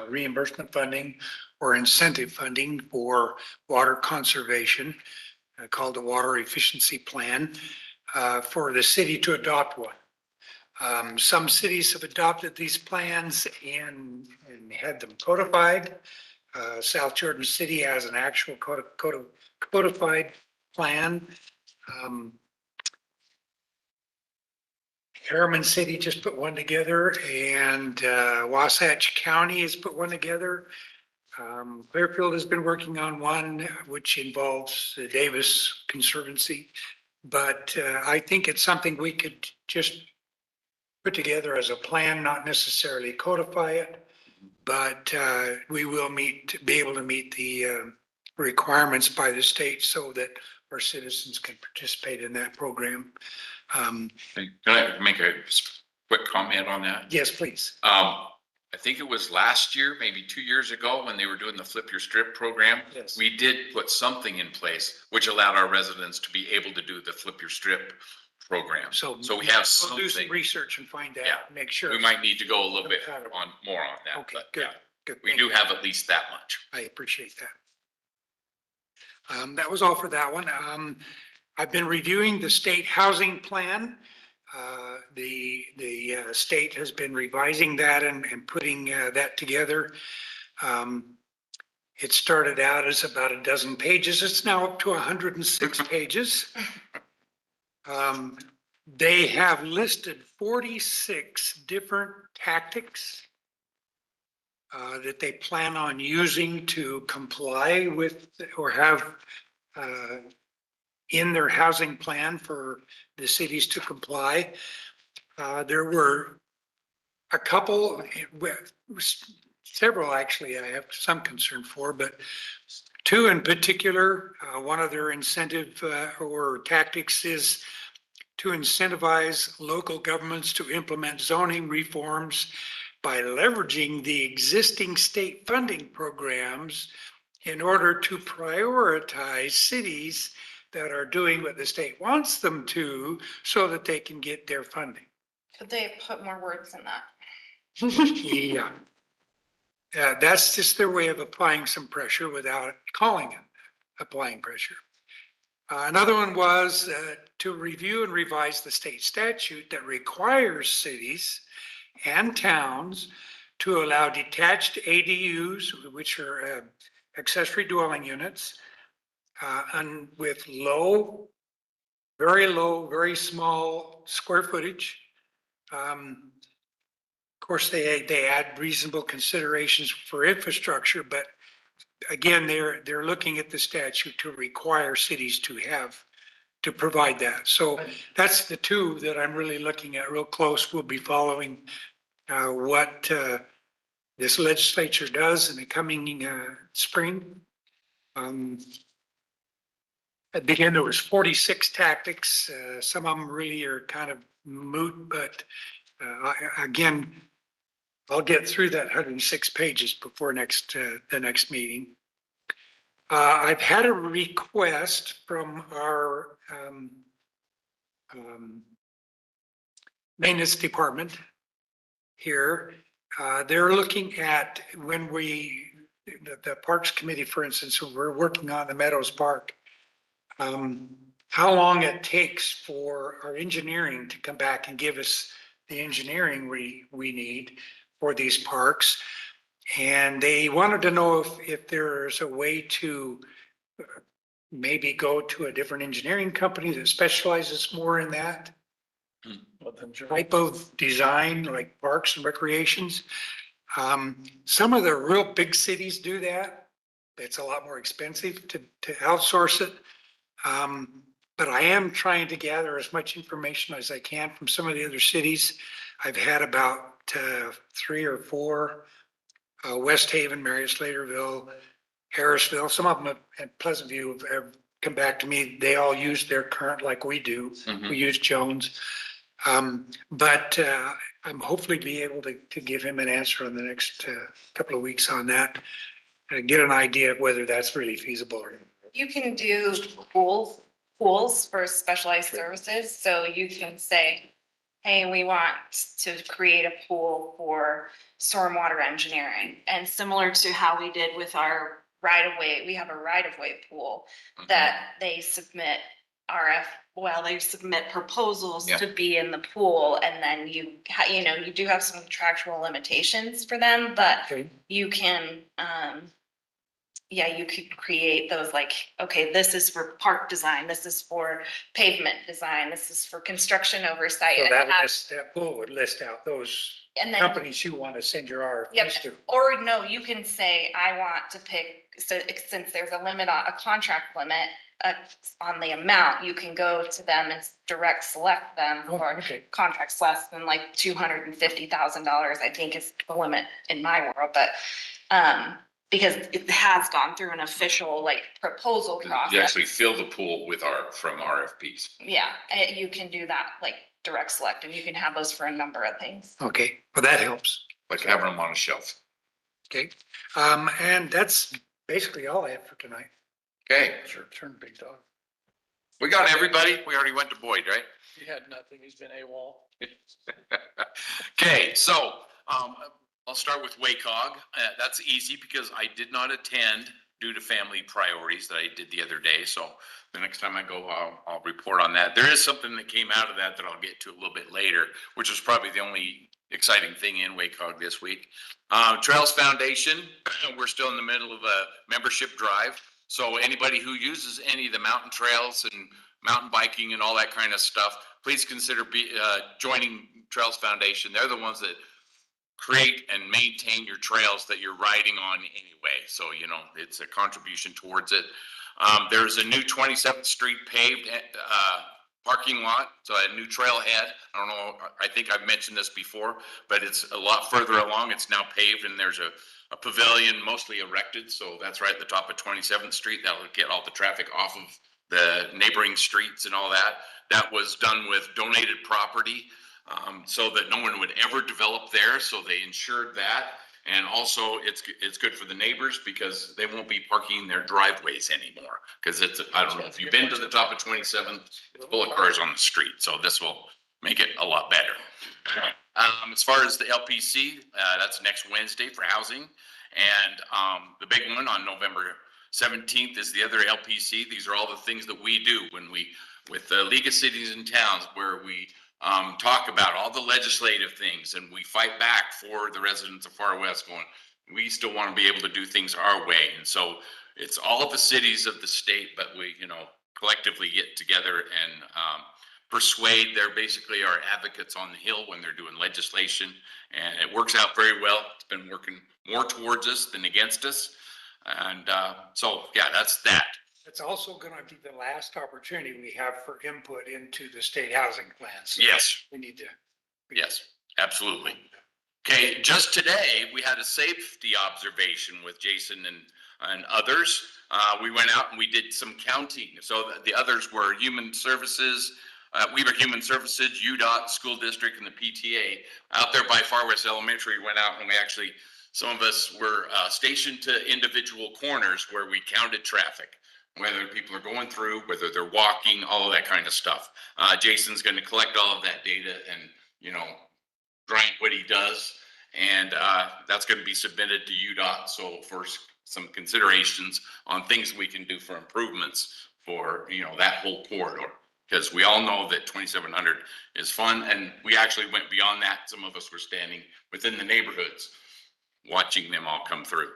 reimbursement funding or incentive funding for water conservation, called the Water Efficiency Plan, for the city to adopt one. Some cities have adopted these plans and had them codified. South Jordan City has an actual codified plan. Harriman City just put one together, and Wasatch County has put one together. Clearfield has been working on one, which involves the Davis Conservancy. But I think it's something we could just put together as a plan, not necessarily codify it, but we will be able to meet the requirements by the state so that our citizens can participate in that program. Can I make a quick comment on that? Yes, please. I think it was last year, maybe 2 years ago, when they were doing the Flip Your Strip program. Yes. We did put something in place which allowed our residents to be able to do the Flip Your Strip program. So we have we'll do some something. research and find Yeah. out, make sure. We might need to go a little bit on more on that, Okay, but good, yeah, good. we Thank do you. have at least that much. I appreciate that. That was all for that one. I've been reviewing the state housing plan. The state has been revising that and putting that together. It started out as about a dozen pages. It's now up to 106 pages. They have listed 46 different tactics that they plan on using to comply with or have in their housing plan for the cities to comply. There were a couple, several actually I have some concern for, but two in particular. One of their incentive or tactics is to incentivize local governments to implement zoning reforms by leveraging the existing state funding programs in order to prioritize cities that are doing what the state wants them to so that they can get their funding. Could they put more words in that? Yeah. That's just their way of applying some pressure without calling it applying pressure. Another one was to review and revise the state statute that requires cities and towns to allow detached ADUs, which are accessory dwelling units, and with very small square footage. Of course, they add reasonable considerations for infrastructure, but again, they're looking at the statute to require cities to provide that. So that's the two that I'm really looking at real close. We'll be following what this legislature does in the coming spring. Again, there was 46 tactics. Some of them really are kind of moot, but again, I'll get through that 106 pages before the next meeting. I've had a request from our maintenance department here. They're looking at when the Parks Committee, for instance, we're working on the Meadows Park. How long it takes for our engineering to come back and give us the engineering we need for these parks. And they wanted to know if there's a way to maybe go to a different engineering company that specializes more in that type of design, like parks and recreations. Some of the real big cities do that. It's a lot more expensive to outsource it. But I am trying to gather as much information as I can from some of the other cities. I've had about 3 or 4, West Haven, Marion Slaterville, Harrisville. Some of them at Pleasant View have come back to me. They all use their current like we do. Mhm. We use Jones. But I'm hopefully be able to give him an answer in the next couple of weeks on that. And get an idea of whether that's really feasible or not. You can do pools for specialized services, so you can say, hey, we want to create a pool for stormwater engineering. And similar to how we did with our right of way, we have a right of way pool that they submit they submit proposals Yeah. to be in the pool, and then you do have some contractual limitations for them, but Okay. you can, you could create those like, okay, this is for park design, this is for pavement design, this is for construction oversight. So and that have- list, that pool would list out those And then, companies you want to send your yep, RFPs to. or no, you can say, I want to pick, so since there's a limit on, a contract limit on the amount, you can go to them and direct select them Oh, for okay. contracts less than like $250,000, I think is the limit in my world, but, because it has gone through an official like proposal You process. actually fill the pool with from RFPs. Yeah, you can do that, like direct select, and you can have those for a number of things. Okay, well, that helps. Like having them on a shelf. Okay, and that's basically all I have for tonight. Okay, Sure, turn big dog. We got everybody. We already went to Boyd, right? He had nothing. He's been AWOL. Okay, so, I'll start with WACOG. That's easy because I did not attend due to family priorities that I did the other day. So the next time I go, I'll report on that. There is something that came out of that I'll get to a little bit later, which is probably the only exciting thing in WACOG this week. Trails Foundation, we're still in the middle of a membership drive. So anybody who uses any of the mountain trails and mountain biking and all that kind of stuff, please consider joining Trails Foundation. They're the ones that create and maintain your trails that you're riding on anyway. So, it's a contribution towards it. There's a new 27th Street paved parking lot, so a new trailhead. I don't know, I think I've mentioned this before, but it's a lot further along. It's now paved, and there's a pavilion mostly erected. So that's right at the top of 27th Street. That'll get all the traffic off of the neighboring streets and all that. That was done with donated property, so that no one would ever develop there. So they ensured that. And also it's good for the neighbors because they won't be parking their driveways anymore. Cause I don't know if you've been to the top of 27th, it's full of cars on the street. So this will make it a lot better. As far as the LPC, that's next Wednesday for housing. And, the big one on November 17th is the other LPC. These are all the things that we do with the League of Cities and Towns, where we talk about all the legislative things, and we fight back for the residents of Far West going, we still want to be able to do things our way. And so it's all of the cities of the state, but we, collectively get together and persuade. They're basically our advocates on the Hill when they're doing legislation, and it works out very well. It's been working more towards us than against us. And so, yeah, that's that. It's also gonna be the last opportunity we have for input into the state housing plans. So Yes. we need to. Yes, absolutely. Okay, just today, we had a safety observation with Jason and others. We went out and we did some counting. So the others were Human Services, Weaver Human Services, UDOT, School District, and the PTA. Out there by Far West Elementary, we went out and some of us were stationed to individual corners where we counted traffic, whether people are going through, whether they're walking, all of that kind of stuff. Jason's going to collect all of that data and, grind what he does. And that's going to be submitted to UDOT. So for some considerations on things we can do for improvements for, that whole corridor. Because we all know that 2700 is fun. And we actually went beyond that. Some of us were standing within the neighborhoods, watching them all come through.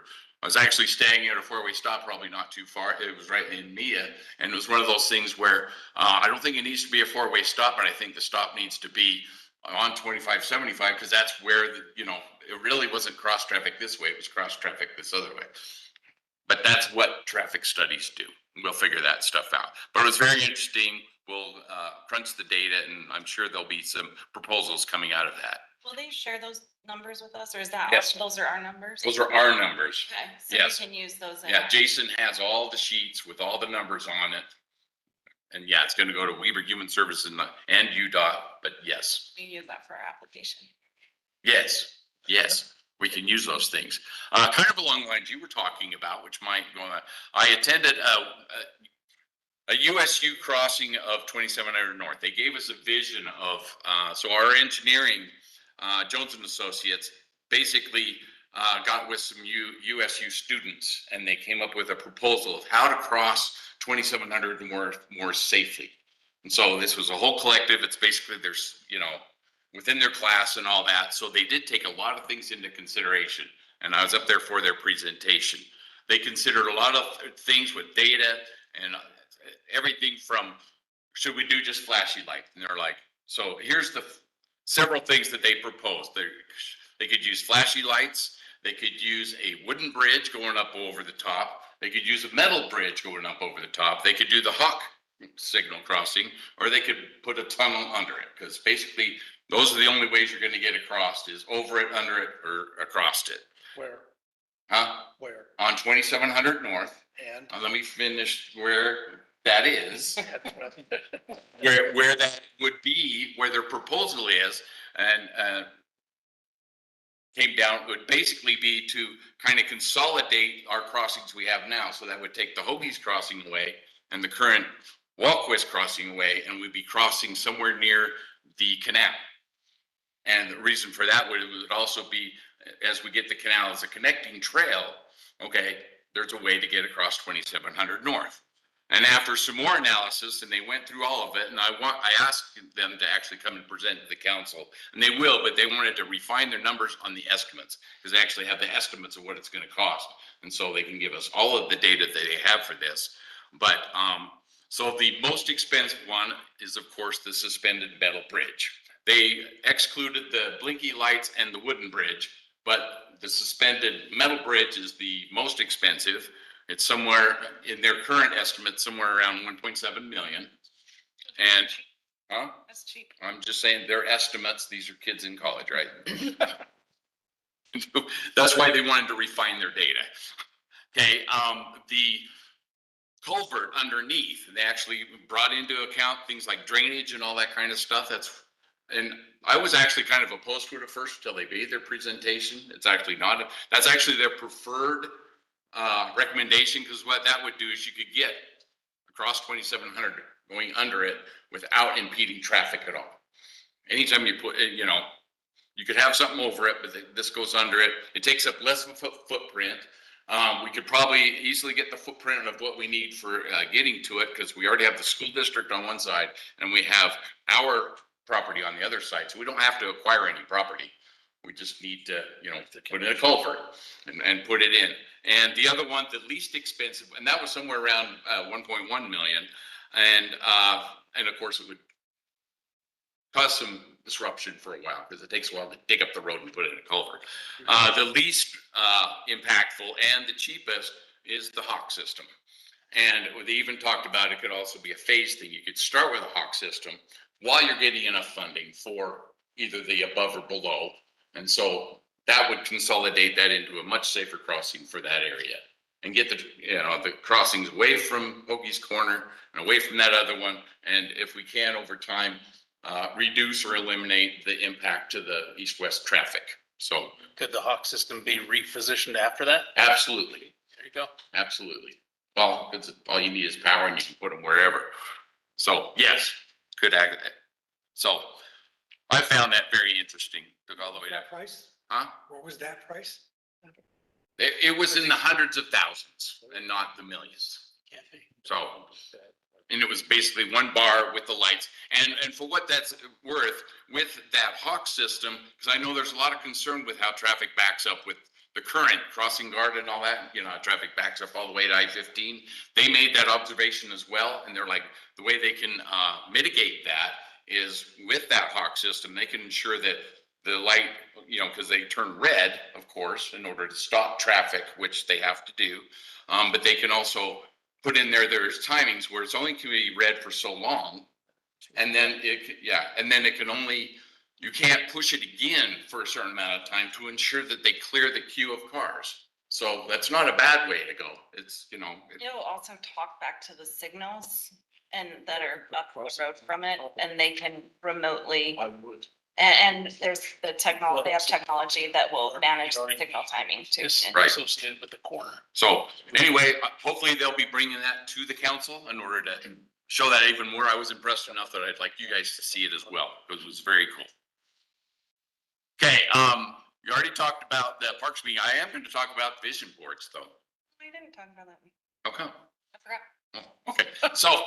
I was actually staying at a four-way stop, probably not too far. It was right in Mia. And it was one of those things where I don't think it needs to be a four-way stop, but I think the stop needs to be on 2575, because that's where, it really wasn't cross traffic this way. It was cross traffic this other way. But that's what traffic studies do. We'll figure that stuff out. But it was very interesting. We'll crunch the data, and I'm sure there'll be some proposals coming out of that. Will they share those numbers with us, or is that, Yes. those are our numbers? Those are our numbers. Okay, so Yes. we can use those. Yeah, Jason has all the sheets with all the numbers on it. And yeah, it's gonna go to Weaver Human Services and UDOT, but yes, We use that for our application. yes, we can use those things. Kind of along the lines you were talking about, which might go on. I attended a USU crossing of 2700 North. They gave us a vision of, so our engineering, Jones and Associates, basically got with some USU students, and they came up with a proposal of how to cross 2700 North more safely. And so this was a whole collective. It's basically there's, within their class and all that. So they did take a lot of things into consideration, and I was up there for their presentation. They considered a lot of things with data and everything from, should we do just flashy lights? And they're like, so here's the several things that they proposed. They could use flashy lights. They could use a wooden bridge going up over the top. They could use a metal bridge going up over the top. They could do the Hawk signal crossing, or they could put a tunnel under it, because basically those are the only ways you're going to get across, is over it, under it, or across it. Where? Huh? Where? On 2700 North. And? Let me finish where that is. where that would be, where their proposal is, and came down, would basically be to kind of consolidate our crossings we have now. So that would take the Hoagie's crossing away and the current Walquist crossing away, and we'd be crossing somewhere near the canal. And the reason for that would also be, as we get the canal as a connecting trail, okay, there's a way to get across 2700 North. And after some more analysis, and they went through all of it, and I asked them to actually come and present to the council, and they will, but they wanted to refine their numbers on the estimates, because they actually have the estimates of what it's going to cost. And so they can give us all of the data that they have for this. But, so the most expensive one is, of course, the suspended metal bridge. They excluded the blinky lights and the wooden bridge, but the suspended metal bridge is the most expensive. It's somewhere in their current estimate, somewhere around 1.7 million. And, That's cheap. I'm just saying their estimates, these are kids in college, right? That's why they wanted to refine their data. Okay, the culvert underneath, they actually brought into account things like drainage and all that kind of stuff. And I was actually kind of opposed to it at first until they made their presentation. It's actually not, that's actually their preferred recommendation, because what that would do is you could get across 2700 going under it without impeding traffic at all. Anytime you put, you could have something over it, but this goes under it. It takes up less of a footprint. We could probably easily get the footprint of what we need for getting to it, because we already have the school district on one side and we have our property on the other side. So we don't have to acquire any property. We just need to, put in a culvert and put it in. And the other one, the least expensive, and that was somewhere around 1.1 million. And of course it would cause some disruption for a while, because it takes a while to dig up the road and put it in a culvert. The least impactful and the cheapest is the Hawk system. And they even talked about it could also be a phase thing. You could start with a Hawk system while you're getting enough funding for either the above or below. And so that would consolidate that into a much safer crossing for that area, and get the crossings away from Hoagie's Corner and away from that other one. And if we can, over time, reduce or eliminate the impact to the east-west traffic. So Could the Hawk system be repositioned after that? absolutely, There you go. absolutely. Well, it's, all you need is power, and you can put them wherever. So yes, could act. So I found that very interesting. Took all the way down. That price? Huh? What was that price? It was in the hundreds of thousands and not the millions. Can't be. So, and it was basically one bar with the lights. And for what that's worth, with that Hawk system, because I know there's a lot of concern with how traffic backs up with the current crossing guard and all that, traffic backs up all the way to I-15. They made that observation as well. And they're like, the way they can mitigate that is with that Hawk system, they can ensure that the light, because they turn red, of course, in order to stop traffic, which they have to do. But they can also put in there's timings where it's only can be red for so long. And then it can only, you can't push it again for a certain amount of time to ensure that they clear the queue of cars. So that's not a bad way to go. It's, It'll also talk back to the signals and that are up the road from it, and they can remotely And there's the technology, they have technology that will manage the signal timing too. It's Right. associated with the corner. So anyway, hopefully they'll be bringing that to the council in order to show that even more. I was impressed enough that I'd like you guys to see it as well, because it was very cool. Okay, you already talked about the parks meeting. I am going to talk about vision boards though. We didn't talk about that. Okay. I forgot. Oh, okay, so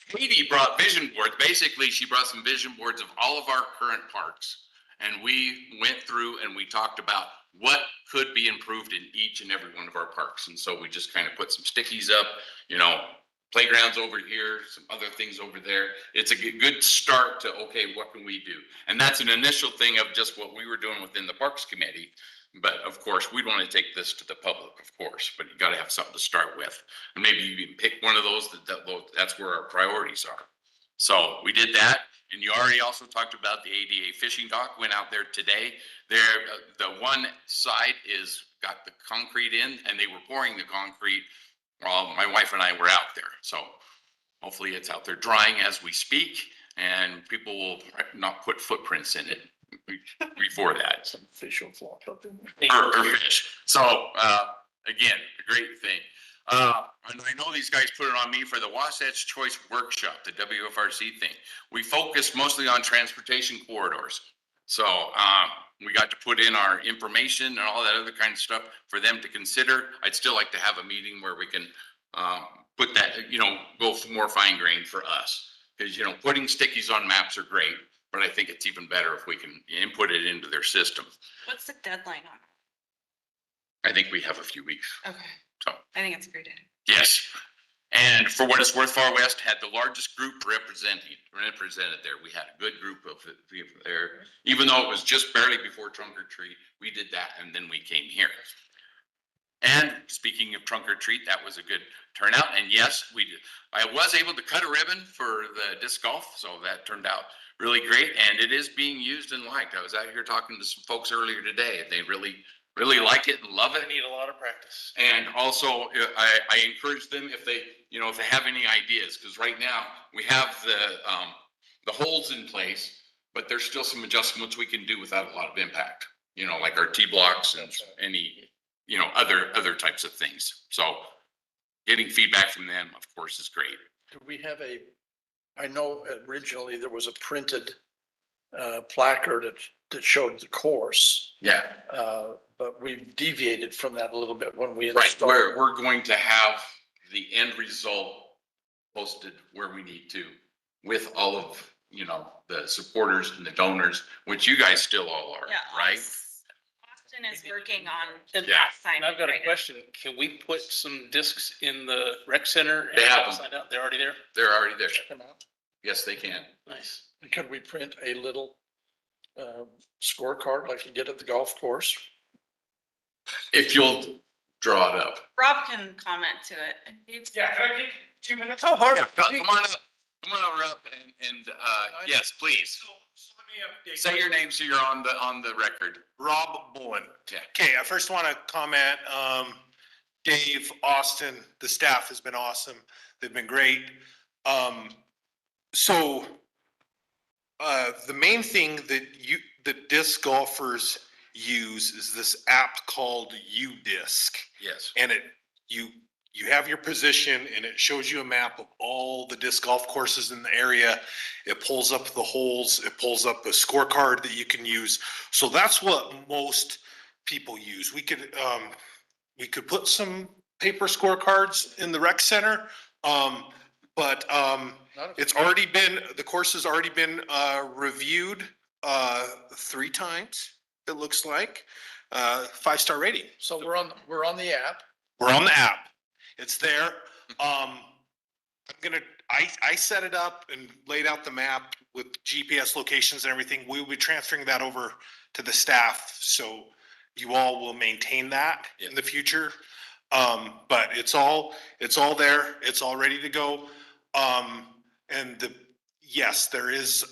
Katie brought vision boards. Basically, she brought some vision boards of all of our current parks. And we went through and we talked about what could be improved in each and every one of our parks. And so we just kind of put some stickies up, you know, playgrounds over here, some other things over there. It's a good start to, okay, what can we do? And that's an initial thing of just what we were doing within the Parks Committee. But of course, we'd want to take this to the public, of course, but you got to have something to start with. And maybe you can pick one of those that's where our priorities are. So we did that. And you already also talked about the ADA fishing dock, went out there today. There, the one side is got the concrete in and they were pouring the concrete while my wife and I were out there. So hopefully it's out there drying as we speak and people will not put footprints in it before that. Some fish will flop up in Or fish. So, again, a great thing. And I know these guys put it on me for the Wasatch Choice Workshop, the WFRC thing. We focused mostly on transportation corridors. So, we got to put in our information and all that other kind of stuff for them to consider. I'd still like to have a meeting where we can, put that, you know, go for more fine grain for us. Cause you know, putting stickies on maps are great, but I think it's even better if we can input it into their system. What's the deadline on I think we have a few weeks. it? Okay. So, I think it's a great idea. yes. And for what it's worth, Far West had the largest group represented there. We had a good group of people there. Even though it was just barely before trunk or treat, we did that and then we came here. And speaking of trunk or treat, that was a good turnout. And yes, we did. I was able to cut a ribbon for the disc golf, so that turned out really great. And it is being used and liked. I was out here talking to some folks earlier today. They really like it and love it. I need a lot of practice. And also, I encourage them if they, you know, if they have any ideas, because right now we have the holes in place, but there's still some adjustments we can do without a lot of impact. You know, like our T-blocks and any, you know, other types of things. So getting feedback from them, of course, is great. Do we have I know originally there was a printed placard that showed the course. Yeah. But we've deviated from that a little bit when we Right, installed. we're going to have the end result posted where we need to with all of, you know, the supporters and the donors, which you guys still all are, Yeah. right? Austin is working on And that sign. and I've got a question. Can we put some discs in the rec center? They have them. Sign up? They're already there? They're already there. Check them out. Yes, they can. Nice. Could we print a little scorecard like you get at the golf course? If you'll draw it up. Rob can comment to it. Yeah, can I take 2 minutes? Oh, hard. Come on up. Come on up and yes, please. Say your name so you're on the record. Rob Bullen. Yeah. Okay, I first want to comment, Dave, Austin, the staff has been awesome. They've been great. So the main thing that disc golfers use is this app called UDisc. Yes. And you have your position and it shows you a map of all the disc golf courses in the area. It pulls up the holes, it pulls up a scorecard that you can use. So that's what most people use. We could put some paper scorecards in the rec center. But the course has already been reviewed 3 times, it looks like. 5-star rating. So we're on the app. We're on the app. It's there. I set it up and laid out the map with GPS locations and everything. We will be transferring that over to the staff. So you all will maintain that in the future. But it's all there. It's all ready to go. Yes, there is,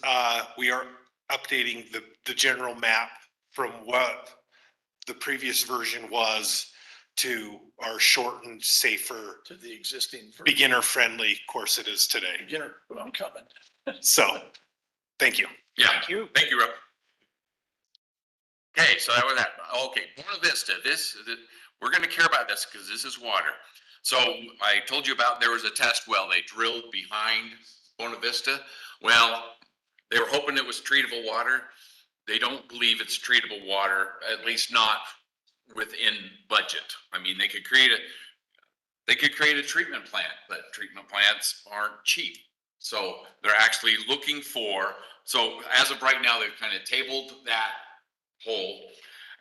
we are updating the general map from what the previous version was to our shortened, safer, To the existing. beginner-friendly course it is today. Beginner, I'm coming. So, thank you. Yeah, Thank you. thank you, Rob. Okay, so that was that. Okay, Buena Vista, we're gonna care about this because this is water. So I told you about, there was a test well they drilled behind Buena Vista. Well, they were hoping it was treatable water. They don't believe it's treatable water, at least not within budget. I mean, they could create a treatment plant, but treatment plants aren't cheap. So they're actually looking for, so as of right now, they've kind of tabled that hole.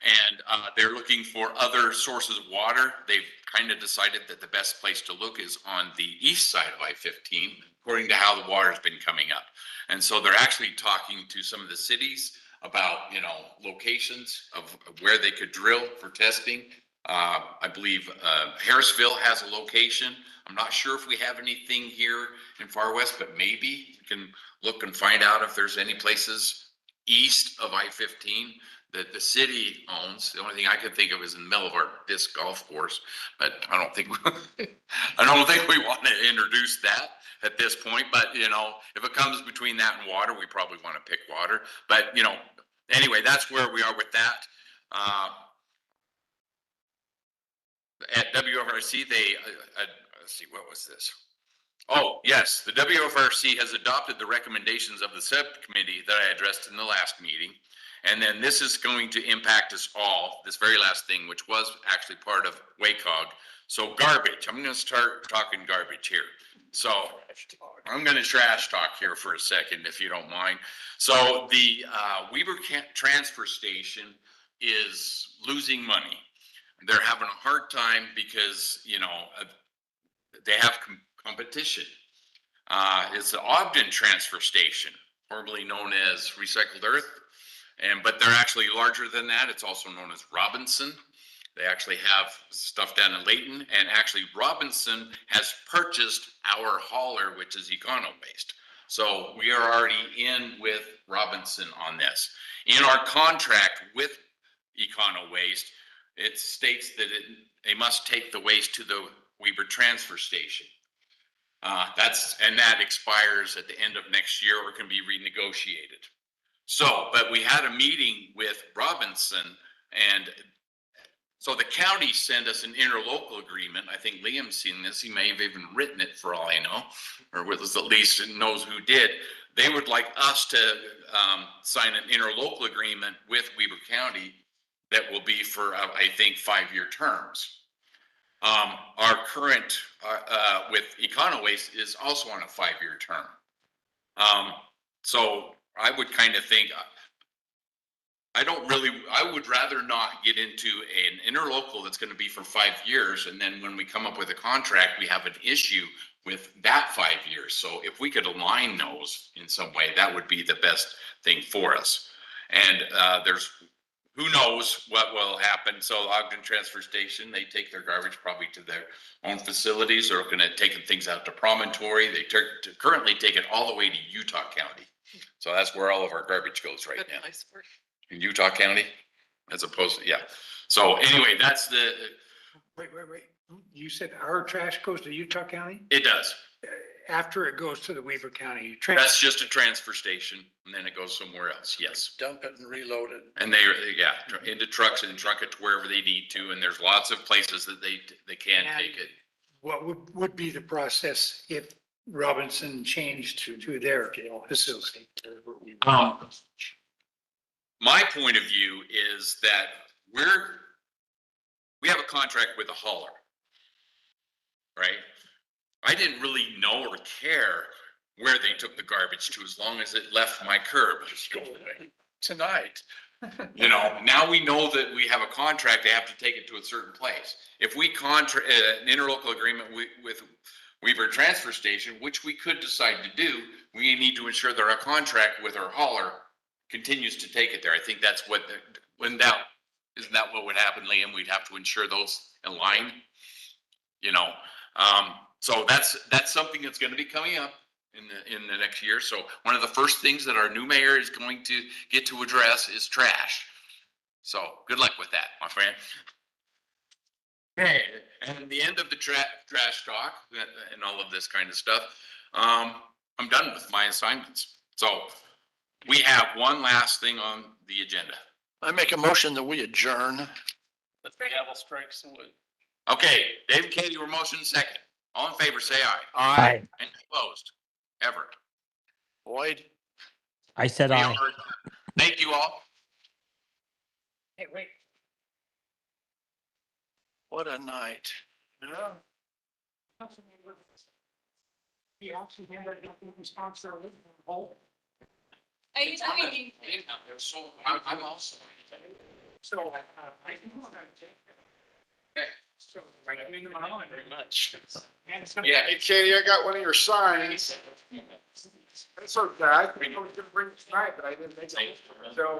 And they're looking for other sources of water. They've kind of decided that the best place to look is on the east side of I-15, according to how the water's been coming up. And so they're actually talking to some of the cities about, locations of where they could drill for testing. I believe Harrisville has a location. I'm not sure if we have anything here in Far West, but maybe we can look and find out if there's any places east of I-15 that the city owns. The only thing I could think of is in the middle of our disc golf course, but I don't think we want to introduce that at this point. But if it comes between that and water, we probably want to pick water. But anyway, that's where we are with that. At WFRC, let's see, what was this? Oh, yes, the WFRC has adopted the recommendations of the subcommittee that I addressed in the last meeting. And then this is going to impact us all, this very last thing, which was actually part of WACOG. So garbage, I'm going to start talking garbage here. So I'm going to trash talk here for a second, if you don't mind. So the Weber Transfer Station is losing money. They're having a hard time because, they have competition. It's the Ogden Transfer Station, formerly known as Recycled Earth. But they're actually larger than that. It's also known as Robinson. They actually have stuff down in Layton, and actually Robinson has purchased our hauler, which is Econo Waste. So we are already in with Robinson on this. In our contract with Econo Waste, it states that they must take the waste to the Weber Transfer Station. That expires at the end of next year or can be renegotiated. So, but we had a meeting with Robinson, and so the county sent us an interlocal agreement. I think Liam's seen this. He may have even written it for all I know, or with us at least knows who did. They would like us to sign an interlocal agreement with Weber County that will be for, I think, 5-year terms. Our current with Econo Waste is also on a 5-year term. So I would kind of think, I would rather not get into an interlocal that's going to be for 5 years. And then when we come up with a contract, we have an issue with that 5 years. So if we could align those in some way, that would be the best thing for us. And who knows what will happen. So Ogden Transfer Station, they take their garbage probably to their own facilities, or going to take things out to Promontory. They currently take it all the way to Utah County. So that's where all of our garbage goes right now. In Utah County, as opposed to, yeah. So anyway, that's the. Wait. You said our trash goes to Utah County? It does. After it goes to the Weaver County. That's just a transfer station, and then it goes somewhere else. Yes. Dump it and reload it. And into trucks and truck it to wherever they need to. And there's lots of places that they can take it. What would be the process if Robinson changed to their facility? My point of view is that we have a contract with a hauler, right? I didn't really know or care where they took the garbage to as long as it left my curb. Just go away tonight. Now we know that we have a contract, they have to take it to a certain place. If we contract an interlocal agreement with Weaver Transfer Station, which we could decide to do, we need to ensure that our contract with our hauler continues to take it there. I think that's what isn't that what would happen, Liam? We'd have to ensure those align, so that's something that's going to be coming up in the next year. So one of the first things that our new mayor is going to get to address is trash. So good luck with that, my friend. Okay, and the end of the trash talk and all of this kind of stuff, I'm done with my assignments. So we have one last thing on the agenda. I make a motion that we adjourn. The gavel strikes and wood. Okay, Dave and Katie were motion second. All in favor, say aye. Aye. Any opposed? Ever. Boyd? I said We aye. are- Thank you all. Hey, wait. What a night. Are you talking? I'm also. So, I think we're gonna take that. So, right, very much. Yeah. Hey Katie, I got one of your signs. That's okay. I think I was gonna bring it tonight, but I didn't make it. So